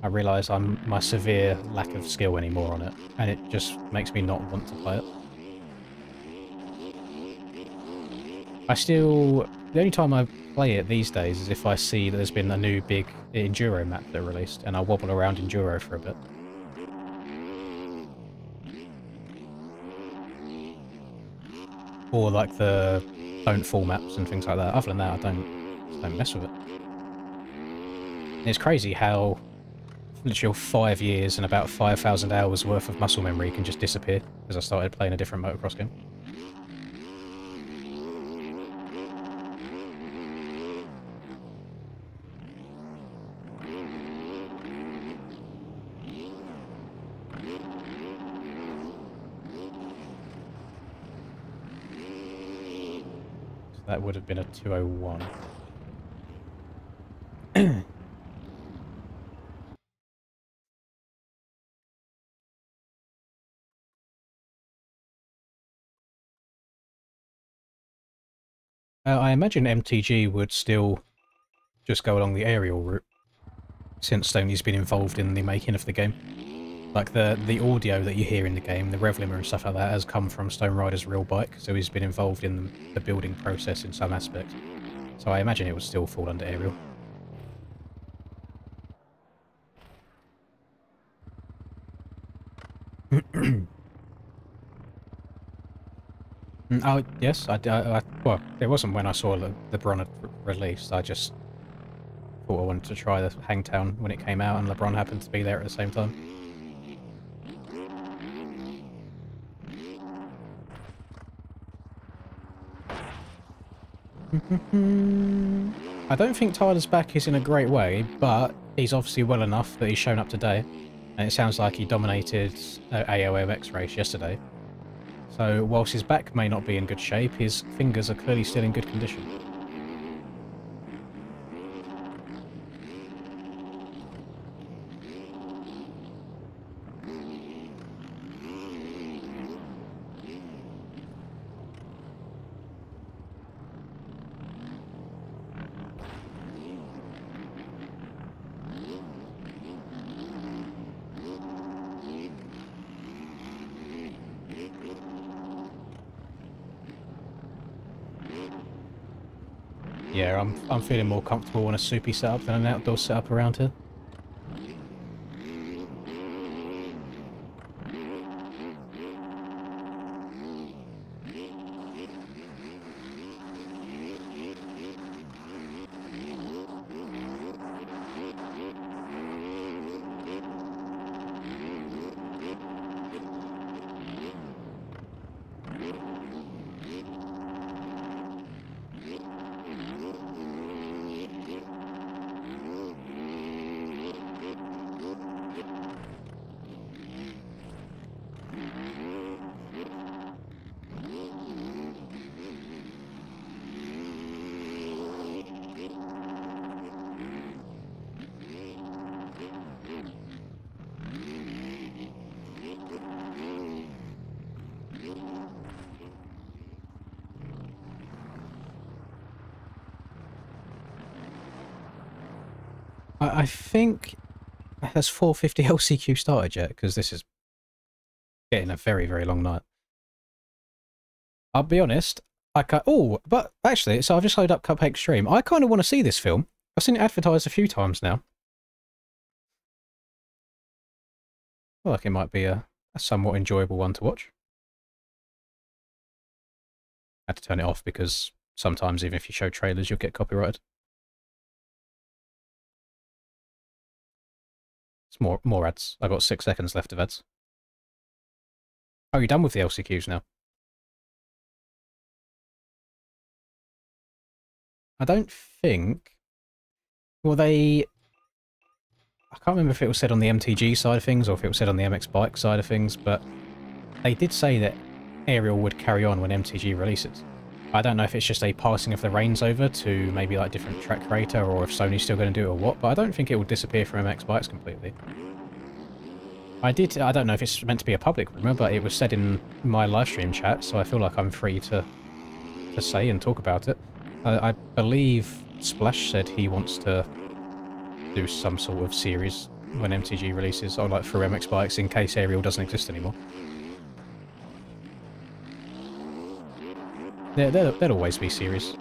I realise my severe lack of skill anymore on it, and it just makes me not want to play it. The only time I play it these days is if I see that there's been a new big Enduro map that released, and I wobble around Enduro for a bit. Or like the don't fall maps and things like that. Other than that, I don't mess with it. And it's crazy how literally 5 years and about 5,000 hours worth of muscle memory can just disappear because I started playing a different motocross game. That would have been a 201. I imagine MTG would still just go along the aerial route, since Stoney's been involved in the making of the game. Like the audio that you hear in the game, the rev limiter and stuff like that, has come from Stone Rider's real bike, so he's been involved in the building process in some aspect. So I imagine it would still fall under aerial. Oh, yes, well, it wasn't when I saw LeBron had released, I just thought I wanted to try the Hangtown when it came out, and LeBron happened to be there at the same time. I don't think Tyler's back is in a great way, but he's obviously well enough that he's shown up today, and it sounds like he dominated AOMX race yesterday. So whilst his back may not be in good shape, his fingers are clearly still in good condition. Yeah, I'm feeling more comfortable on a soupy setup than an outdoor setup around here. I think has 450 LCQ started yet? Because this is getting a very, very long night. I'll be honest, oh, but actually, so I've just loaded up Cuphead Extreme. I kind of want to see this film. I've seen it advertised a few times now. I feel like it might be a somewhat enjoyable one to watch. I had to turn it off because sometimes even if you show trailers, you'll get copyrighted. It's more ads. I've got 6 seconds left of ads. Oh, you're done with the LCQs now? I don't think... Well, I can't remember if it was said on the MTG side of things or if it was said on the MX Bike side of things, but they did say that Aerial would carry on when MTG releases. I don't know if it's just a passing of the reins over to maybe like different track creator or if Sony's still going to do it or what, but I don't think it will disappear from MX Bikes completely. I don't know if it's meant to be a public rumour, but it was said in my livestream chat, so I feel like I'm free to say and talk about it. I believe Splash said he wants to do some sort of series when MTG releases, or like for MX Bikes, in case Aerial doesn't exist anymore. There'll always be series.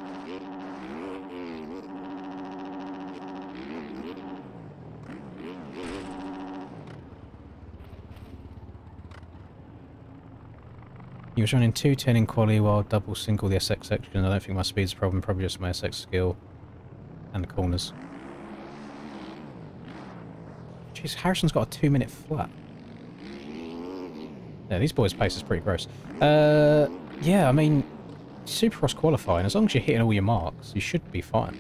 He was running 210 in quali while double single the SX section. I don't think my speed's a problem, probably just my SX skill and the corners. Jeez, Harrison's got a 2-minute flat. Yeah, these boys' pace is pretty gross. Yeah, I mean, Supercross qualifying, as long as you're hitting all your marks, you should be fine.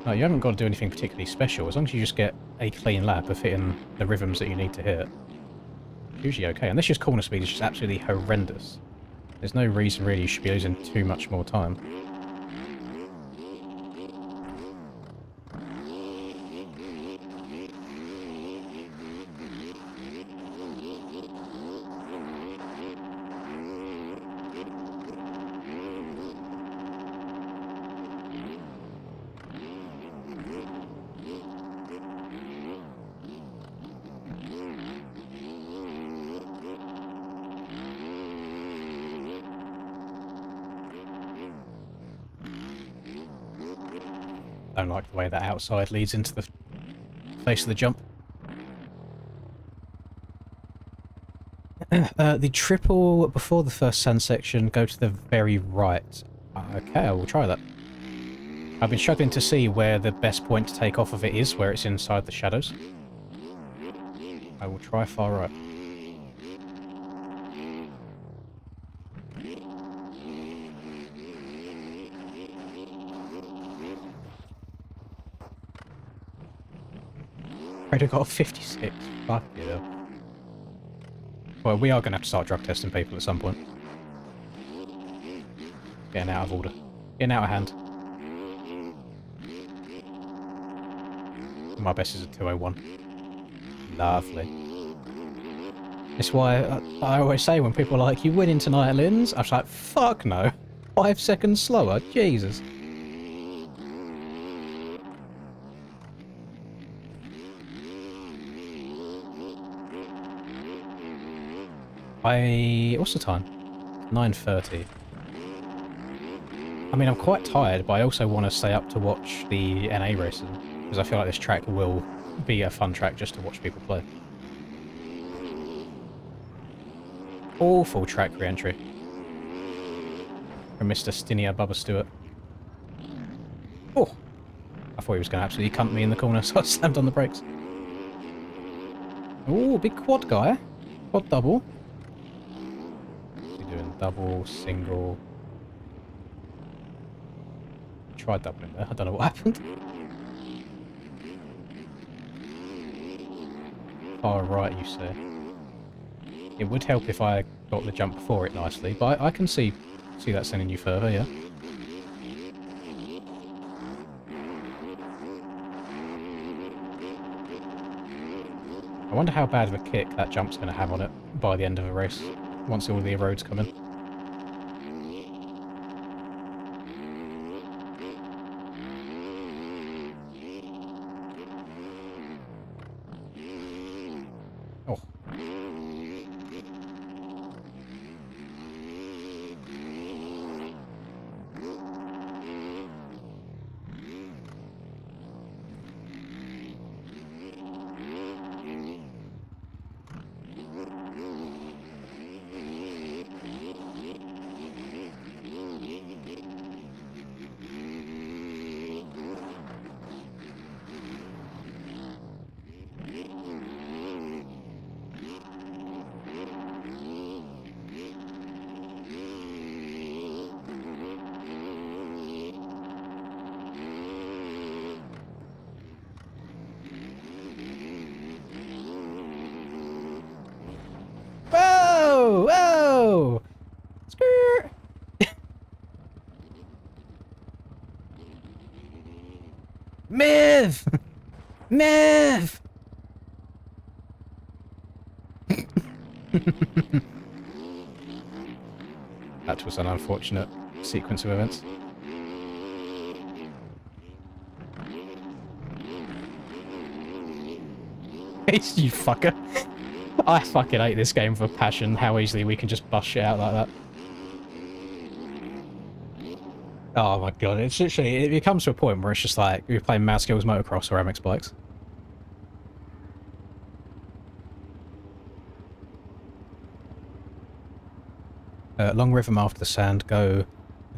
No, you haven't got to do anything particularly special. As long as you just get a clean lap of hitting the rhythms that you need to hit, usually okay. Unless your corner speed is just absolutely horrendous. There's no reason really you should be losing too much more time. I don't like the way that outside leads into the face of the jump. The triple before the first sand section, go to the very right. Okay, I will try that. I've been struggling to see where the best point to take off of it is, where it's inside the shadows. I will try far right. I'd have got a 56. Fuck yeah. Well, we are going to have to start drug testing people at some point. Getting out of order. Getting out of hand. My best is a 201. Lovely. That's why I always say when people are like, you winning tonight, Linz? I was like, fuck no. 5 seconds slower? Jesus. What's the time? 9:30. I mean, I'm quite tired, but I also want to stay up to watch the NA racing, because I feel like this track will be a fun track just to watch people play. Awful track re-entry from Mr. Stinia Bubba Stewart. Oh! I thought he was going to absolutely cunt me in the corner, so I slammed on the brakes. Oh, big quad guy. Quad double. Doing double, single. Tried doubling there. I don't know what happened. Far right, you say. It would help if I got the jump before it nicely, but I can see that sending you further, yeah. I wonder how bad of a kick that jump's going to have on it by the end of the race, once all the roads come in. Miv! Miv! That was an unfortunate sequence of events. You fucker. I fucking hate this game for passion, how easily we can just bust shit out like that. Oh my god, it's literally, it comes to a point where it's just like, you're playing Mouse Skills Motocross or MX Bikes. Long rhythm after the sand, go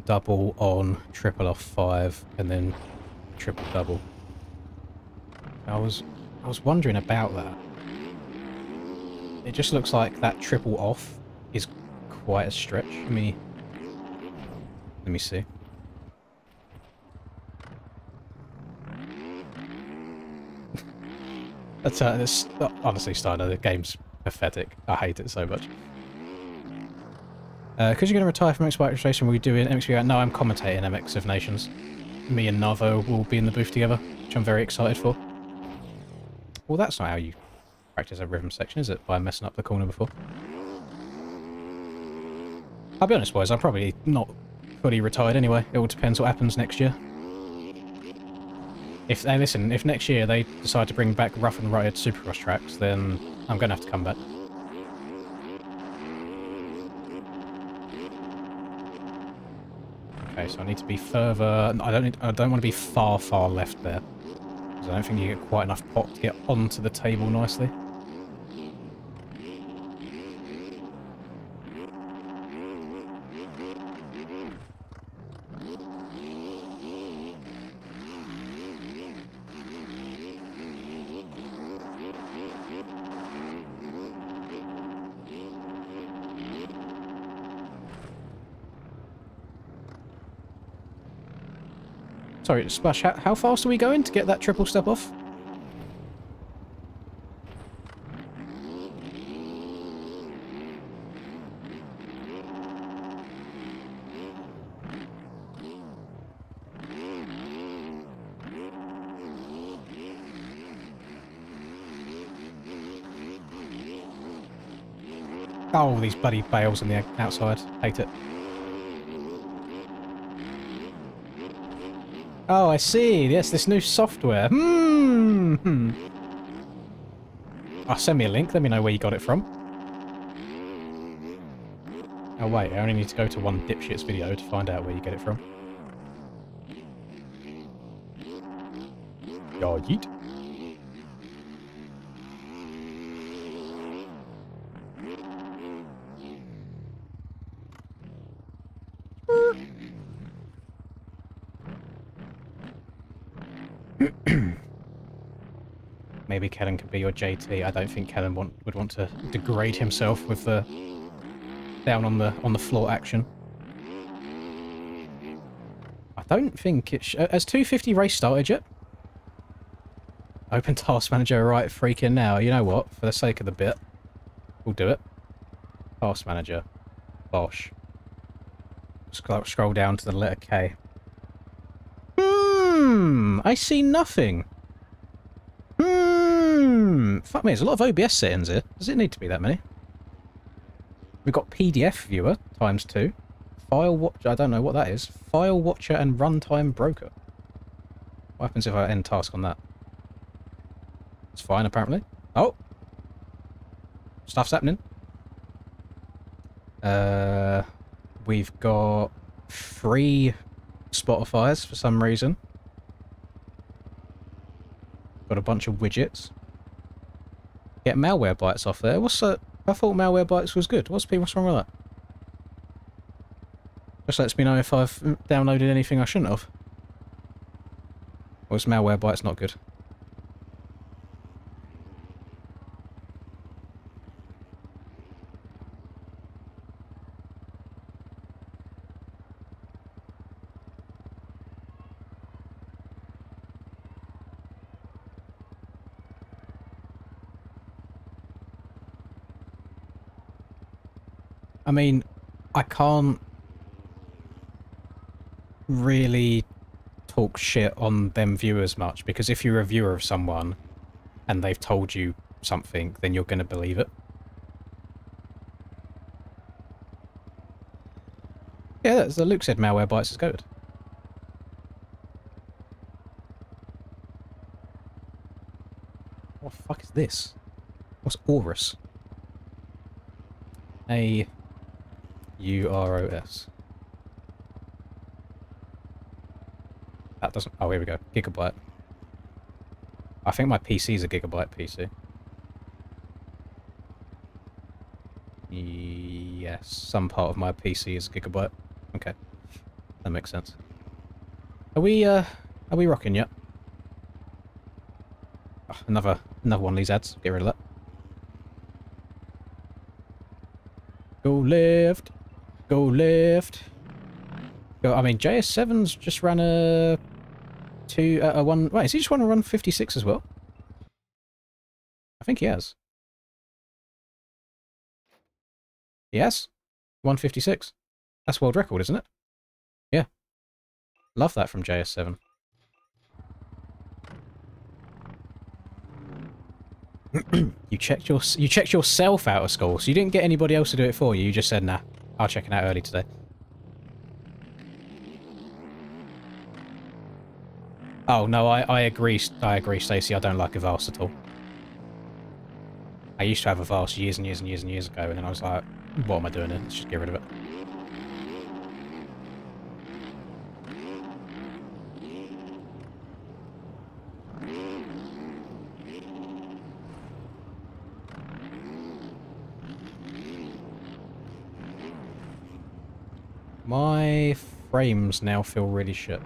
double on triple off 5 and then triple double. I was wondering about that. It just looks like that triple off is quite a stretch. Let me see. That's honestly, Steiner, the game's pathetic. I hate it so much. Because you're going to retire from MX Bike Racing, will you do an MXV? No, I'm commentating MX of Nations. Me and Navo will be in the booth together, which I'm very excited for. Well, that's not how you practice a rhythm section, is it? By messing up the corner before. I'll be honest, boys, I'm probably not fully retired anyway. It all depends what happens next year. If next year they decide to bring back rough and rutted Supercross tracks, then I'm going to have to come back. Okay, so I need to be further. I don't want to be far left there, because I don't think you get quite enough pop to get onto the table nicely. Sorry, Splash, how fast are we going to get that triple step off? Oh, these bloody bales on the outside. Hate it. Oh, I see. Yes, this new software. Oh, send me a link. Let me know where you got it from. Oh, wait. I only need to go to one dipshit's video to find out where you get it from. Oh, yeet. Maybe Kellen could be your JT. I don't think Kellen would want to degrade himself with the down on the floor action. I don't think it has 250 race started yet. Open Task Manager right freaking now. You know what? For the sake of the bit, we'll do it. Task Manager. Bosh. Scroll down to the letter K. I see nothing. Fuck me, there's a lot of OBS settings here. Does it need to be that many? We've got PDF viewer times 2. File watcher, I don't know what that is. File watcher and runtime broker. What happens if I end task on that? It's fine apparently. Oh! Stuff's happening. We've got 3 Spotify's for some reason. Got a bunch of widgets. Get malware bytes off there. What's that? I thought malware bytes was good. What's wrong with that? Just lets me know if I've downloaded anything I shouldn't have. Or is malware bytes not good? I mean, I can't really talk shit on them viewers much, because if you're a viewer of someone and they've told you something, then you're going to believe it. Yeah, that's Luke said Malwarebytes is good. What the fuck is this? What's Aurus? A-U-R-O-S. That doesn't... Oh, here we go. Gigabyte. I think my PC is a Gigabyte PC. Yes, some part of my PC is a Gigabyte. Okay. That makes sense. Are we rocking yet? Oh, another one of these ads. Get rid of that. Go left. Go left. Go, I mean, JS7's just ran a one... Wait, has he just want to run 56 as well? I think he has. Yes? 156. That's world record, isn't it? Yeah. Love that from JS7. You checked yourself out of school, so you didn't get anybody else to do it for you. You just said, nah, I'll check it out early today. Oh, no, I agree, Stacey. I don't like Avast at all. I used to have Avast years and years and years and years ago, and then I was like, what am I doing here? Let's just get rid of it. My frames now feel really shit.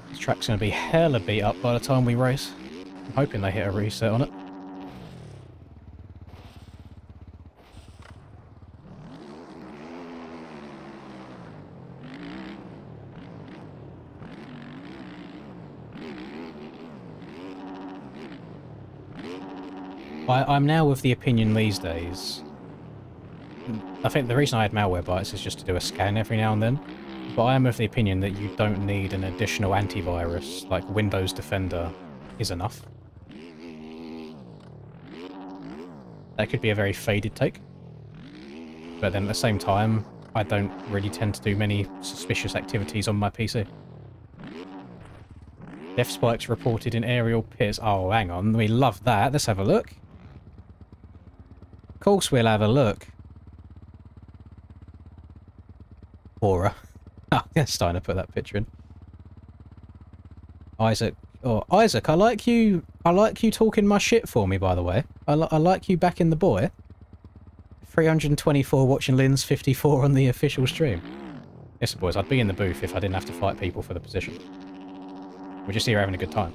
This track's going to be hella beat up by the time we race. I'm hoping they hit a reset on it. I'm now of the opinion these days. I think the reason I had Malwarebytes is just to do a scan every now and then. But I am of the opinion that you don't need an additional antivirus, like Windows Defender is enough. That could be a very faded take. But then at the same time, I don't really tend to do many suspicious activities on my PC. Death spikes reported in aerial pits. Oh, hang on. We love that. Let's have a look. Of course we'll have a look. Aura. Oh, yeah, starting to put that picture in. Isaac. Oh, Isaac, I like you talking my shit for me, by the way. I like you backing the boy. 324 watching Lynn's 54 on the official stream. Listen, boys, I'd be in the booth if I didn't have to fight people for the position. We're just here having a good time.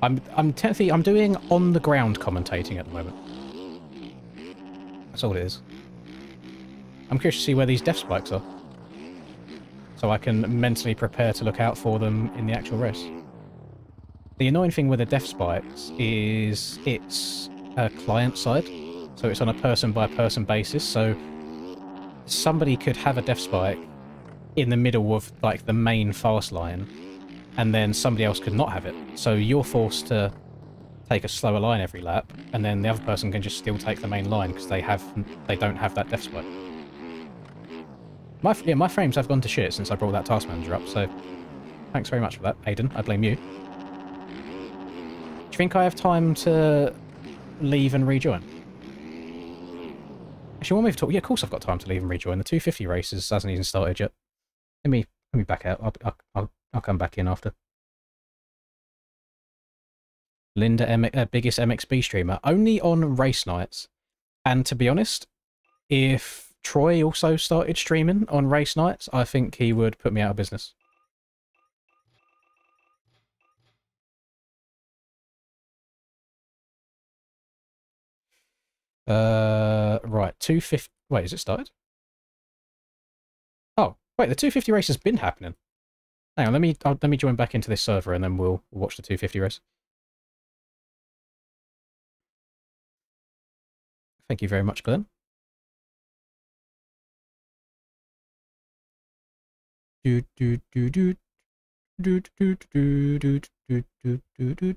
I'm doing on the ground commentating at the moment. That's all it is. I'm curious to see where these death spikes are, so I can mentally prepare to look out for them in the actual race. The annoying thing with the death spikes is it's client side, so it's on a person-by-person basis, so somebody could have a death spike in the middle of, like, the main fast line, and then somebody else could not have it. So you're forced to take a slower line every lap, and then the other person can just still take the main line because they don't have that death spike. My frames have gone to shit since I brought that task manager up, so thanks very much for that, Aiden. I blame you. Do you think I have time to leave and rejoin? Actually, want me to talk? Yeah, of course I've got time to leave and rejoin. The 250 races hasn't even started yet. Let me back out. I'll come back in after. Linda, biggest MXB streamer, only on race nights. And to be honest, if Troy also started streaming on race nights, I think he would put me out of business. Right, 250. Wait, is it started? Oh, wait, the 250 race has been happening. Hang on, let me join back into this server and then we'll watch the 250 race. Thank you very much, Glenn. Do do do do do do do do do do do do.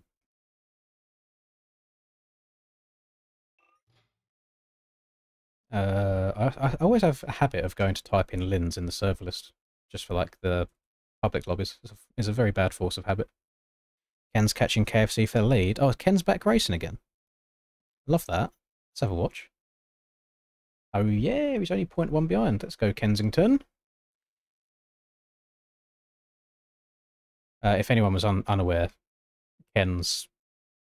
I always have a habit of going to type in Lins in the server list, just for like the public lobbies. It's a very bad force of habit. Ken's catching KFC for the lead. Oh, Ken's back racing again. Love that. Let's have a watch. Oh yeah, he's only 0.1 behind. Let's go Kensington. If anyone was unaware, Ken's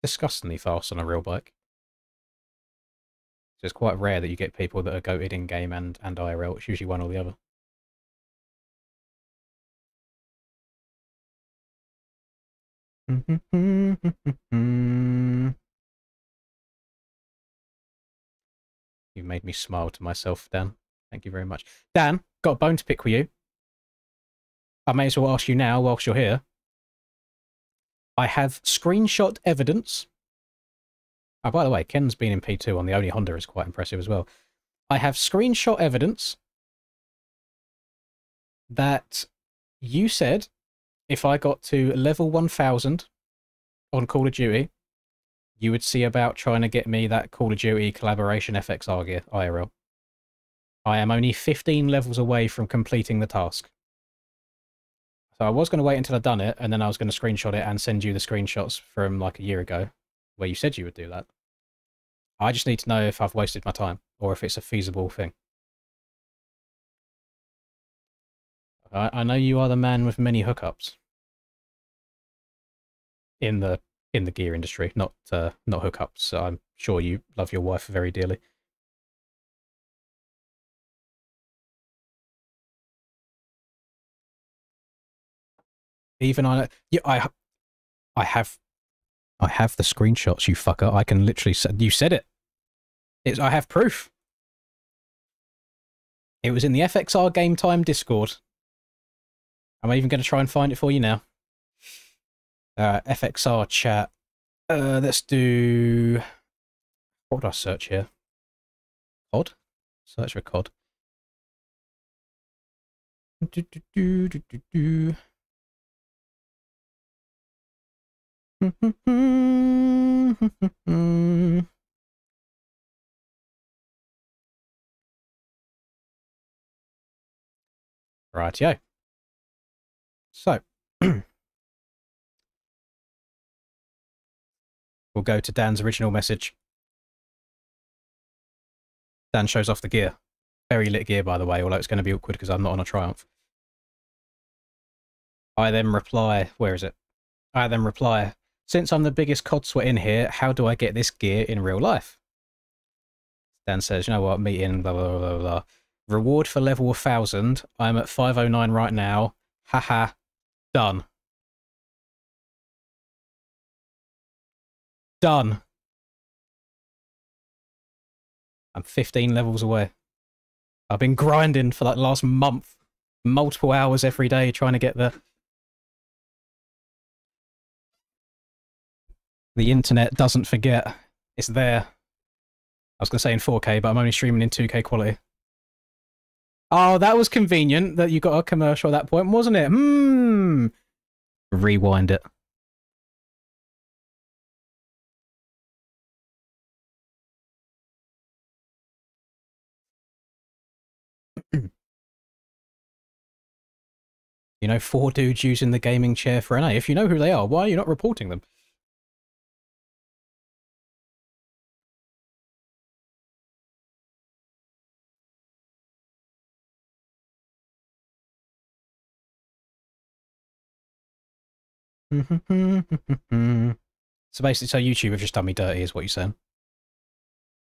disgustingly fast on a real bike. So it's quite rare that you get people that are goated in game and IRL. It's usually one or the other. You made me smile to myself, Dan. Thank you very much. Dan, got a bone to pick with you. I may as well ask you now whilst you're here. I have screenshot evidence. Oh, by the way, Ken's been in P2 on the only Honda is quite impressive as well. I have screenshot evidence that you said if I got to level 1000 on Call of Duty, you would see about trying to get me that Call of Duty collaboration FXR gear, IRL. I am only 15 levels away from completing the task. So I was going to wait until I'd done it, and then I was going to screenshot it and send you the screenshots from like a year ago, where you said you would do that. I just need to know if I've wasted my time, or if it's a feasible thing. I know you are the man with many hookups. In the gear industry, not hookups. So I'm sure you love your wife very dearly. Even I have the screenshots, you fucker. I can literally say you said it. I have proof. It was in the FXR Game Time Discord. I'm even going to try and find it for you now. FXR chat. Let's do... What would I search here? COD? Search for COD. Rightio. So, we'll go to Dan's original message. Dan shows off the gear. Very lit gear, by the way, although it's going to be awkward because I'm not on a Triumph. I then reply, where is it? I then reply, since I'm the biggest COD sweat in here, how do I get this gear in real life? Dan says, you know what, meeting, blah, blah, blah, blah. Reward for level 1000. I'm at 509 right now. Haha. Done. Done. I'm 15 levels away. I've been grinding for like the last month. Multiple hours every day trying to get there. The internet doesn't forget. It's there. I was going to say in 4K, but I'm only streaming in 2K quality. Oh, that was convenient that you got a commercial at that point, wasn't it? Rewind it. You know, 4 dudes using the gaming chair for an A. If you know who they are, why are you not reporting them? So basically, so YouTube have just done me dirty, is what you're saying.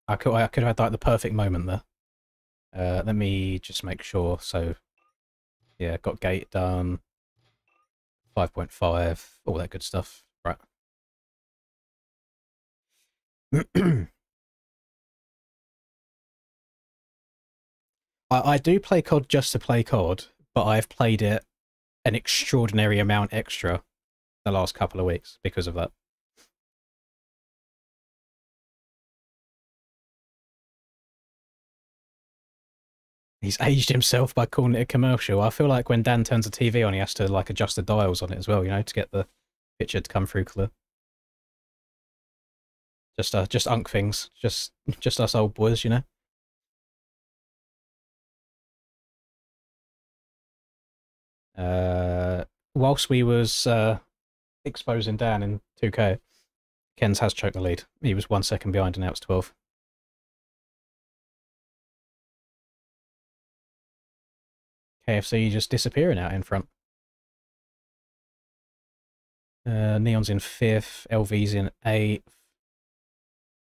I could have had like the perfect moment there. Let me just make sure. So, yeah, got gate done. 5.5, all that good stuff. Right. I do play COD just to play COD, but I've played it an extraordinary amount extra the last couple of weeks because of that. He's aged himself by calling it a commercial. I feel like when Dan turns the TV on, he has to like adjust the dials on it as well, you know, to get the picture to come through clear. Just unk things. Just us old boys, you know. Whilst we was exposing Dan in 2K, Ken's has choked the lead. He was 1 second behind and now it's 12. KFC just disappearing out in front. Neon's in 5th, LV's in 8th.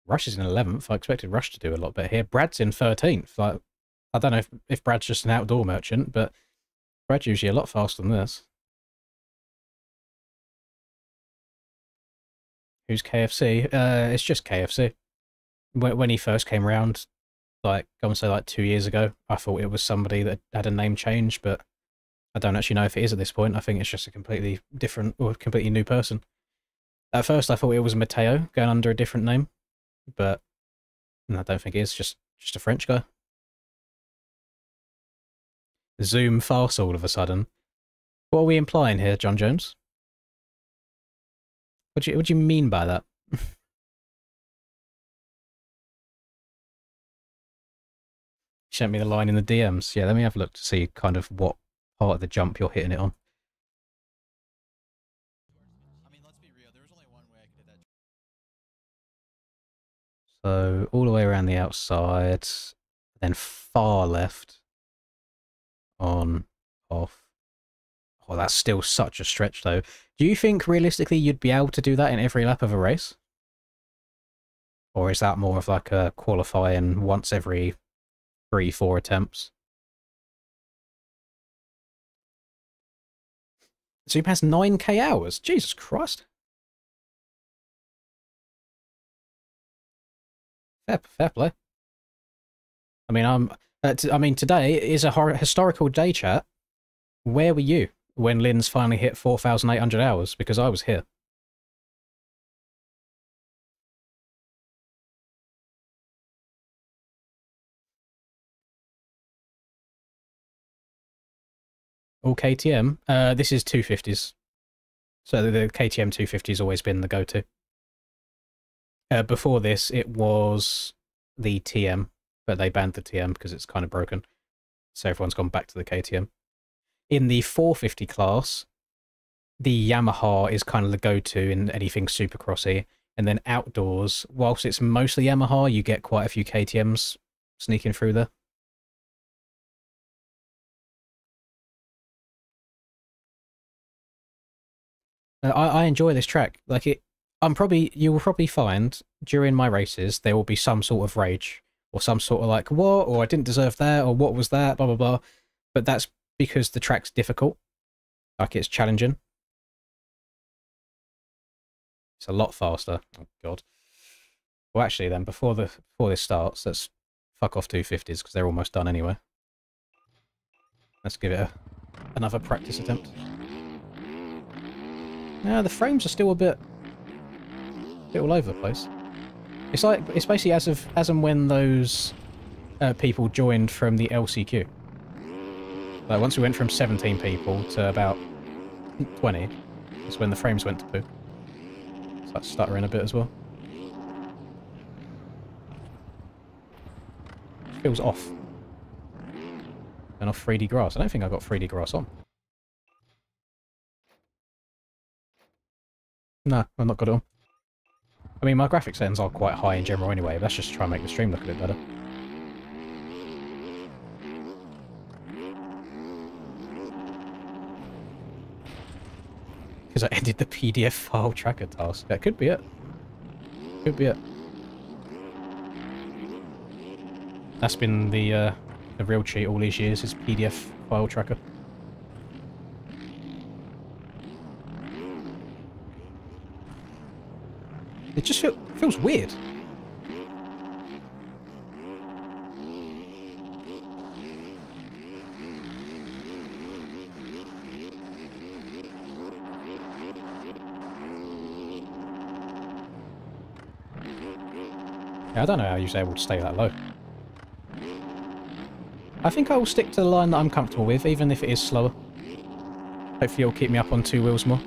Rush is in 11th. I expected Rush to do a lot better here. Brad's in 13th. Like, I don't know if Brad's just an outdoor merchant, but Brad's usually a lot faster than this. Who's KFC? It's just KFC. When he first came around, like, I would say like 2 years ago, I thought it was somebody that had a name change, but I don't actually know if it is at this point. I think it's just a completely different or completely new person. At first, I thought it was Mateo going under a different name, but I don't think it is. Just a French guy. Zoom fast all of a sudden. What are we implying here, John Jones? What do you mean by that? Sent me the line in the DMs. Yeah, let me have a look to see kind of what part of the jump you're hitting it on. I mean, let's be real. There was only one way I could hit that. So all the way around the outside, then far left, on, off. Oh, that's still such a stretch though. Do you think realistically you'd be able to do that in every lap of a race? Or is that more of like a qualifying once every 3-4 attempts? Zoom has 9k hours. Jesus Christ. Fair play. I mean, today is a historical day, chat. Where were you when Lynn's finally hit 4,800 hours? Because I was here. All KTM. This is 250s. So the KTM 250 has always been the go-to. Before this, it was the TM, but they banned the TM because it's kind of broken. So everyone's gone back to the KTM. In the 450 class, the Yamaha is kind of the go-to in anything supercrossy. And then outdoors, whilst it's mostly Yamaha, you get quite a few KTMs sneaking through there. I enjoy this track. Like you will probably find during my races there will be some sort of rage or some sort of like what, or I didn't deserve that, or what was that, blah blah blah. But that's because the track's difficult. Like it's challenging. It's a lot faster. Oh god. Well, actually, then before this starts, let's fuck off 250s because they're almost done anyway. Let's give it another practice attempt. Yeah, the frames are still a bit all over the place. It's basically as and when those people joined from the LCQ. Like once we went from 17 people to about 20, that's when the frames went to poo. So that's stuttering a bit as well. Feels off. And off 3D grass. I don't think I got 3D grass on. No, I've not got it on. I mean, my graphics settings are quite high in general anyway, but that's just to try and make the stream look a bit better. Because I ended the PDF file tracker task. That could be it. Could be it. That's been the real cheat all these years, is PDF file tracker. It just feels weird. Yeah, I don't know how you're able to stay that low. I think I will stick to the line that I'm comfortable with, even if it is slower. Hopefully it'll keep me up on 2 wheels more.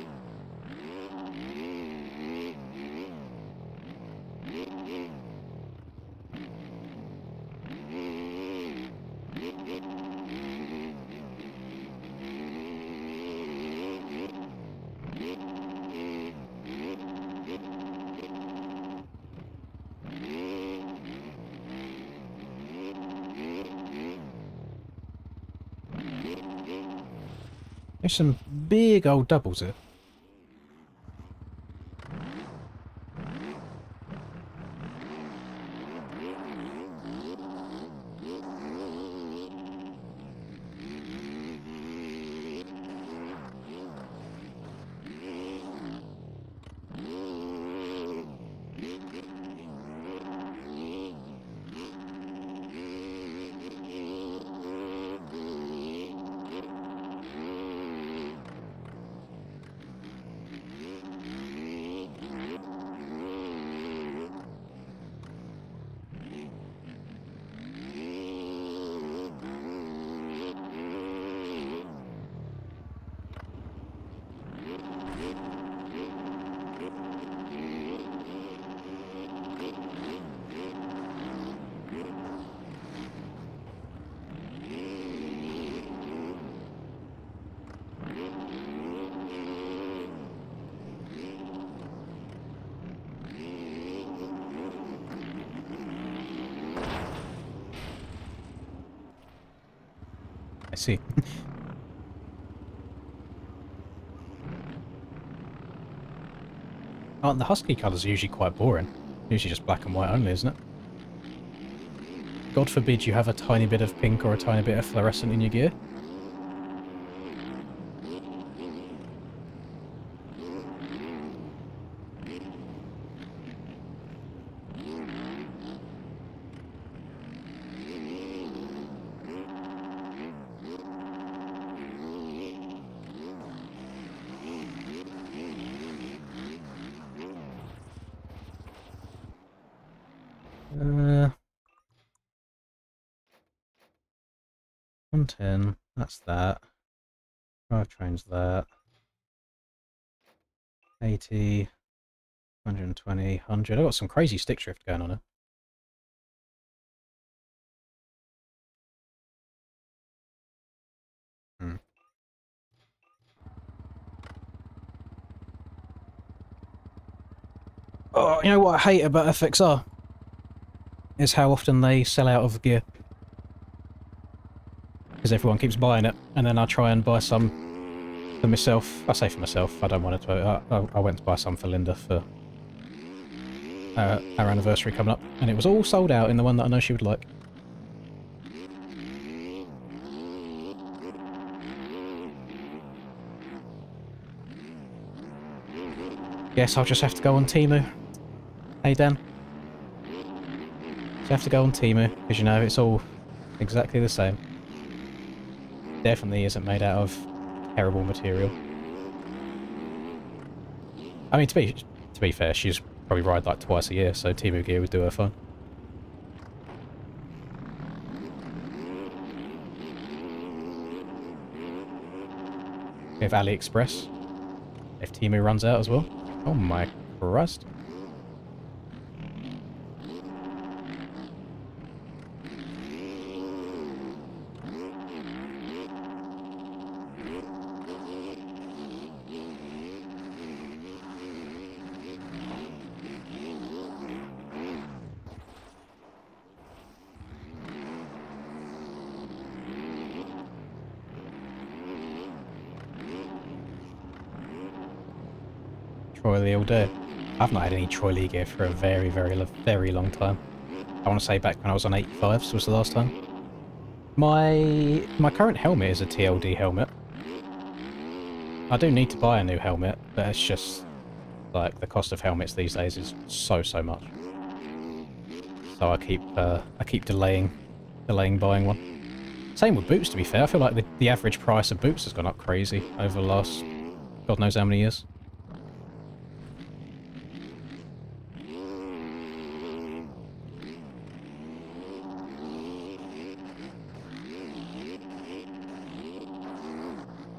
There's some big old doubles here. I see. Oh, the Husky colours are usually quite boring. Usually just black and white only, isn't it? God forbid you have a tiny bit of pink or a tiny bit of fluorescent in your gear. Uh, 110, that's that. Drivetrain's that. 80, 120, 100. I've got some crazy stick drift going on here. Oh, you know what I hate about FXR? Is how often they sell out of gear. Because everyone keeps buying it, and then I try and buy some for myself. I say for myself, I don't want it to. I went to buy some for Linda for our anniversary coming up, and it was all sold out in the one that I know she would like. Guess I'll just have to go on Temu. Hey Dan. Just have to go on Temu, because you know, it's all exactly the same. Definitely isn't made out of terrible material. I mean, to be fair, she's probably ride like twice a year, so Temu gear would do her fine. We have AliExpress. If Temu runs out as well. Oh my Christ. Troy Lee all day. I've not had any Troy Lee gear for a very, very long time. I want to say back when I was on 85s was the last time. My current helmet is a TLD helmet. I do need to buy a new helmet, but it's just like the cost of helmets these days is so much. So I keep delaying buying one. Same with boots, to be fair. I feel like the average price of boots has gone up crazy over the last God knows how many years.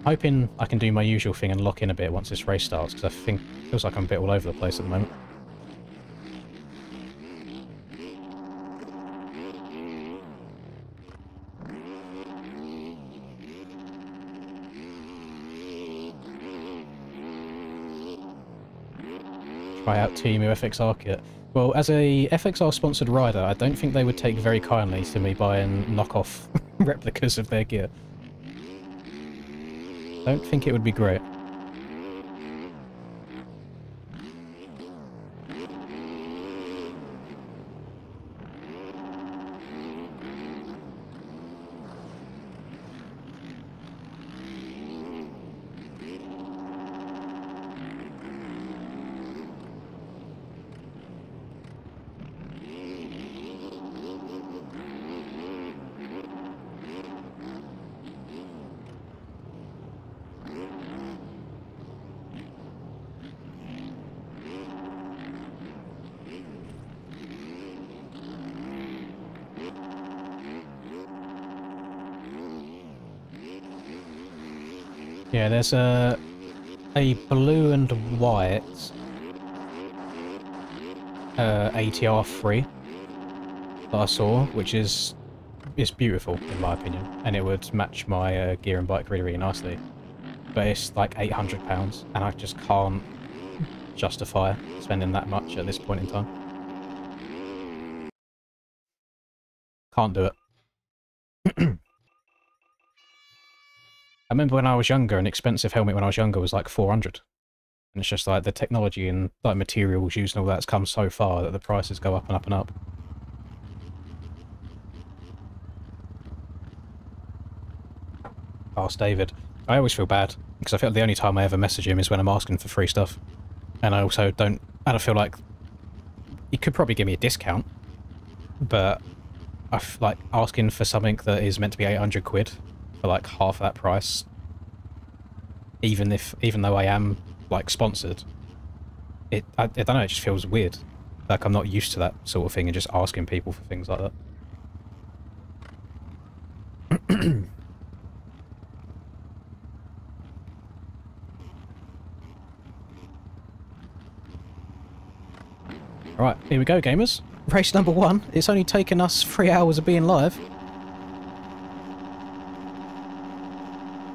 Hoping I can do my usual thing and lock in a bit once this race starts, because I think it feels like I'm a bit all over the place at the moment. Try out Teemu FXR kit. Well, as a FXR sponsored rider, I don't think they would take very kindly to me buying knockoff replicas of their gear. Don't think it would be great. Yeah, there's a blue and white ATR 3 that I saw, which is beautiful in my opinion, and it would match my gear and bike really, really nicely. But it's like £800, and I just can't justify spending that much at this point in time. Can't do it. I remember when I was younger, an expensive helmet when I was younger was like 400. And it's just like the technology and like materials used and all that's come so far that the prices go up and up and up. Ask David. I always feel bad because I feel like the only time I ever message him is when I'm asking for free stuff. And I also don't feel like he could probably give me a discount, but I like asking for something that is meant to be 800 quid for like half of that price, even though I am like sponsored, I don't know, it just feels weird. Like I'm not used to that sort of thing and just asking people for things like that. Alright, here we go, gamers. Race number 1. It's only taken us 3 hours of being live.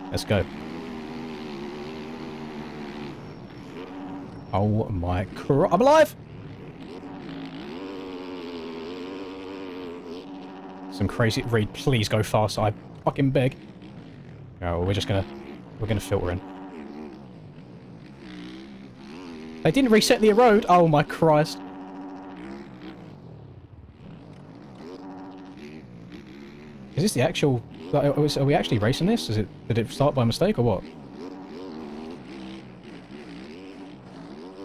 Let's go. Oh my crap. I'm alive! Some crazy... Reed, please go fast. I fucking beg. Oh, we're gonna filter in. They didn't reset the road. Oh my Christ. Is this the actual... Are we actually racing this? Did it start by mistake or what?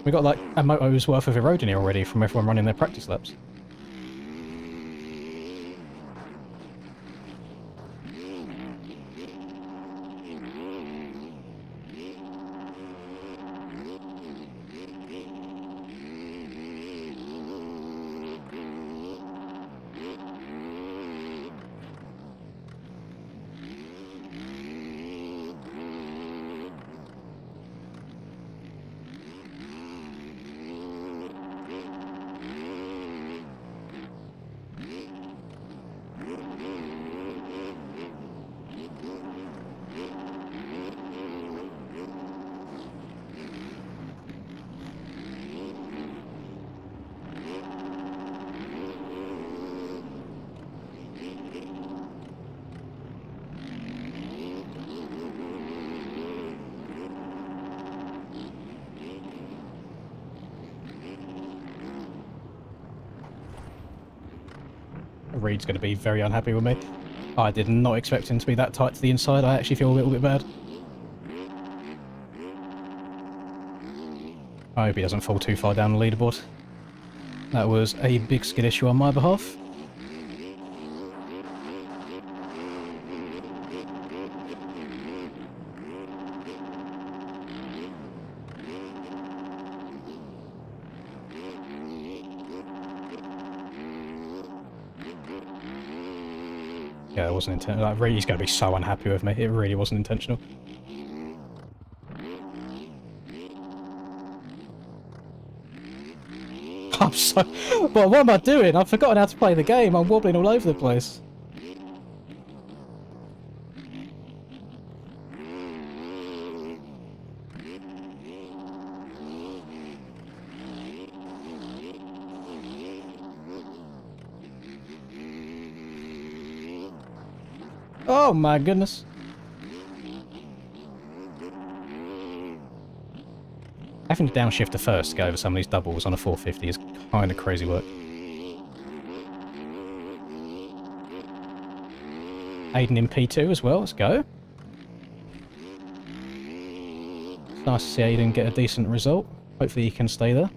We got like a moto's worth of eroding here already from everyone running their practice laps. Reed's going to be very unhappy with me. I did not expect him to be that tight to the inside. I actually feel a little bit bad. I hope he doesn't fall too far down the leaderboard. That was a big skid issue on my behalf. Yeah, it wasn't intentional. Like, Reedy's going to be so unhappy with me. It really wasn't intentional. so. But what am I doing? I've forgotten how to play the game. I'm wobbling all over the place. Oh my goodness. Having to downshift first to go over some of these doubles on a 450 is kind of crazy work. Aiden in P2 as well, let's go. It's nice to see Aiden get a decent result. Hopefully he can stay there.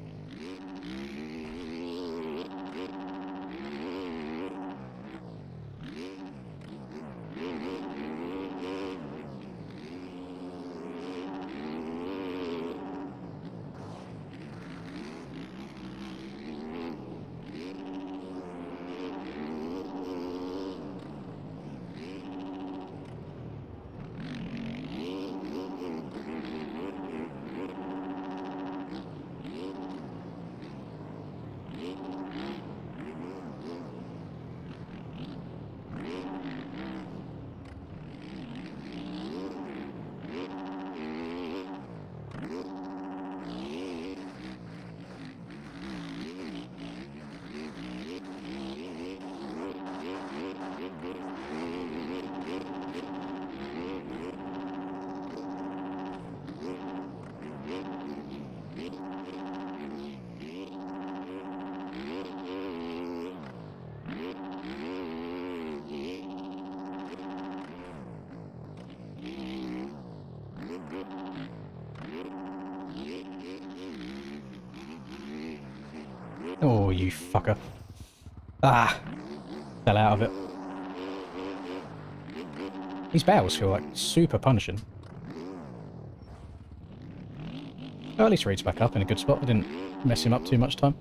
Oh, you fucker. Ah! Fell out of it. These battles feel like super punishing. Oh, at least Reed's back up in a good spot. I didn't mess him up too much time.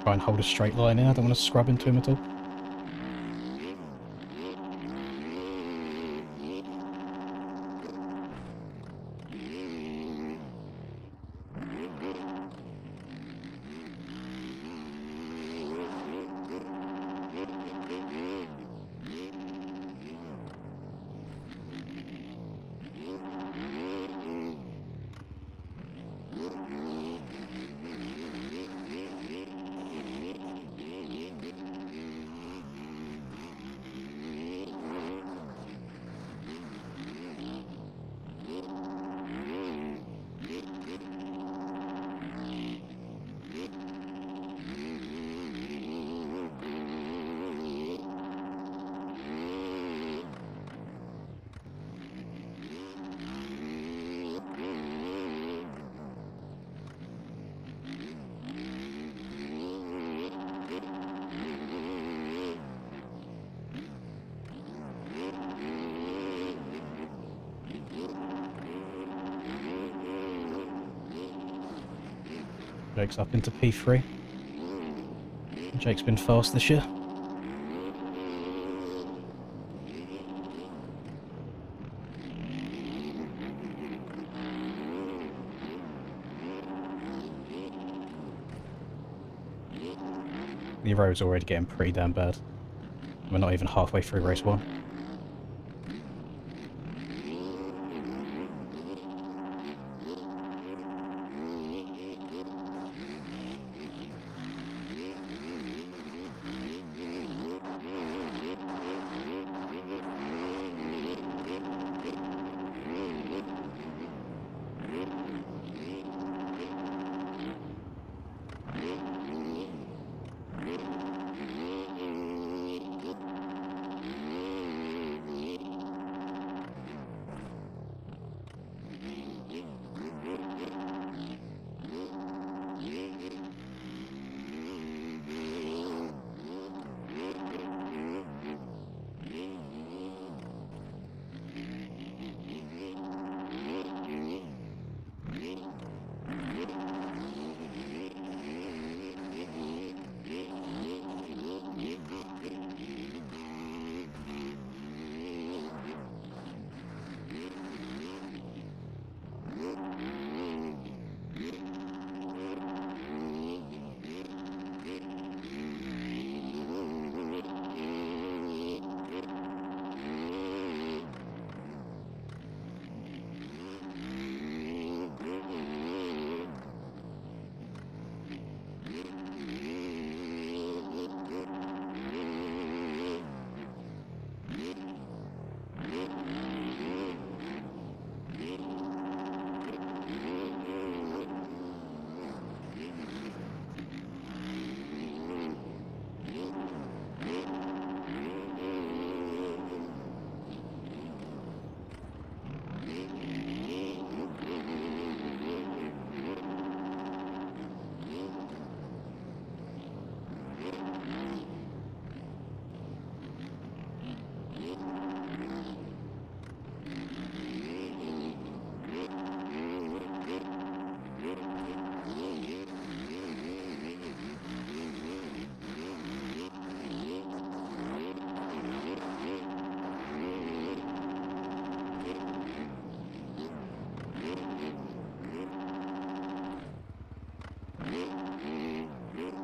Try and hold a straight line in. I don't want to scrub into him at all. Jake's up into P3. Jake's been fast this year. The road's already getting pretty damn bad. We're not even halfway through race 1.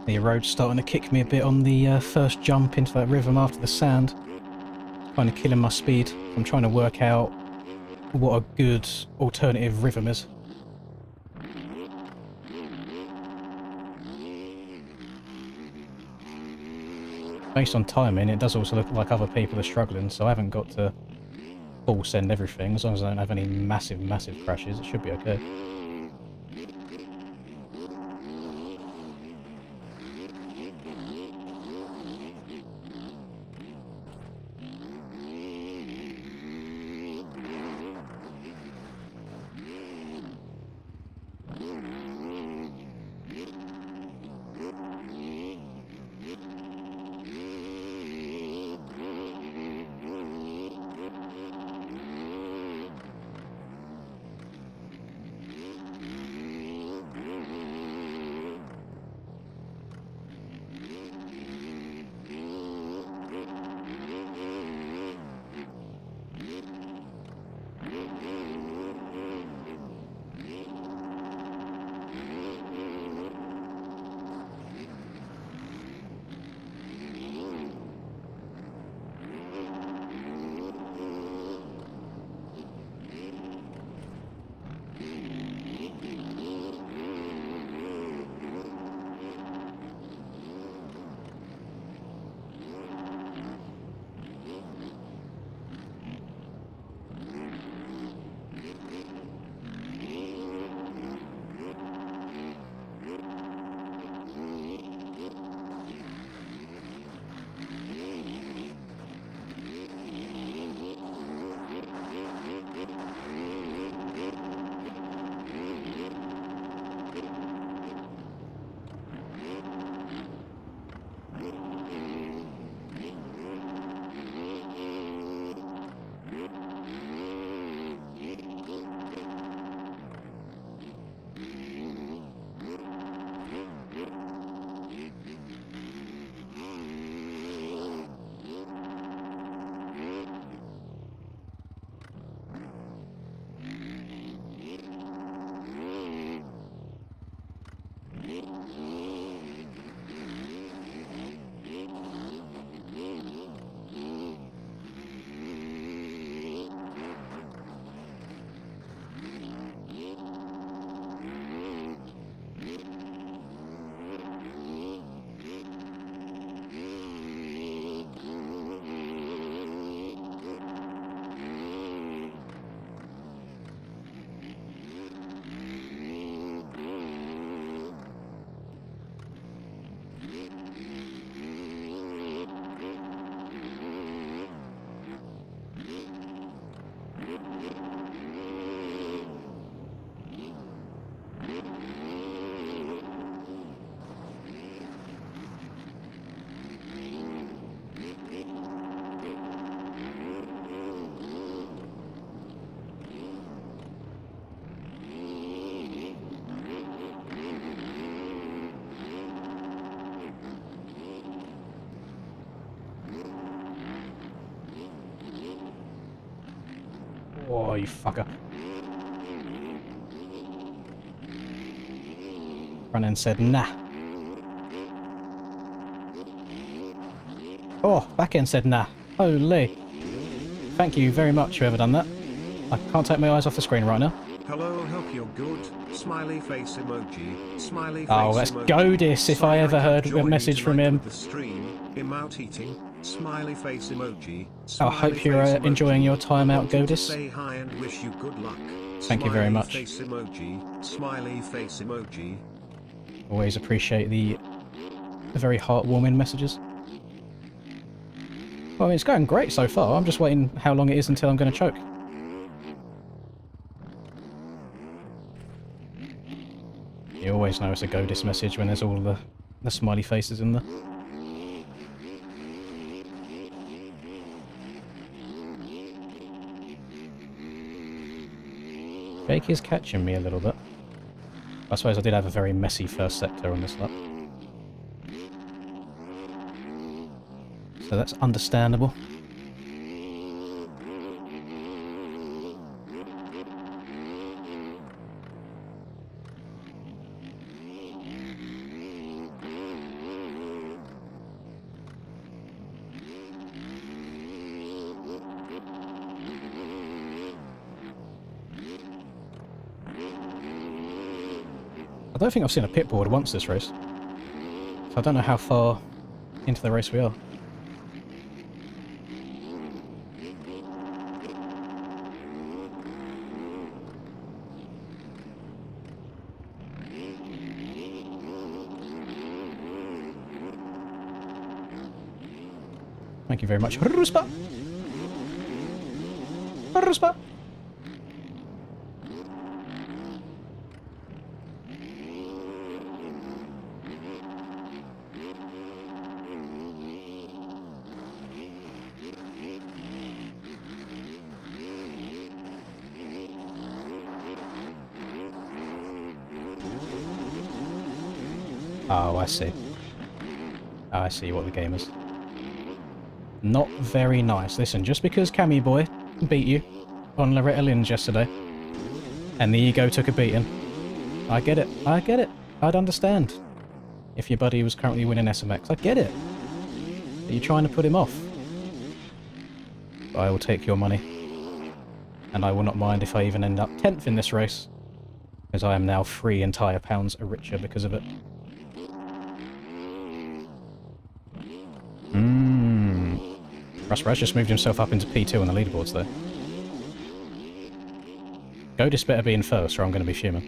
The road's starting to kick me a bit on the first jump into that rhythm after the sand. It's kind of killing my speed. I'm trying to work out what a good alternative rhythm is. Based on timing, it does also look like other people are struggling, so I haven't got to full send everything. As long as I don't have any massive crashes, it should be okay. Oh, you fucker. Front end said nah. Oh, back end said nah. Holy. Thank you very much, whoever done that. I can't take my eyes off the screen right now. Hello, hope you're good. Smiley face emoji. Smiley face Oh, that's emoji. Godis if I ever heard a Joining message from tonight him. with the stream. Him out eating. Smiley face emoji. I hope Smiley you're face emoji. enjoying your time out, Wanted to Godis. say hi and wish you good luck. Thank you very Smiley much. Face emoji. Smiley face emoji. Always appreciate the very heartwarming messages. Well, I mean, it's going great so far. I'm just waiting how long it is until I'm going to choke. You always know it's a Godis message when there's all the smiley faces in there. Jake is catching me a little bit. I suppose I did have a very messy first sector on this lap. So that's understandable. I don't think I've seen a pit board once this race. So I don't know how far into the race we are. Thank you very much. Ruspa! Ruspa! Oh, I see. Oh, I see what the game is. Not very nice. Listen, just because Cammy Boy beat you on Loretta Lynn's yesterday, and the ego took a beating, I get it. I get it. I'd understand if your buddy was currently winning SMX. I get it. Are you trying to put him off? But I will take your money. And I will not mind if I even end up 10th in this race, because I am now 3 entire pounds richer because of it. Russ just moved himself up into P2 on the leaderboards, though. Godis better be in first, or I'm going to be fuming.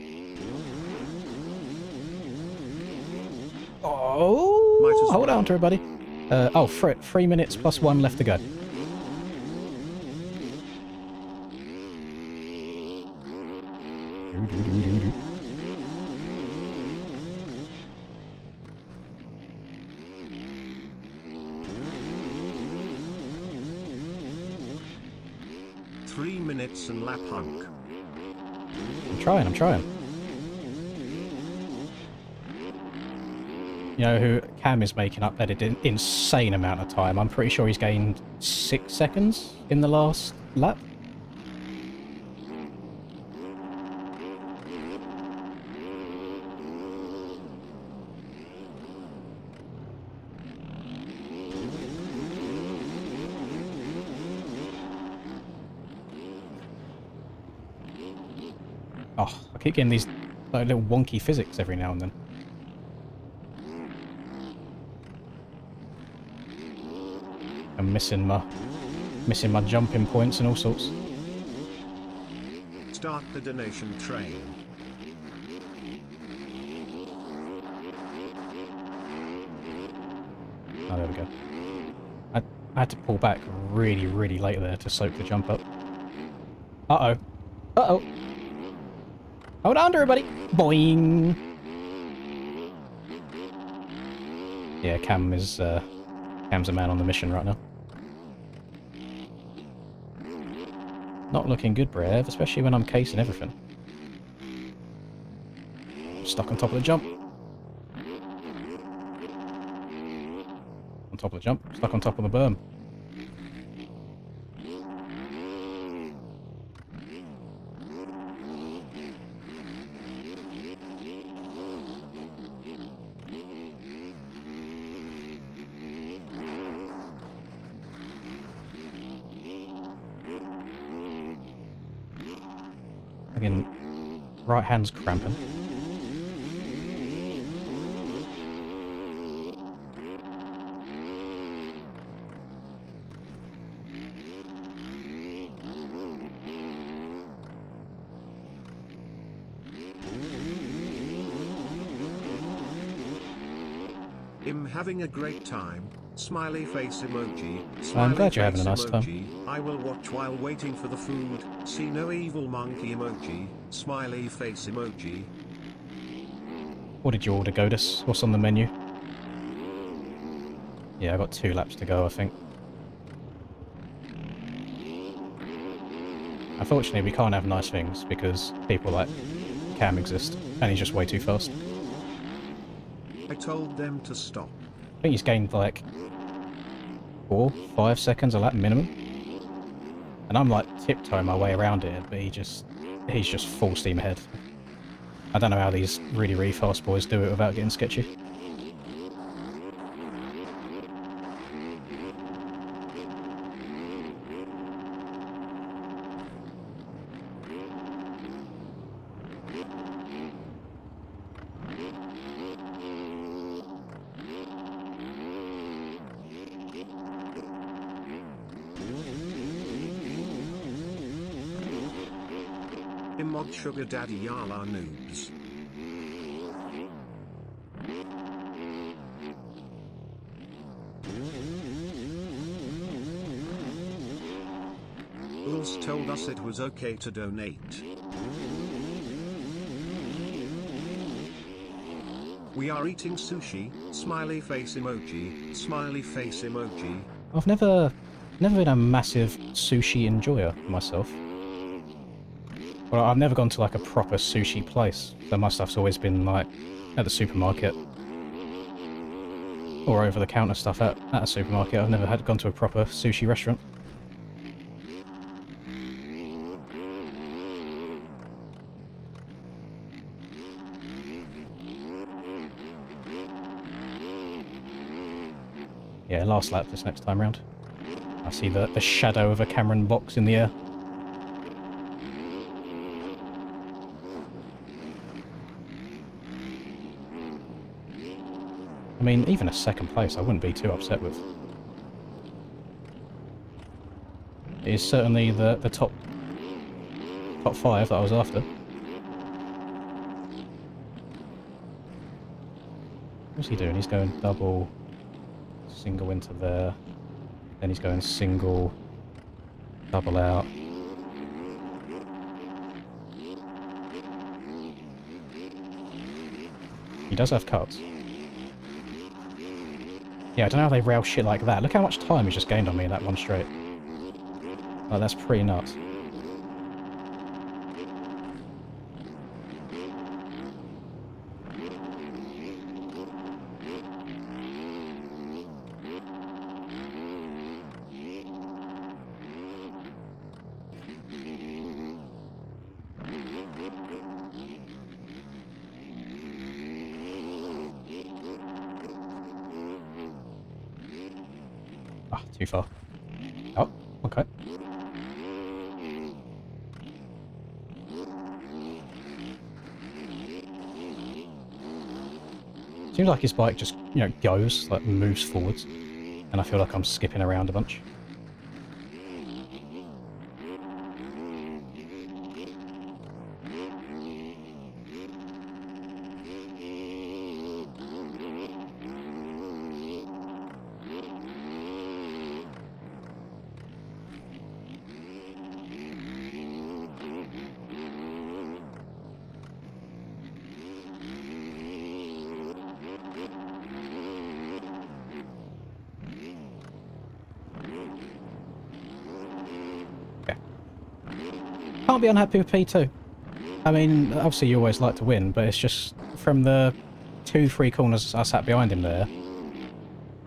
Oh! Hold on to it, buddy. Oh, 3 minutes plus 1 left to go. And lap hunk. I'm trying. You know who Cam is making up that an insane amount of time. I'm pretty sure he's gained 6 seconds in the last lap. Oh, I keep getting these like, little wonky physics every now and then. I'm missing my jumping points and all sorts. Start the donation train. Oh, there we go. I had to pull back really, really late there to soak the jump up. Uh-oh. Uh-oh. Hold on, everybody. Boing. Yeah, Cam's a man on the mission right now. Not looking good, Brev, especially when I'm casing everything. Stuck on top of the jump. On top of the jump. Stuck on top of the berm. Again, right hand's cramping. I'm having a great time. Smiley face emoji. I'm Smiley glad you're having a face nice time. emoji. I will watch while waiting for the food. See no evil monkey emoji. Smiley face emoji. What did you order, Godus? What's on the menu? Yeah, I got 2 laps to go, I think. Unfortunately, we can't have nice things because people like Cam exist, and he's just way too fast. I told them to stop. I think he's gained like 4, 5 seconds a lap minimum. And I'm like tiptoeing my way around it, but he's just full steam ahead. I don't know how these really, really fast boys do it without getting sketchy. Imod sugar daddy yala noobs. Bulls told us it was okay to donate. We are eating sushi. Smiley face emoji. Smiley face emoji. I've never been a massive sushi enjoyer myself. Well, I've never gone to like a proper sushi place, so my stuff's always been like at the supermarket or over the counter stuff at a supermarket. I've never gone to a proper sushi restaurant. Yeah, last lap this next time round. I see the shadow of a Cameron box in the air. I mean, even a second place I wouldn't be too upset with. It is certainly the top 5 that I was after. What's he doing? He's going double, single into there. Then he's going single, double out. He does have cuts. Yeah, I don't know how they rail shit like that. Look how much time he's just gained on me in that one straight. Like, that's pretty nuts. Ah, too far. Oh, okay. Seems like his bike just, you know, goes, like moves forwards. And I feel like I'm skipping around a bunch. Can't be unhappy with P2. I mean, obviously you always like to win, but it's just from the 2-3 corners I sat behind him there,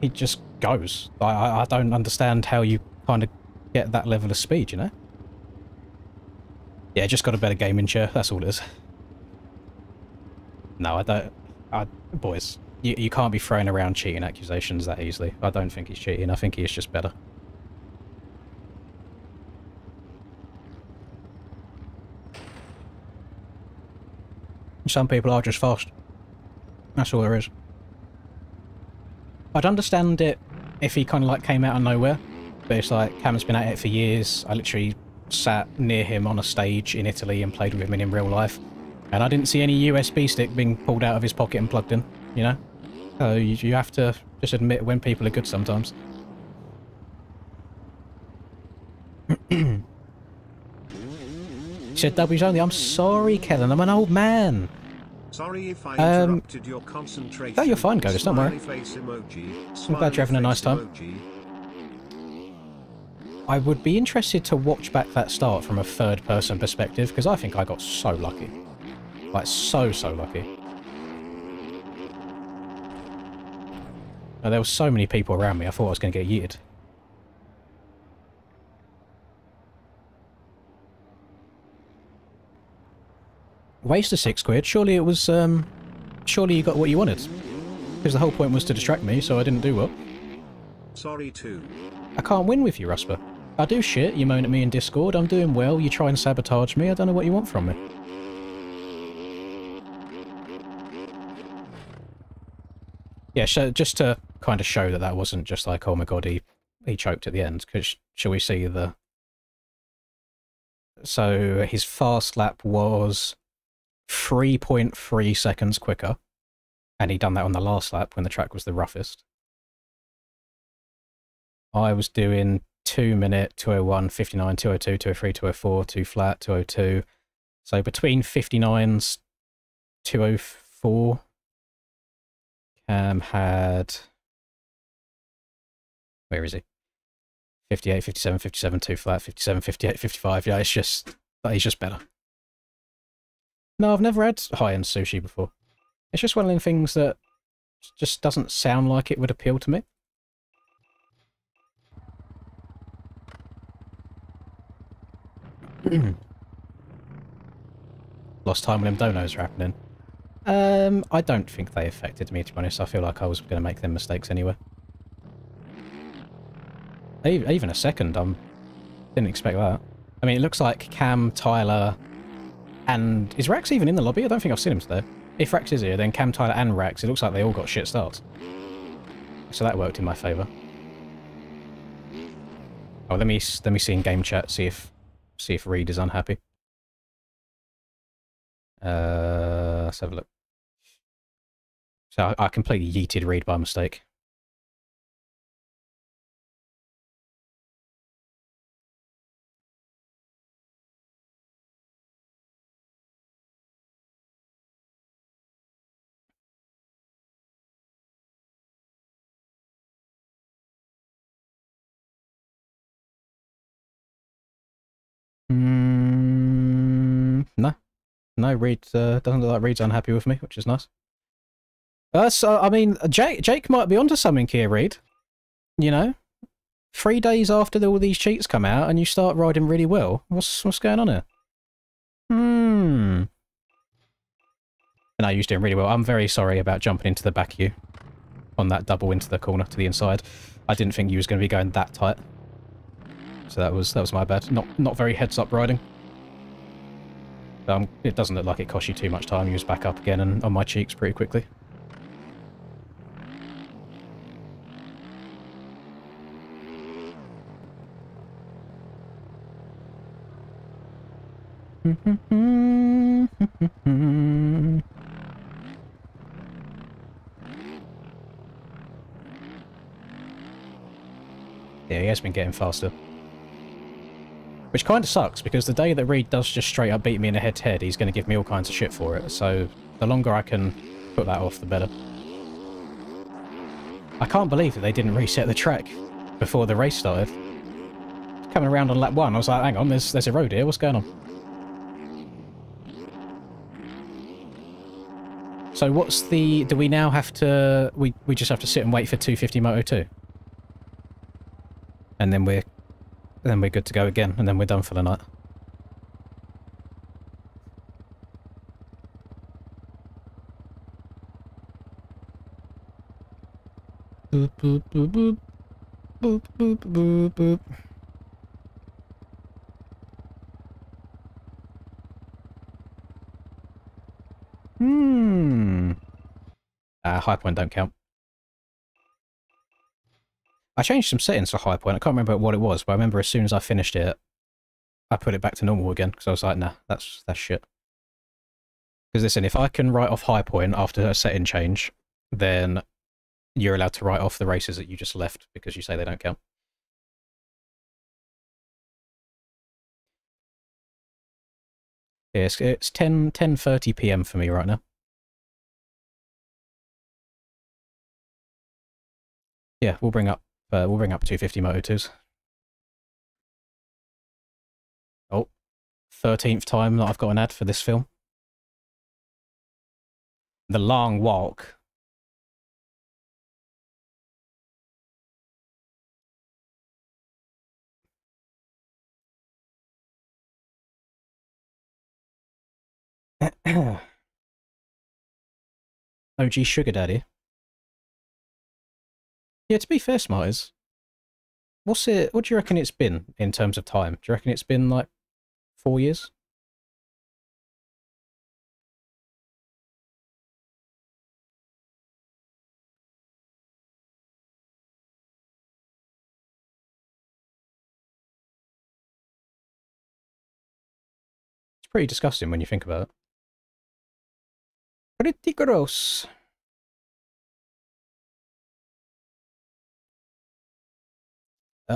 he just goes. I don't understand how you kind of get that level of speed, you know? Yeah, just got a better gaming chair, that's all it is. No, I don't... boys, you can't be throwing around cheating accusations that easily. I don't think he's cheating, I think he is just better. Some people are just fast. That's all there is. I'd understand it if he kind of like came out of nowhere, but it's like Cam's been at it for years. I literally sat near him on a stage in Italy and played with him in real life, and I didn't see any USB stick being pulled out of his pocket and plugged in, you know? So you have to just admit when people are good sometimes. He said W's only. I'm sorry, Kellen. I'm an old man. Sorry if I interrupted your concentration. No, you're fine, Godus. Don't worry. Face emoji, I'm glad you're having a nice time. emoji. I would be interested to watch back that start from a third-person perspective, because I think I got so lucky. Like, so lucky. There were so many people around me, I thought I was going to get yeeted. Waste of £6. Surely it was, surely you got what you wanted. Because the whole point was to distract me, so I didn't do well. Sorry too. I can't win with you, Rusper. I do shit, you moan at me in Discord, I'm doing well, you try and sabotage me, I don't know what you want from me. Yeah, just to kind of show that that wasn't just like, oh my god, he choked at the end, because shall we see the... So his fast lap was 3.3 seconds quicker, and he'd done that on the last lap when the track was the roughest. I was doing 2 minute, 201, 59, 202, 203, 204, 2 flat, 202. So between 59s, 204, Cam had... Where is he? 58, 57, 57, 2 flat, 57, 58, 55. Yeah, it's just... He's just better. No, I've never had high-end sushi before. It's just one of them things that just doesn't sound like it would appeal to me. Lost time when them donos are happening. I don't think they affected me, to be honest. I feel like I was going to make them mistakes anyway. Even a second, didn't expect that. I mean, it looks like Cam, Tyler, and... Is Rax even in the lobby? I don't think I've seen him today. If Rax is here, then Cam, Tyler, and Rax, it looks like they all got shit starts. So that worked in my favour. Oh, let me see in game chat, see if Reed is unhappy. Let's have a look. So I completely yeeted Reed by mistake. No. No, Reed doesn't look like Reed's unhappy with me, which is nice. So, I mean, Jake might be onto something here, Reed. You know? 3 days after all these cheats come out and you start riding really well. What's going on here? No, you're doing really well. I'm very sorry about jumping into the back of you on that double into the corner to the inside. I didn't think you was going to be going that tight. So that was my bad. Not very heads-up riding. It doesn't look like it cost you too much time. You was back up again and on my cheeks pretty quickly. Yeah, he has been getting faster. Which kind of sucks, because the day that Reed does just straight up beat me in a head-to-head, he's going to give me all kinds of shit for it, so the longer I can put that off, the better. I can't believe that they didn't reset the track before the race started. Coming around on lap 1, I was like, hang on, there's a road here, what's going on? So what's the... Do we now have to... We just have to sit and wait for 250 Moto 2? And then we're good to go again, and then we're done for the night. Boop, boop, boop, boop. Boop, boop, boop, boop. high point don't count. I changed some settings for high point. I can't remember what it was, but I remember as soon as I finished it, I put it back to normal again because I was like, nah, that's shit. Because listen, if I can write off high point after a setting change, then you're allowed to write off the races that you just left because you say they don't count. Yeah, it's 10:30 p.m. for me right now. Yeah, we'll bring up 250 Moto2s. Oh, 13th time that I've got an ad for this film. The Long Walk. OG Sugar Daddy. Yeah, to be fair, Smarters, what do you reckon it's been in terms of time? Do you reckon it's been like 4 years? It's pretty disgusting when you think about it. Pretty gross.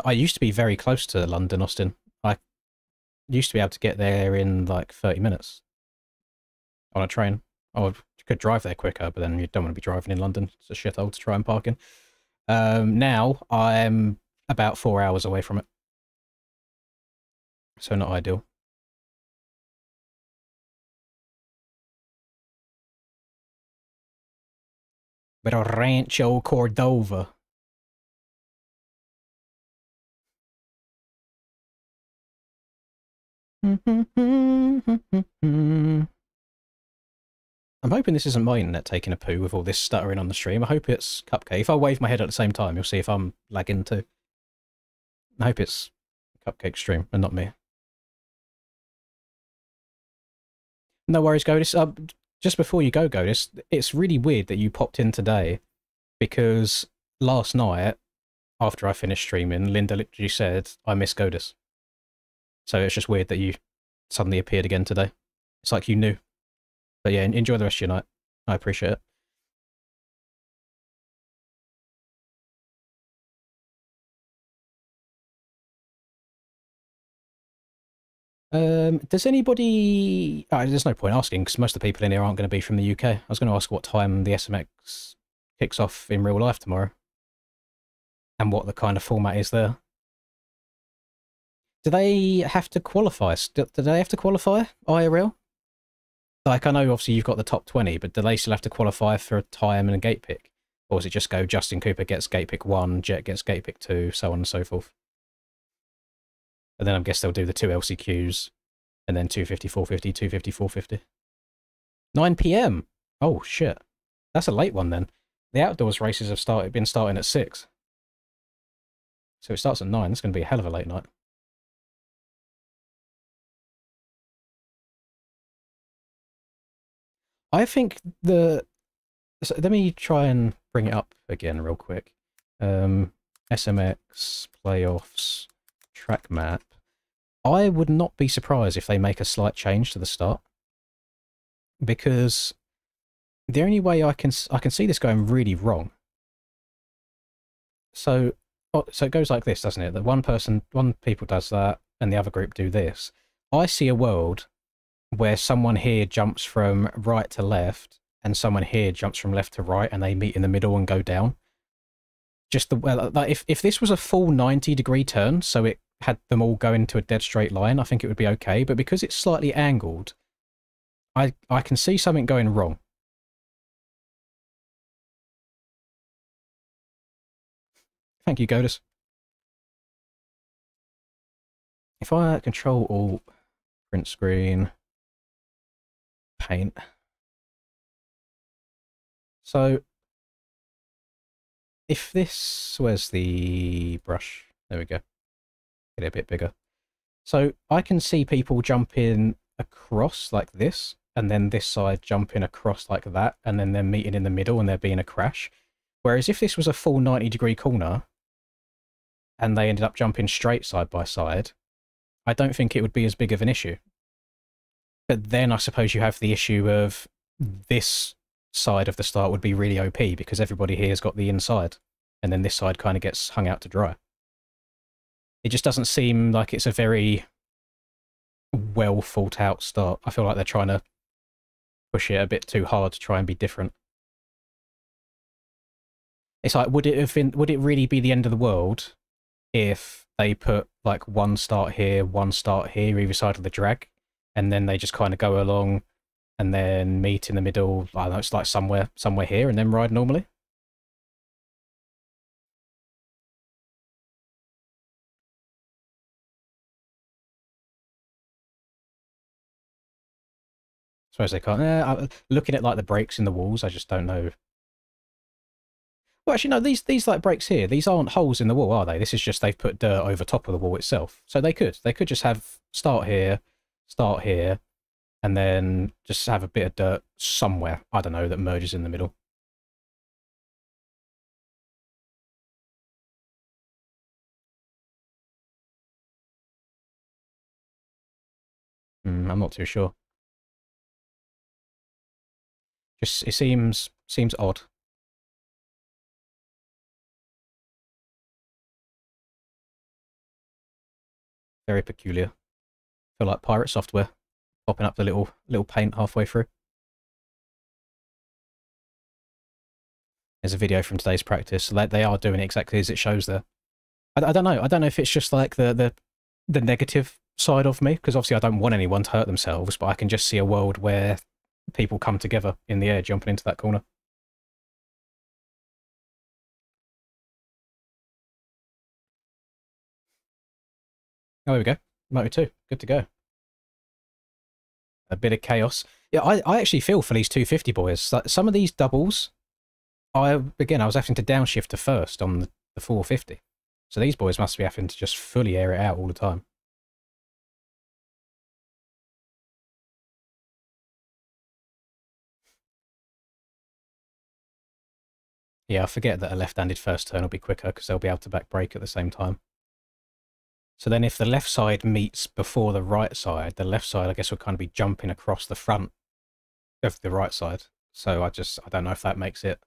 I used to be very close to London, Austin. I used to be able to get there in like 30 minutes on a train. I could drive there quicker, but then you don't want to be driving in London. It's a shithole to try and park in. Now I'm about 4 hours away from it. So not ideal. But a Rancho Cordova. I'm hoping this isn't my internet taking a poo with all this stuttering on the stream. I hope it's Cupcake. If I wave my head at the same time, you'll see if I'm lagging too. I hope it's Cupcake stream and not me. No worries, Godis. Just before you go, Godis, it's really weird that you popped in today because last night, after I finished streaming, Linda literally said, I miss Godis. So it's just weird that you suddenly appeared again today. It's like you knew. But yeah, enjoy the rest of your night. I appreciate it. Does anybody... there's no point asking because most of the people in here aren't going to be from the UK. I was going to ask what time the SMX kicks off in real life tomorrow. And what the kind of format is there. Do they have to qualify? Do they have to qualify IRL? Like, I know obviously you've got the top 20, but do they still have to qualify for a time and a gate pick? Or does it just go Justin Cooper gets gate pick 1, Jet gets gate pick 2, so on and so forth? And then I guess they'll do the 2 LCQs, and then 250, 450, 250, 450. 9 PM! Oh, shit. That's a late one then. The outdoors races have been starting at 6. So it starts at 9. It's going to be a hell of a late night. I think so let me try and bring it up again real quick. SMX playoffs track map. I would not be surprised if they make a slight change to the start, because the only way I can see this going really wrong. So it goes like this, doesn't it? That one people does that, and the other group do this. I see a world where someone here jumps from right to left and someone here jumps from left to right and they meet in the middle and go down. Just if this was a full 90-degree turn, so it had them all go into a dead straight line, I think it would be okay. But because it's slightly angled, I can see something going wrong. Thank you, Godus. If I control alt, print screen, paint. So if this, where's the brush? There we go. Get it a bit bigger. So I can see people jumping across like this, and then this side jumping across like that, and then they're meeting in the middle and there being a crash. Whereas if this was a full 90-degree corner and they ended up jumping straight side by side, I don't think it would be as big of an issue. But then I suppose you have the issue of this side of the start would be really OP because everybody here has got the inside, and then this side kind of gets hung out to dry. It just doesn't seem like it's a very well thought out start. I feel like they're trying to push it a bit too hard to try and be different. It's like, would it really be the end of the world if they put like one start here, either side of the drag, and then they just kind of go along and then meet in the middle, I don't know, it's like somewhere here, and then ride normally? I suppose they can't. Looking at like the breaks in the walls, I just don't know. Well, actually, no. These like breaks here, these aren't holes in the wall, are they? This is just they've put dirt over top of the wall itself. So they could just have start here, and then just have a bit of dirt somewhere. I don't know, that merges in the middle. I'm not too sure. Just it seems odd. Very peculiar. Feel like pirate software popping up the little paint halfway through. There's a video from today's practice. They are doing it exactly as it shows there. I don't know. I don't know if it's just like the negative side of me, because obviously I don't want anyone to hurt themselves, but I can just see a world where people come together in the air jumping into that corner. Oh, here we go. Moto 2. Good to go. A bit of chaos. Yeah, I actually feel for these 250 boys. Like, some of these doubles, I was having to downshift to first on the 450. So these boys must be having to just fully air it out all the time. Yeah, I forget that a left-handed first turn will be quicker because they'll be able to back brake at the same time. So then if the left side meets before the right side, the left side, I guess, will kind of be jumping across the front of the right side. So I don't know if that makes it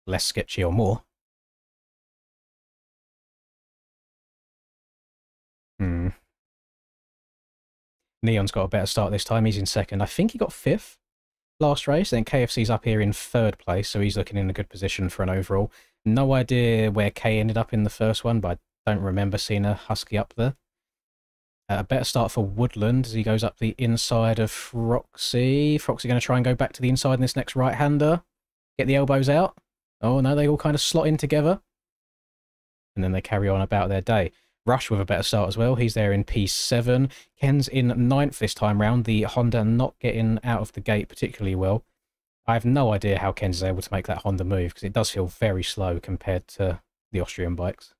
less sketchy or more. Neon's got a better start this time. He's in second. I think he got 5th last race. Then KFC's up here in 3rd place, so he's looking in a good position for an overall. No idea where K ended up in the first one, but I don't remember seeing a Husky up there. A better start for Woodland as he goes up the inside of Froxy. Froxy going to try and go back to the inside in this next right-hander. Get the elbows out. Oh no, they all kind of slot in together. And then they carry on about their day. Rush with a better start as well. He's there in P7. Ken's in 9th this time round. The Honda not getting out of the gate particularly well. I have no idea how Ken's is able to make that Honda move, because it does feel very slow compared to the Austrian bikes.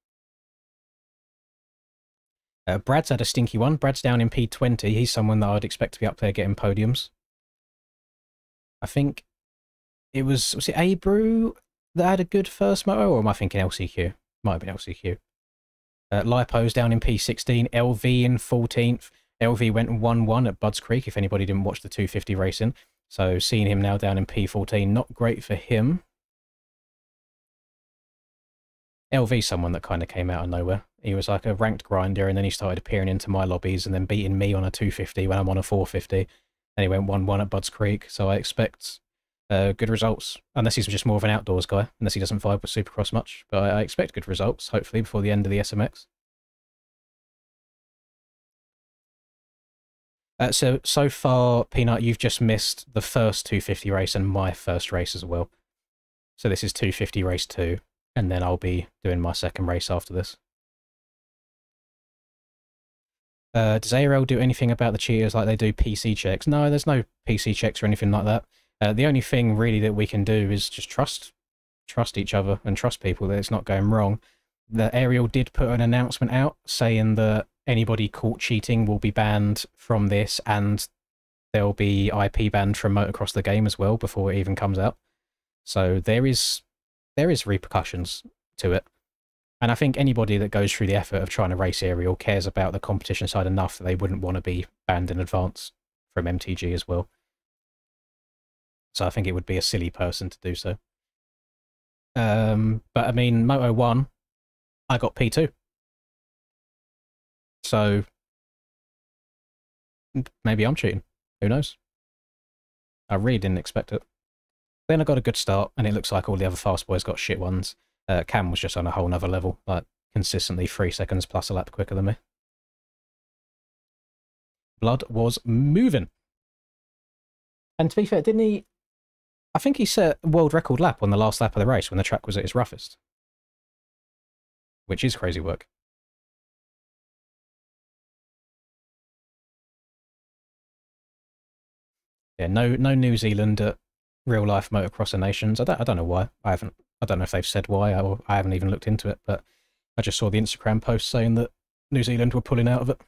Brad's had a stinky one. Brad's down in P20. He's someone that I'd expect to be up there getting podiums. I think it was it Abrew that had a good first moto, or am I thinking LCQ? Might have been LCQ. Lipo's down in P16. LV in 14th. LV went 1-1 at Budds Creek, if anybody didn't watch the 250 racing. So seeing him now down in P14, not great for him. LV's someone that kind of came out of nowhere. He was like a ranked grinder, and then he started appearing into my lobbies and then beating me on a 250 when I'm on a 450. And he went 1-1 at Budds Creek, so I expect good results. Unless he's just more of an outdoors guy, unless he doesn't vibe with Supercross much. But I expect good results, hopefully, before the end of the SMX. So far, Peanut, you've just missed the first 250 race and my first race as well. So this is 250 race 2, and then I'll be doing my second race after this. Does ARL do anything about the cheaters like they do PC checks? No, there's no PC checks or anything like that. The only thing really that we can do is just trust each other and trust people that it's not going wrong. The Ariel did put an announcement out saying that anybody caught cheating will be banned from this and there'll be IP banned from Motocross the game as well before it even comes out. So there is repercussions to it. And I think anybody that goes through the effort of trying to race Aerial cares about the competition side enough that they wouldn't want to be banned in advance from MTG as well. So I think it would be a silly person to do so. But I mean, Moto 1, I got P2. So maybe I'm cheating. Who knows? I really didn't expect it. Then I got a good start, and it looks like all the other fast boys got shit ones. Cam was just on a whole nother level, like consistently 3 seconds plus a lap quicker than me. Blood was moving. And to be fair, didn't he... I think he set a world record lap on the last lap of the race when the track was at its roughest. Which is crazy work. Yeah, no New Zealand at real life motocross of nations. I don't know why. I don't know if they've said why, or I haven't even looked into it, but I just saw the Instagram post saying that New Zealand were pulling out of it.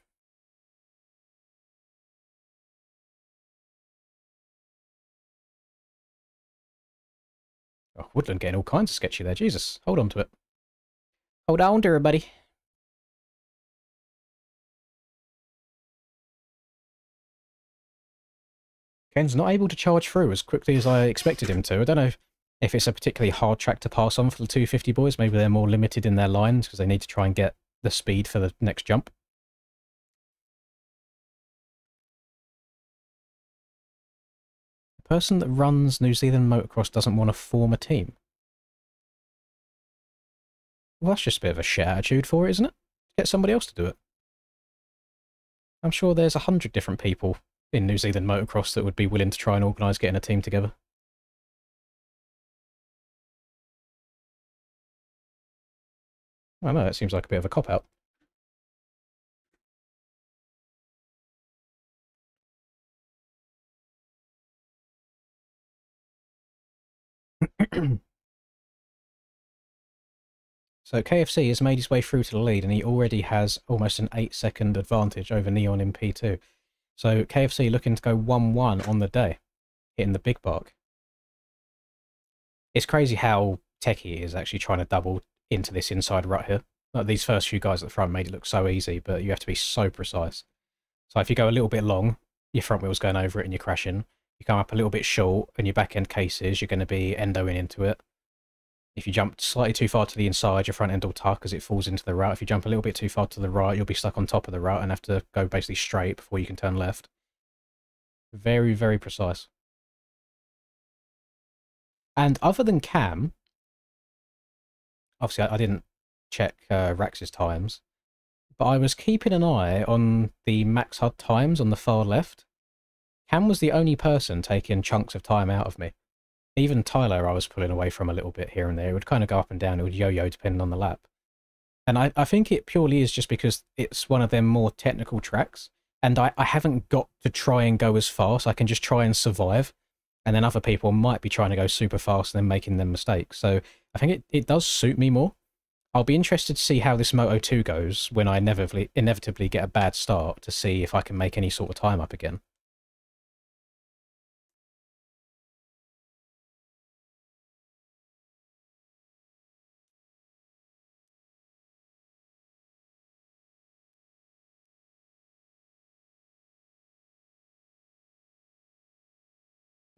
Oh, Woodland getting all kinds of sketchy there. Jesus, hold on to it. Hold on to her, buddy. Ken's not able to charge through as quickly as I expected him to. I don't know if it's a particularly hard track to pass on for the 250 boys. Maybe they're more limited in their lines because they need to try and get the speed for the next jump. The person that runs New Zealand motocross doesn't want to form a team. Well, that's just a bit of a shit attitude for it, isn't it? Get somebody else to do it. I'm sure there's 100 different people in New Zealand motocross that would be willing to try and organise getting a team together. I know, it seems like a bit of a cop-out. So KFC has made his way through to the lead, and he already has almost an 8-second advantage over Neon in P2. So KFC looking to go 1-1 on the day, hitting the big bark. It's crazy how techie he is actually trying to double into this inside rut here. Like these first few guys at the front made it look so easy, but you have to be so precise. So if you go a little bit long, your front wheel's going over it and you're crashing. You come up a little bit short and your back end cases, you're going to be endoing into it. If you jump slightly too far to the inside, your front end will tuck as it falls into the rut. If you jump a little bit too far to the right, you'll be stuck on top of the rut and have to go basically straight before you can turn left. Very, very precise. And other than Cam, obviously I didn't check Rax's times, but I was keeping an eye on the Max HUD times on the far left. Cam was the only person taking chunks of time out of me. Even Tyler I was pulling away from a little bit here and there. It would kind of go up and down. It would yo-yo depending on the lap. And I think it purely is just because it's one of them more technical tracks. And I haven't got to try and go as fast. I can just try and survive. And then other people might be trying to go super fast and then making them mistakes. So I think it does suit me more. I'll be interested to see how this Moto 2 goes when I inevitably get a bad start to see if I can make any sort of time up again.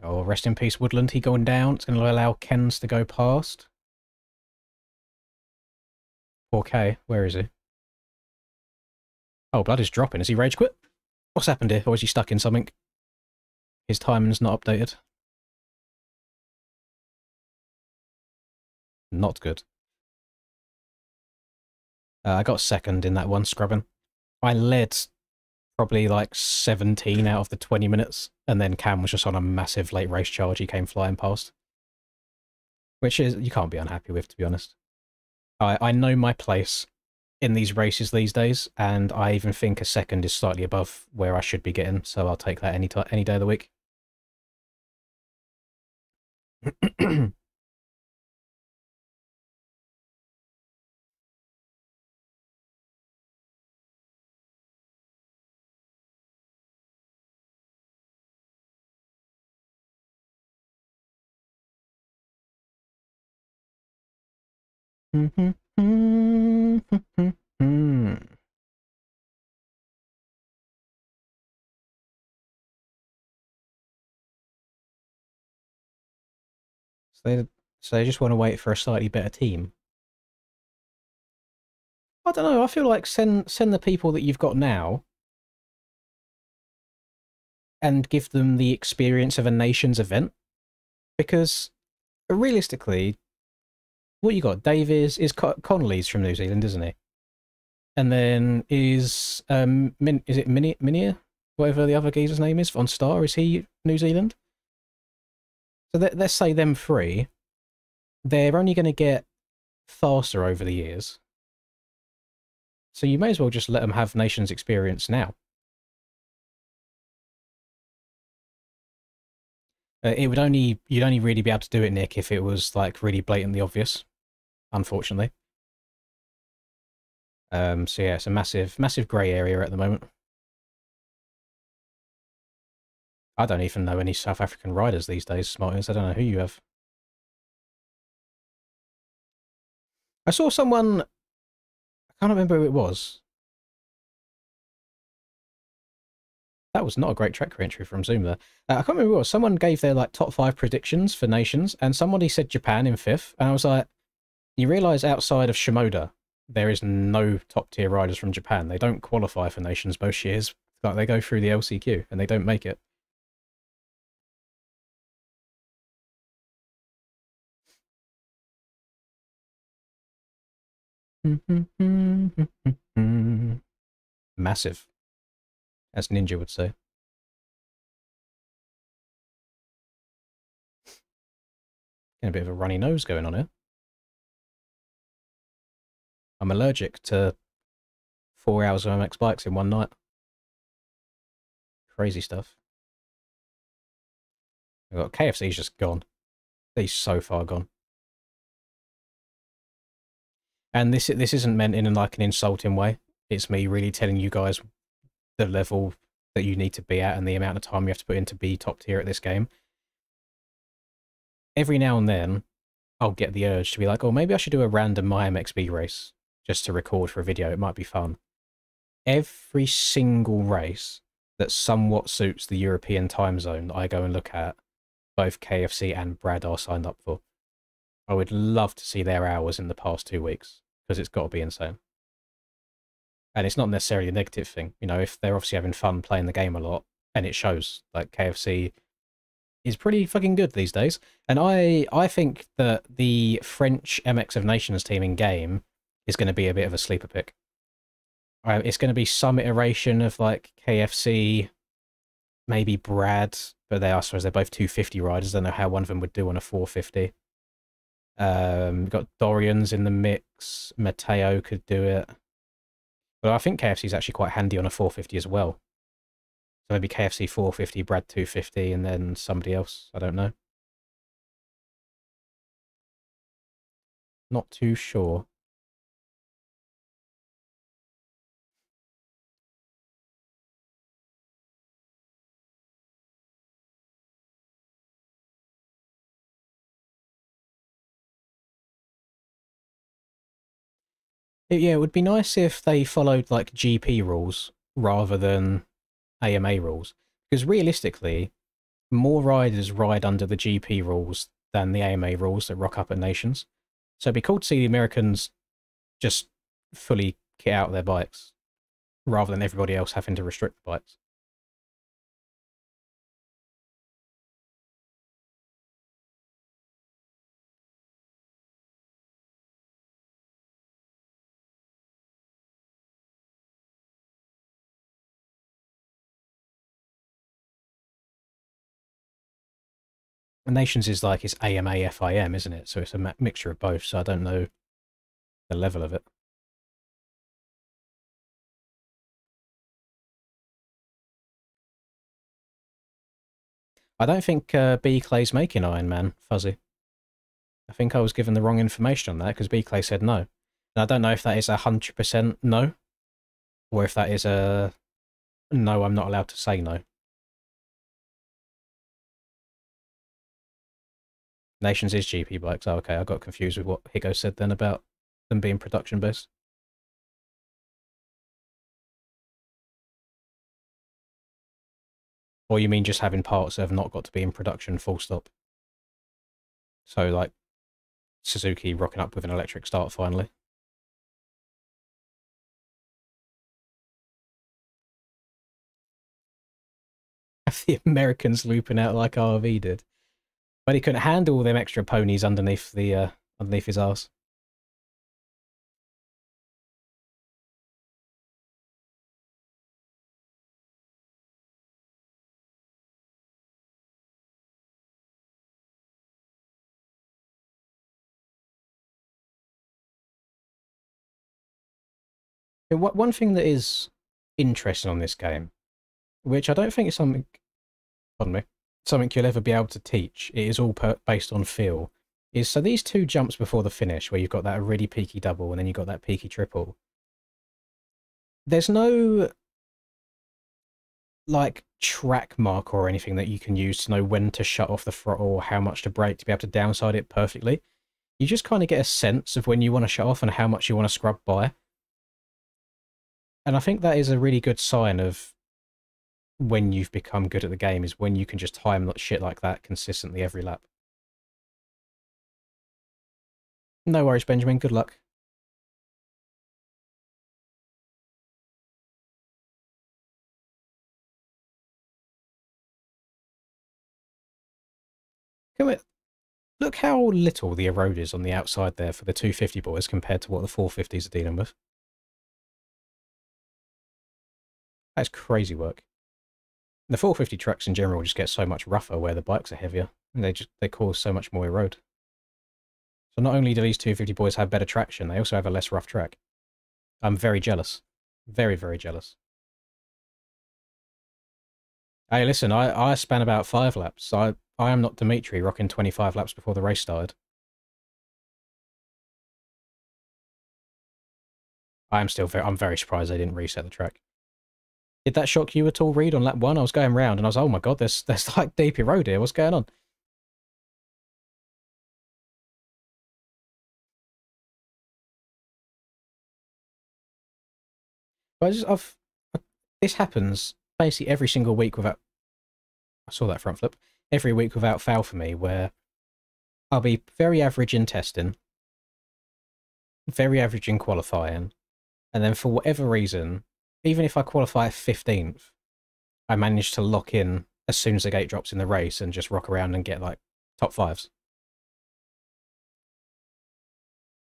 Oh, rest in peace, Woodland. He going down. It's going to allow Kens to go past. Poor K. Where is he? Oh, blood is dropping. Has he rage quit? What's happened here? Or is he stuck in something? His timing's not updated. Not good. I got second in that one scrubbing. I led probably like 17 out of the 20 minutes, and then Cam was just on a massive late race charge. He came flying past. Which is, you can't be unhappy with, to be honest. I know my place in these races these days, and I even think a second is slightly above where I should be getting, so I'll take that any day of the week. So they just want to wait for a slightly better team. I don't know. I feel like send the people that you've got now and give them the experience of a nation's event, because realistically, what you got, Dave is Connolly's from New Zealand, isn't he? And then is it Minia, whatever the other geezer's name is, on Star, is he New Zealand? So let's say them three, they're only going to get faster over the years. So you may as well just let them have nations experience now. You'd only really be able to do it, Nick, if it was like really blatantly obvious, unfortunately. So yeah, it's a massive grey area at the moment. I don't even know any South African riders these days, Smartins. I don't know who you have. I saw someone, I can't remember who it was. That was not a great track entry from Zoom there. I can't remember who it was. Someone gave their like top 5 predictions for nations, and somebody said Japan in 5th, and I was like, you realise outside of Shimoda, there is no top tier riders from Japan. They don't qualify for nations most years. Like they go through the LCQ and they don't make it. Massive, as Ninja would say. Getting a bit of a runny nose going on here. I'm allergic to 4 hours of MX bikes in one night. Crazy stuff. I've got KFC's just gone. He's so far gone. And this isn't meant in like an insulting way. It's me really telling you guys the level that you need to be at and the amount of time you have to put in to be top tier at this game. Every now and then, I'll get the urge to be like, oh, maybe I should do a random MyMXB race just to record for a video. It might be fun. Every single race that somewhat suits the European time zone that I go and look at, both KFC and Brad are signed up for. I would love to see their hours in the past 2 weeks, because it's got to be insane. And it's not necessarily a negative thing. You know, if they're obviously having fun playing the game a lot, and it shows, like KFC is pretty fucking good these days. And I think that the French MX of Nations team in game is going to be a bit of a sleeper pick. It's going to be some iteration of like KFC, maybe Brad, but I suppose they're both 250 riders. I don't know how one of them would do on a 450. We've got Dorian's in the mix. Matteo could do it. But I think KFC is actually quite handy on a 450 as well. So maybe KFC 450, Brad 250, and then somebody else. I don't know. Not too sure. Yeah, it would be nice if they followed like GP rules rather than AMA rules. Because realistically, more riders ride under the GP rules than the AMA rules that rock up at Nations. So it'd be cool to see the Americans just fully kit out their bikes rather than everybody else having to restrict the bikes. Nations is like it's AMA FIM, isn't it? So it's a mixture of both. So I don't know the level of it. I don't think B Clay's making Iron Man, Fuzzy. I think I was given the wrong information on that because B Clay said no. And I don't know if that is 100% no, or if that is a no, I'm not allowed to say no. Nations is GP bikes. Oh, okay, I got confused with what Higo said then about than being production based. Or you mean just having parts that have not got to be in production full stop? So like Suzuki rocking up with an electric start finally. Have the Americans looping out like RV did. But he couldn't handle all them extra ponies underneath the underneath his arse. One thing that is interesting on this game, which I don't think is something, pardon me, something you'll ever be able to teach, it is all based on feel, is so these two jumps before the finish, where you've got that really peaky double and then you've got that peaky triple, there's no like track marker or anything that you can use to know when to shut off the throttle or how much to brake to be able to downside it perfectly. You just kind of get a sense of when you want to shut off and how much you want to scrub by. And I think that is a really good sign of when you've become good at the game, is when you can just time shit like that consistently every lap. No worries, Benjamin. Good luck. Come here. Look how little the erode is on the outside there for the 250 boys compared to what the 450s are dealing with. That's crazy work. The 450 trucks in general just get so much rougher where the bikes are heavier. They cause so much more erode. So not only do these 250 boys have better traction, they also have a less rough track. I'm very jealous. Very, very jealous. Hey, listen, I span about 5 laps. I am not Dimitri rocking 25 laps before the race started. I'm very surprised they didn't reset the track. Did that shock you at all, Reed, on lap 1? I was going round and I was like, oh my god, there's like deep erode here. What's going on? But this happens basically every single week without... I saw that front flip. Every week without fail for me, where I'll be very average in testing, very average in qualifying, and then for whatever reason, even if I qualify 15th, I manage to lock in as soon as the gate drops in the race and just rock around and get like top 5s.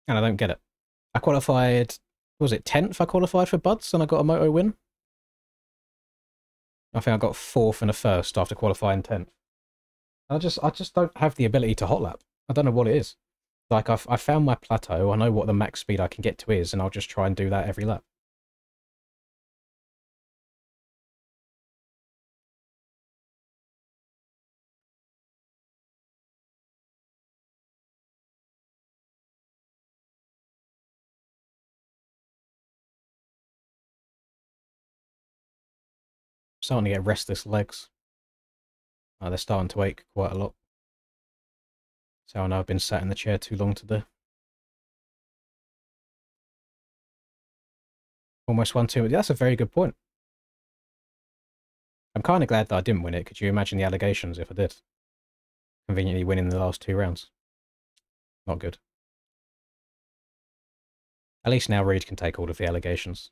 And I don't get it. I qualified, was it 10th I qualified for Buds and I got a moto win? I think I got 4th and a 1st after qualifying 10th. I just don't have the ability to hot lap. I don't know what it is. Like, I found my plateau, I know what the max speed I can get to is, and I'll just try and do that every lap. Starting to get restless legs. They're starting to ache quite a lot. So I know I've been sat in the chair too long today. Almost won 2. That's a very good point. I'm kind of glad that I didn't win it. Could you imagine the allegations if I did? Conveniently winning the last 2 rounds. Not good. At least now Reed can take all of the allegations.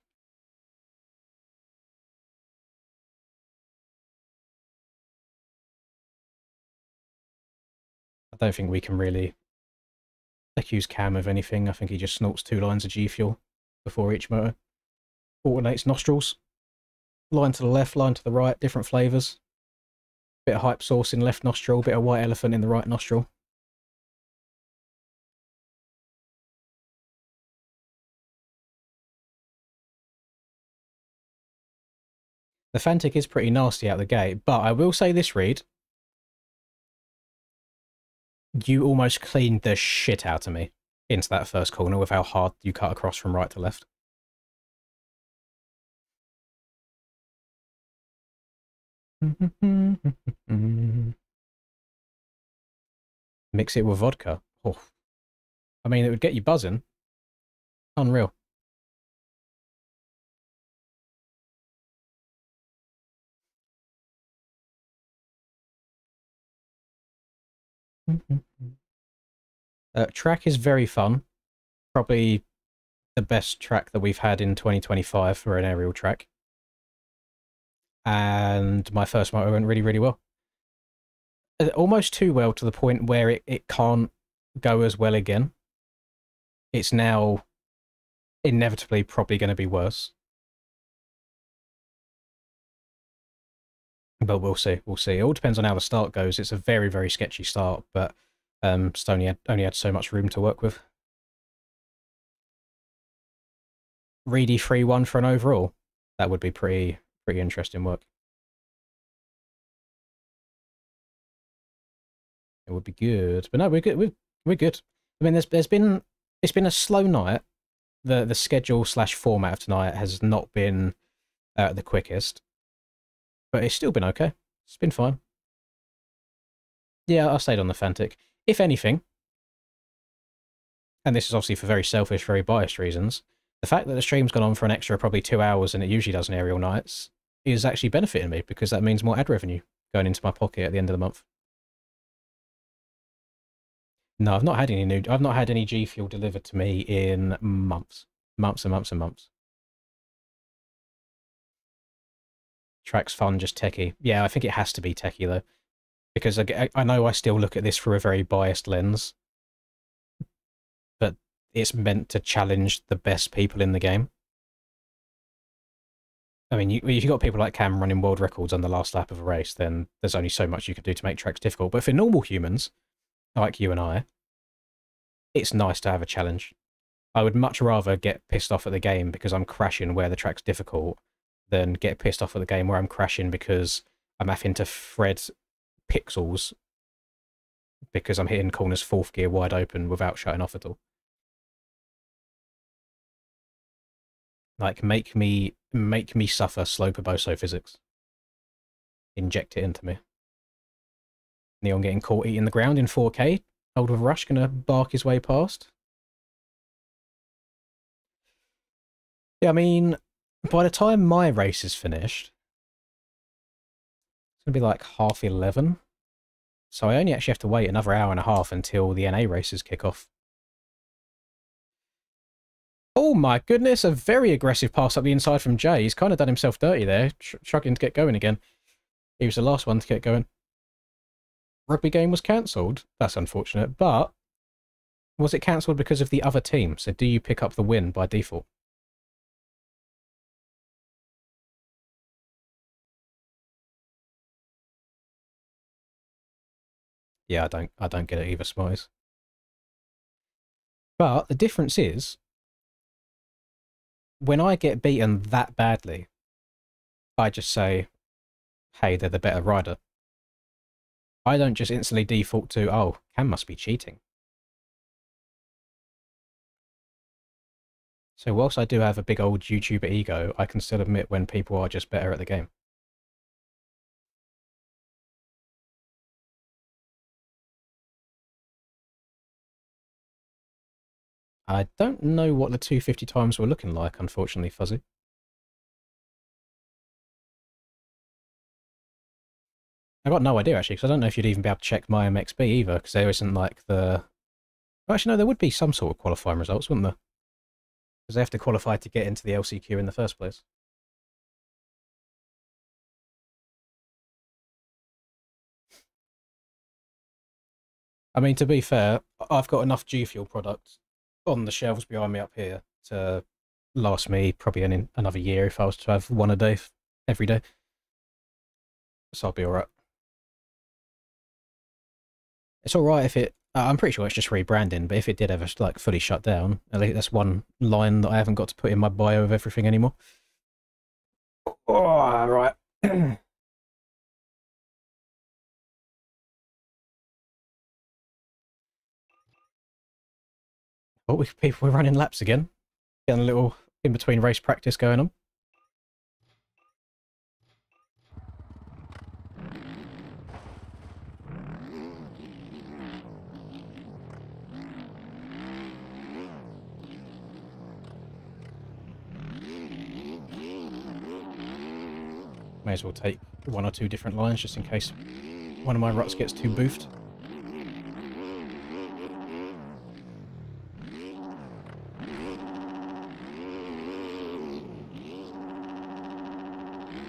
I don't think we can really accuse Cam of anything. I think he just snorts 2 lines of G Fuel before each motor. Alternates nostrils. Line to the left, line to the right, different flavours. Bit of hype sauce in left nostril, bit of white elephant in the right nostril. The Fantic is pretty nasty out the gate, but I will say this, Reed. You almost cleaned the shit out of me into that first corner with how hard you cut across from right to left. Mix it with vodka. Oh. I mean, it would get you buzzing. Unreal. Track is very fun. Probably the best track that we've had in 2025 for an aerial track. And my first motor went really, really well. Almost too well to the point where it can't go as well again. It's now inevitably probably going to be worse. But we'll see. We'll see. It all depends on how the start goes. It's a very, very sketchy start, but Stony only had so much room to work with. Reedy 3-1 for an overall. That would be pretty interesting work. It would be good. But no, we're good. We're good. I mean, it's been a slow night. The schedule / format of tonight has not been the quickest, but it's still been okay. It's been fine. Yeah, I stayed on the Fantic. If anything, and this is obviously for very selfish, very biased reasons, the fact that the stream's gone on for an extra probably 2 hours than it usually does in aerial nights is actually benefiting me, because that means more ad revenue going into my pocket at the end of the month. No, I've not had any G Fuel delivered to me in months. Months and months and months. Track's fun, just techie. Yeah, I think it has to be techie, though. Because I know I still look at this through a very biased lens. But it's meant to challenge the best people in the game. I mean, if you've got people like Cam running world records on the last lap of a race, then there's only so much you can do to make tracks difficult. But for normal humans, like you and I, it's nice to have a challenge. I would much rather get pissed off at the game because I'm crashing where the track's difficult than get pissed off at the game where I'm crashing because I'm having to thread pixels because I'm hitting corners 4th gear wide open without shutting off at all. Like, make me suffer slow Poboso physics. Inject it into me. Neon getting caught eating the ground in 4K. Old with Rush gonna bark his way past. Yeah, I mean, by the time my race is finished, it's gonna be like 11:30. So I only actually have to wait another hour and a half until the NA races kick off. Oh my goodness, a very aggressive pass up the inside from Jay. He's kind of done himself dirty there, struggling to get going again. He was the last one to get going. Rugby game was cancelled. That's unfortunate, but was it cancelled because of the other team? So do you pick up the win by default? Yeah, I don't get it either, Smarties. But the difference is, when I get beaten that badly, I just say, hey, they're the better rider. I don't just instantly default to, oh, Cam must be cheating. So whilst I do have a big old YouTuber ego, I can still admit when people are just better at the game. I don't know what the 250 times were looking like, unfortunately, Fuzzy. I got no idea, actually, because I don't know if you'd even be able to check my MXB either, because there isn't, like, the... Well, actually, no, there would be some sort of qualifying results, wouldn't there? Because they have to qualify to get into the LCQ in the first place. I mean, to be fair, I've got enough G Fuel products on the shelves behind me up here to last me probably another year if I was to have one a day, every day. So I'll be alright. It's alright if it... I'm pretty sure it's just rebranding, but if it did ever like fully shut down, at least that's one line that I haven't got to put in my bio of everything anymore. Oh, right. Oh, people were running laps again. Getting a little in-between race practice going on. May as well take 1 or 2 different lines just in case one of my ruts gets too boofed.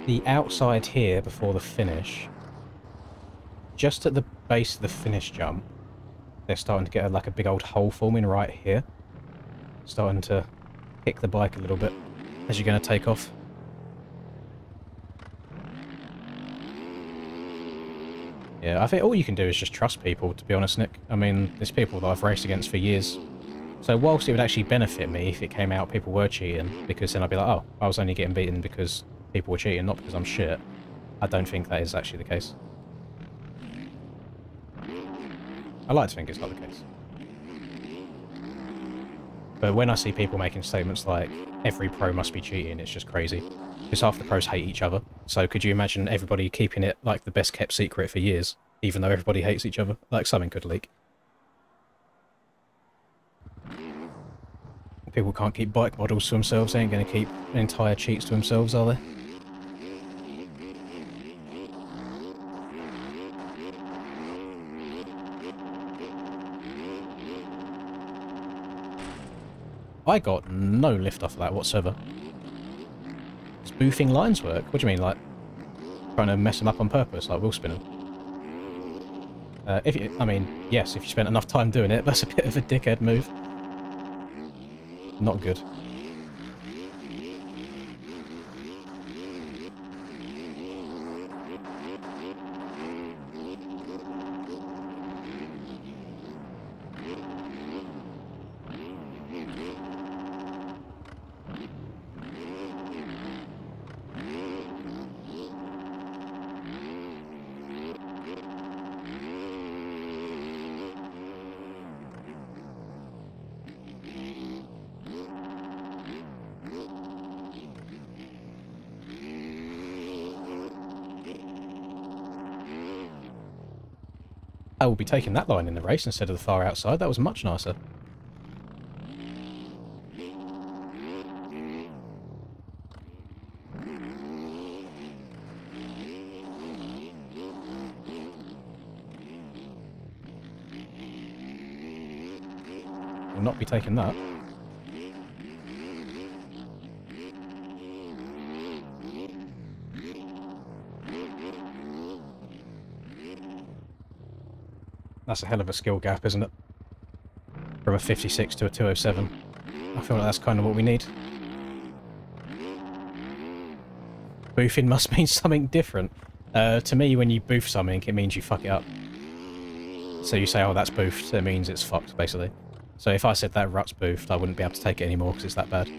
The outside here before the finish, just at the base of the finish jump, they're starting to get like a big old hole forming right here. Starting to kick the bike a little bit as you're going to take off. Yeah, I think all you can do is just trust people, to be honest, Nick. I mean, there's people that I've raced against for years. So whilst it would actually benefit me if it came out people were cheating, because then I'd be like, oh, I was only getting beaten because people were cheating, not because I'm shit. I don't think that is actually the case. I like to think it's not the case. But when I see people making statements like, every pro must be cheating, it's just crazy. Because half the pros hate each other. So could you imagine everybody keeping it like the best kept secret for years, even though everybody hates each other? Like, something could leak. People can't keep bike models to themselves. They ain't going to keep entire cheats to themselves, are they? I got no lift off of that whatsoever. Does boofing lines work? What do you mean, like trying to mess them up on purpose, like wheel spinning? I mean, yes, if you spent enough time doing it, that's a bit of a dickhead move. Not good. I will be taking that line in the race instead of the far outside. That was much nicer. Will not be taking that. That's a hell of a skill gap, isn't it? From a 56 to a 207. I feel like that's kind of what we need. Boofing must mean something different. To me, when you boof something, it means you fuck it up. So you say, oh, that's boofed, it means it's fucked, basically. So if I said that rut's boofed, I wouldn't be able to take it anymore because it's that bad.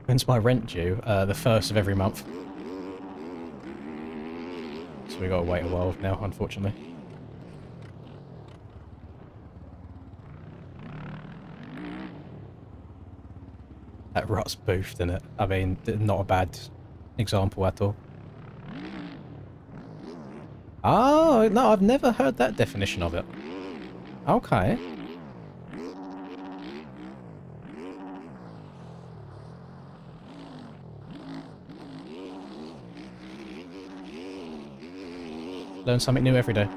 When's my rent due? The 1st of every month. So we gotta wait a while now, unfortunately. That rut's boofed, isn't it? I mean, not a bad example at all. Oh, no, I've never heard that definition of it. Okay. Learn something new every day.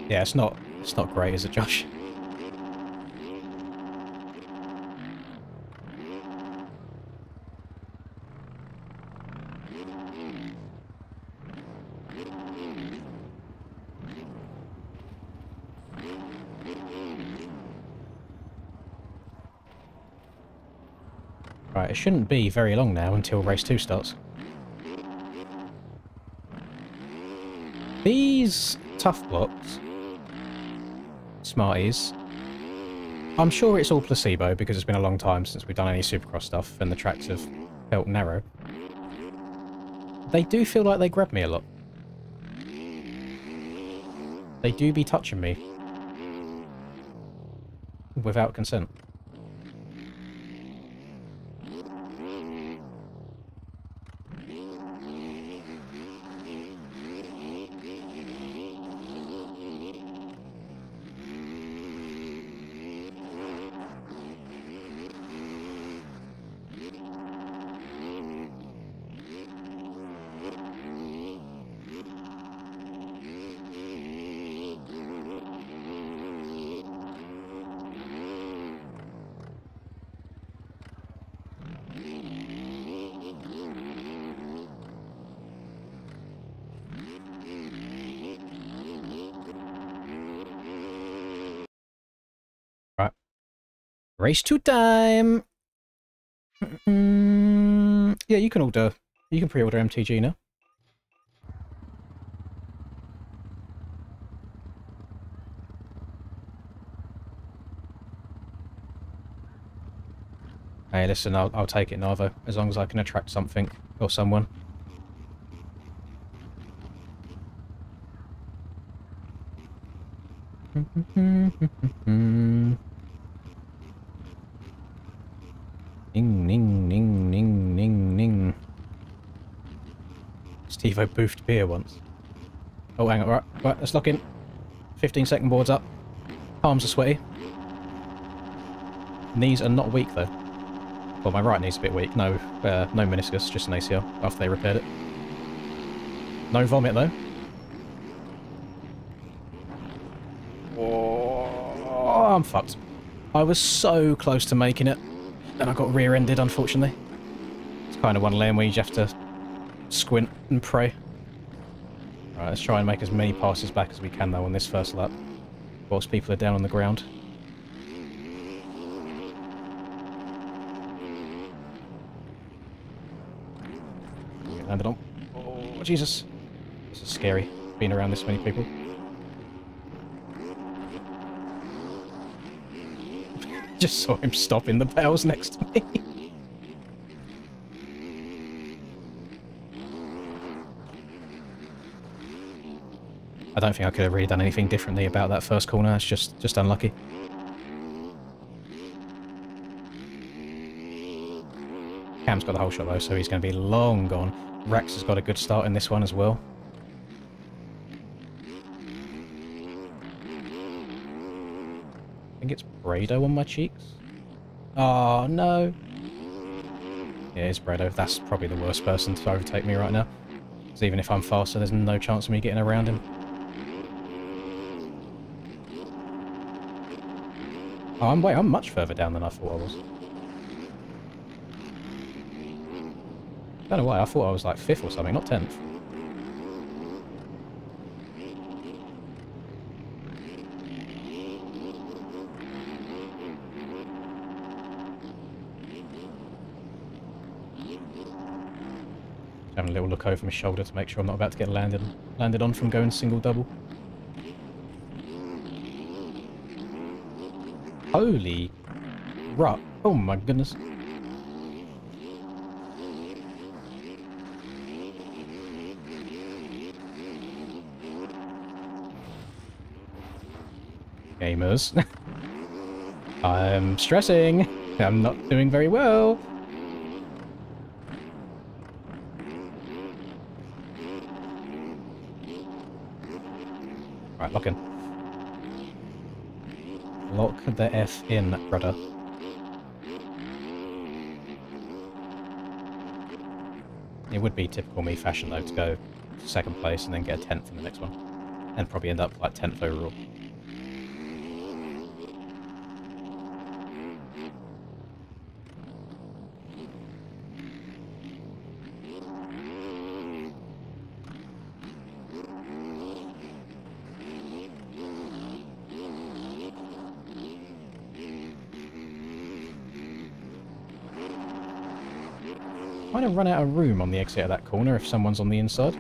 Yeah, it's not great, is it, Josh? Right, it shouldn't be very long now until race 2 starts. These tough blocks, Smarties, I'm sure it's all placebo because it's been a long time since we've done any Supercross stuff and the tracks have felt narrow. They do feel like they grab me a lot. They do be touching me. Without consent. Right. Race to time! Yeah, you can order. You can pre-order MTG now. Hey, listen, I'll take it, Narvo, as long as I can attract something or someone. Ning, ning, ning, ning, ning, ning. Steve-O boofed beer once. Oh, hang on, right, let's lock in. 15-second boards up. Palms are sweaty. Knees are not weak, though. Well, my right knee's a bit weak. No meniscus, just an ACL after they repaired it. No vomit, though. Oh, I'm fucked. I was so close to making it, and I got rear-ended, unfortunately. It's kind of one lane where you just have to squint and pray. Alright, let's try and make as many passes back as we can, though, on this first lap, whilst people are down on the ground. Landed on. Oh, Jesus. This is scary, being around this many people. Just saw him stopping the bells next to me. I don't think I could have really done anything differently about that first corner. It's just unlucky. Cam's got the whole shot though, so he's going to be long gone. Rex has got a good start in this one as well. I think it's Brado on my cheeks. Oh, no. Yeah, it's Brado. That's probably the worst person to overtake me right now. Because even if I'm faster, there's no chance of me getting around him. Oh, I'm much further down than I thought I was. I don't know why, I thought I was like 5th or something, not 10th. Having a little look over my shoulder to make sure I'm not about to get landed on from going single-double. Holy rut. Oh my goodness. Gamers. I'm stressing. I'm not doing very well. Right, lock in. Lock the F in, brother. It would be typical me fashion, though, to go 2nd place and then get a 10th in the next one. And probably end up like 10th overall. I'm going to run out of room on the exit of that corner if someone's on the inside.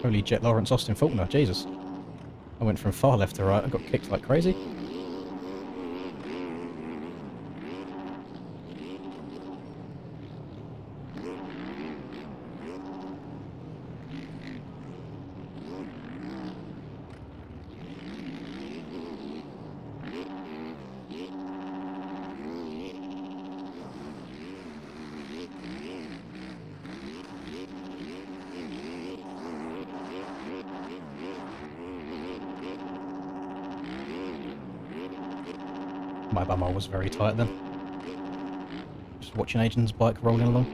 Holy Jet Lawrence Austin Faulkner, Jesus. I went from far left to right, I got kicked like crazy. My bumhole was very tight then. Just watching Aiden's bike rolling along.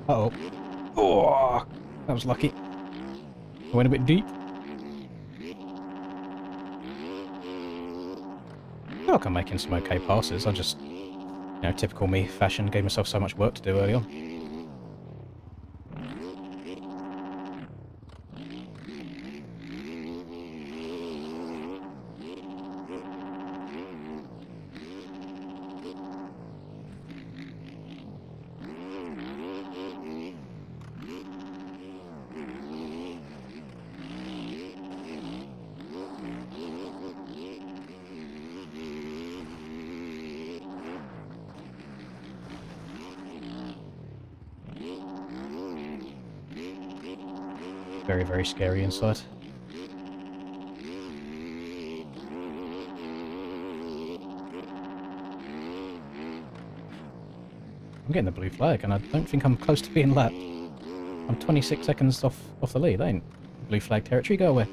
Uh-oh. Oh, that was lucky. I went a bit deep. I feel like I'm making some okay passes. I just, you know, typical me fashion, gave myself so much work to do early on. Very, very scary inside. I'm getting the blue flag, and I don't think I'm close to being lapped. I'm 26 seconds off the lead. That ain't blue flag territory. Go away.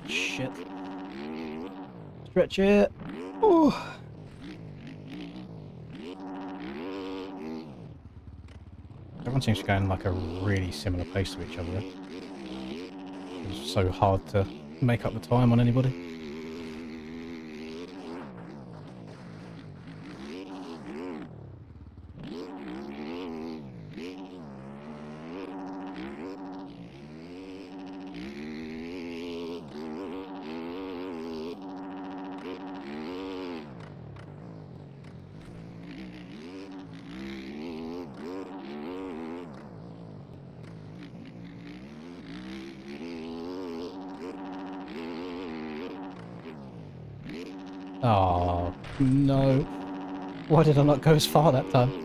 Shit. Stretch it. Oh. Everyone seems to go in like a really similar pace to each other. It's so hard to make up the time on anybody. Oh, no. Why did I not go as far that time?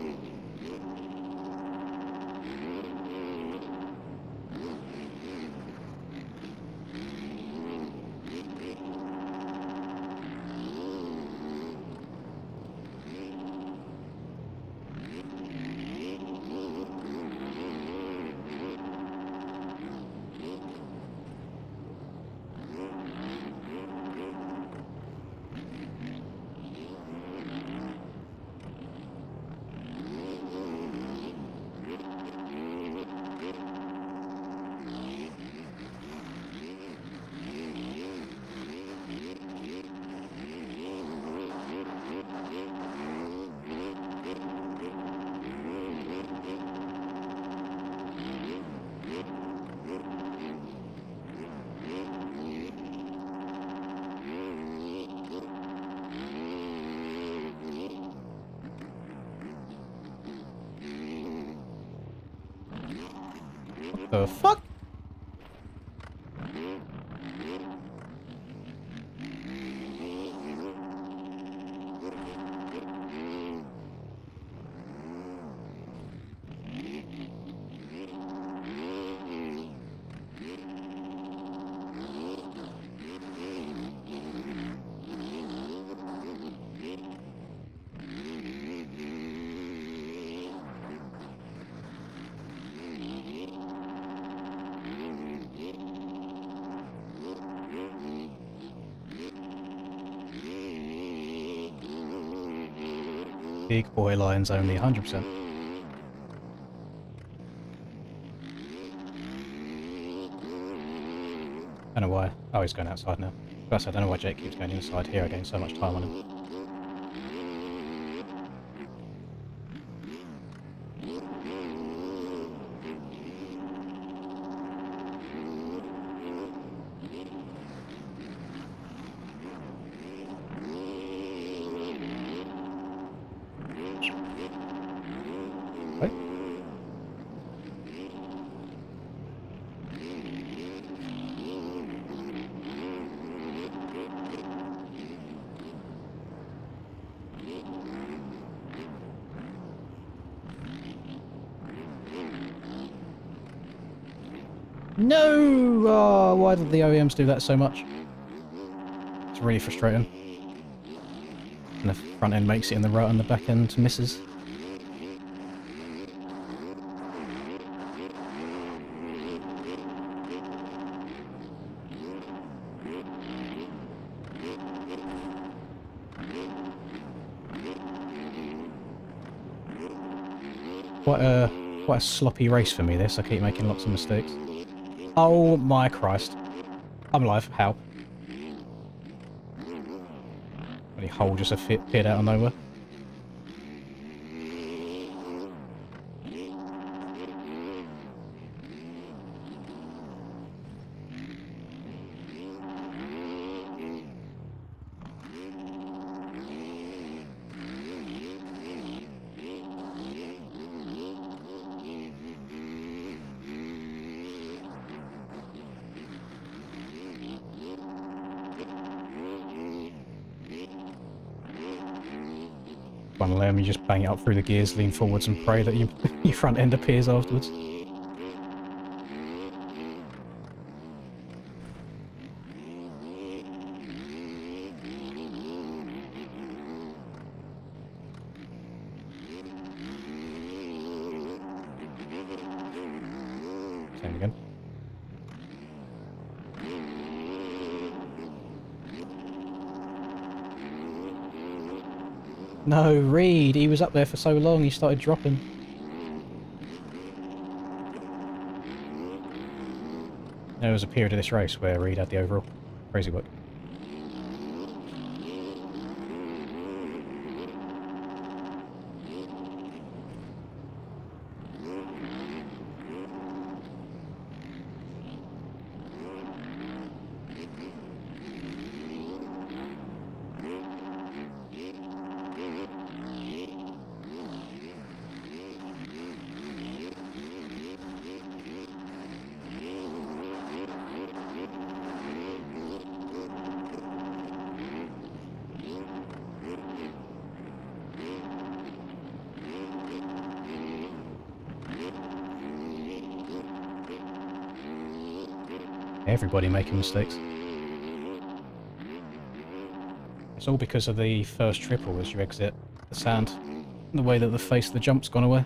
What the fuck? Big boy lion's only 100%. I don't know why. Oh, he's going outside now. Plus, I don't know why Jake keeps going inside here. I gain so much time on him. Right? No! Oh, why did the OEMs do that so much? It's really frustrating. And the front end makes it in the rut and the back end misses. Quite a sloppy race for me this. I keep making lots of mistakes. Oh my Christ. I'm alive. How? Any hole just appeared out of nowhere. One limb, you just bang it up through the gears, lean forwards and pray that your front end appears afterwards. Same again. No, Reed, he was up there for so long, he started dropping. There was a period of this race where Reed had the overall. Crazy work. Everybody making mistakes. It's all because of the first triple as you exit the sand. The way that the face of the jump's gone away.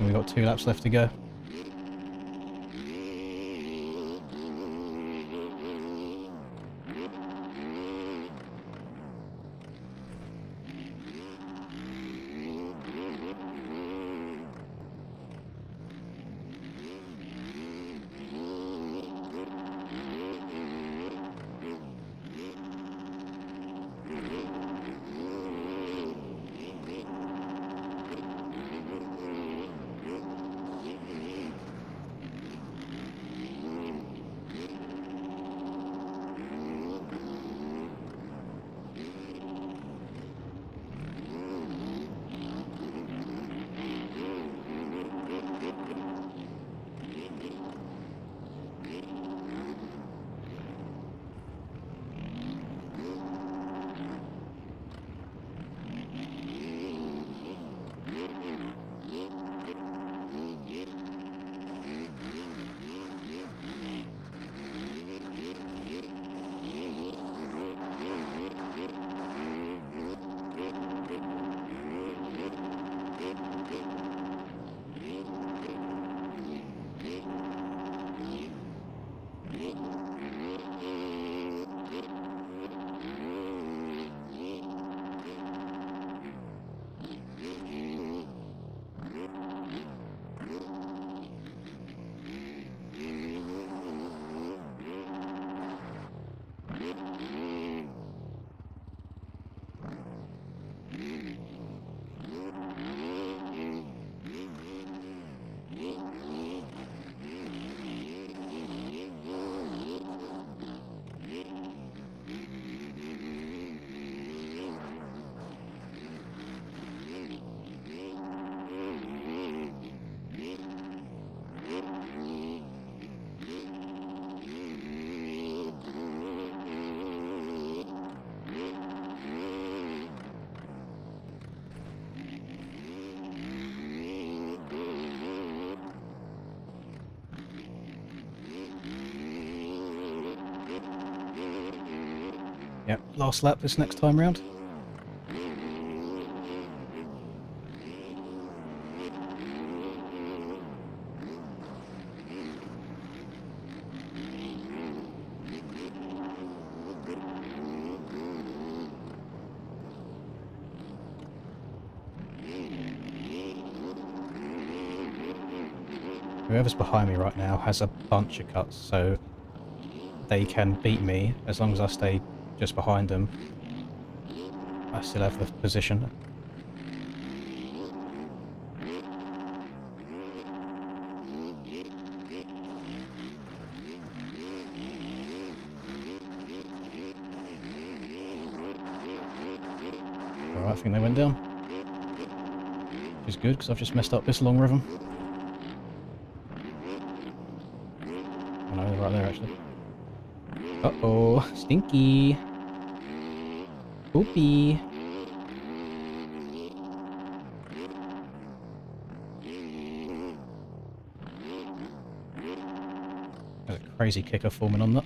We've got 2 laps left to go. Yep, last lap this next time round. Whoever's behind me right now has a bunch of cuts, so they can beat me as long as I stay just behind them. I still have the position. Alright, I think they went down. Which is good, because I've just messed up this long rhythm. Oh no, they're right there actually. Uh-oh. Stinky. Poopy. There's a crazy kicker forming on that.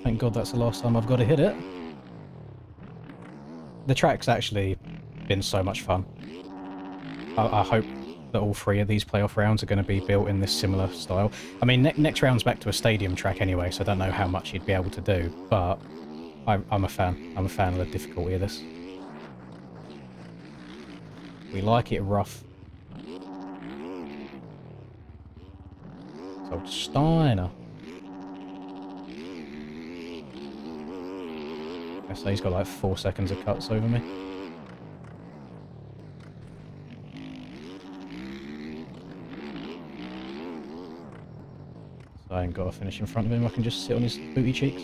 Thank God that's the last time I've got to hit it. The track's actually been so much fun. I hope that all 3 of these playoff rounds are going to be built in this similar style. I mean, next round's back to a stadium track anyway, so I don't know how much you'd be able to do, but I'm a fan. I'm a fan of the difficulty of this. We like it rough. So Steiner. So he's got like 4 seconds of cuts over me. So I ain't got to finish in front of him, I can just sit on his booty cheeks.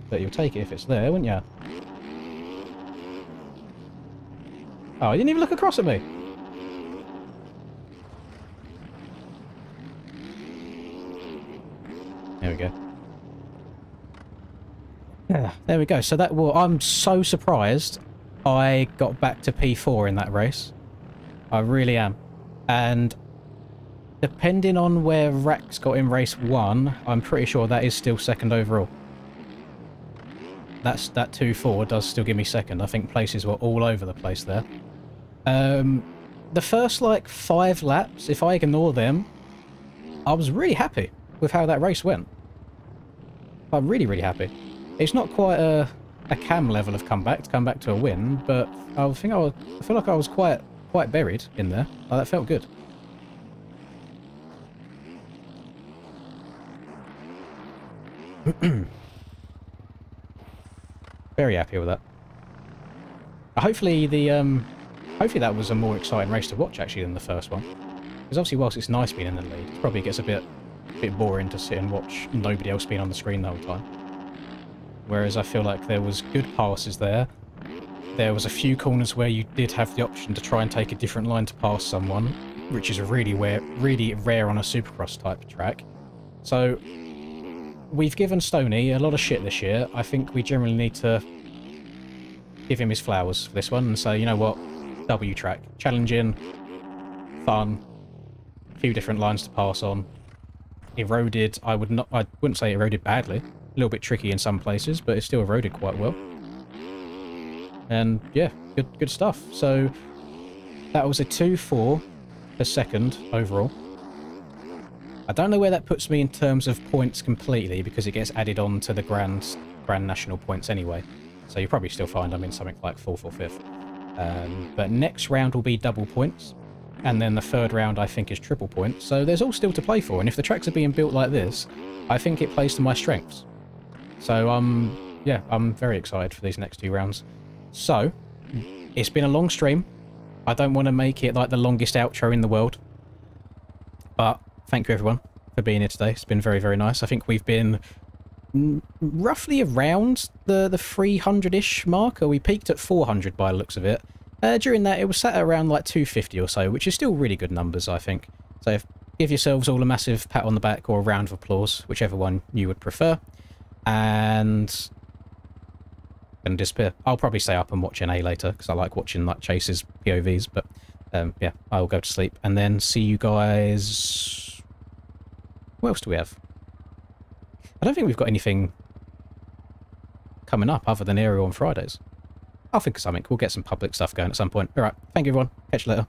But you'll take it if it's there, wouldn't you? Oh, you didn't even look across at me! There we go. Yeah, there we go. So that, well, I'm so surprised I got back to P4 in that race. I really am. And depending on where Rax got in race 1, I'm pretty sure that is still second overall. That 2-4 does still give me second. I think places were all over the place there. The first, like, 5 laps, if I ignore them, I was really happy with how that race went. I'm really, really happy. It's not quite a Cam level of comeback to come back to a win, but I feel like I was quite buried in there. Like, that felt good. Very happy with that. Hopefully hopefully that was a more exciting race to watch actually than the first one. Because obviously whilst it's nice being in the lead, it probably gets a bit boring to sit and watch nobody else being on the screen the whole time. Whereas I feel like there was good passes there. There was a few corners where you did have the option to try and take a different line to pass someone, which is really rare on a Supercross type track. So we've given Stoney a lot of shit this year. I think we generally need to give him his flowers for this one and say, you know what, W track, challenging, fun, a few different lines to pass on. Eroded, I wouldn't say eroded badly. A little bit tricky in some places, but it still eroded quite well. And yeah, good stuff. So that was a 2-4 per second overall. I don't know where that puts me in terms of points completely, because it gets added on to the Grand National points anyway. So you'll probably still find I'm in something like 4th or 5th. But next round will be double points. And then the third round, I think, is triple points. So there's all still to play for. And if the tracks are being built like this, I think it plays to my strengths. So, yeah, I'm very excited for these next 2 rounds. So, it's been a long stream. I don't want to make it like the longest outro in the world. But thank you, everyone, for being here today. It's been very, very nice. I think we've been roughly around the 300-ish mark. Or we peaked at 400 by the looks of it. During that, it was sat around like 250 or so, which is still really good numbers, I think. So give yourselves all a massive pat on the back or a round of applause, whichever one you would prefer. And disappear. I'll probably stay up and watch NA later, because I like watching like Chase's POVs, but yeah, I'll go to sleep. And then see you guys... What else do we have? I don't think we've got anything coming up other than Aerial on Fridays. I'll think of something. We'll get some public stuff going at some point. Alright, thank you everyone. Catch you later.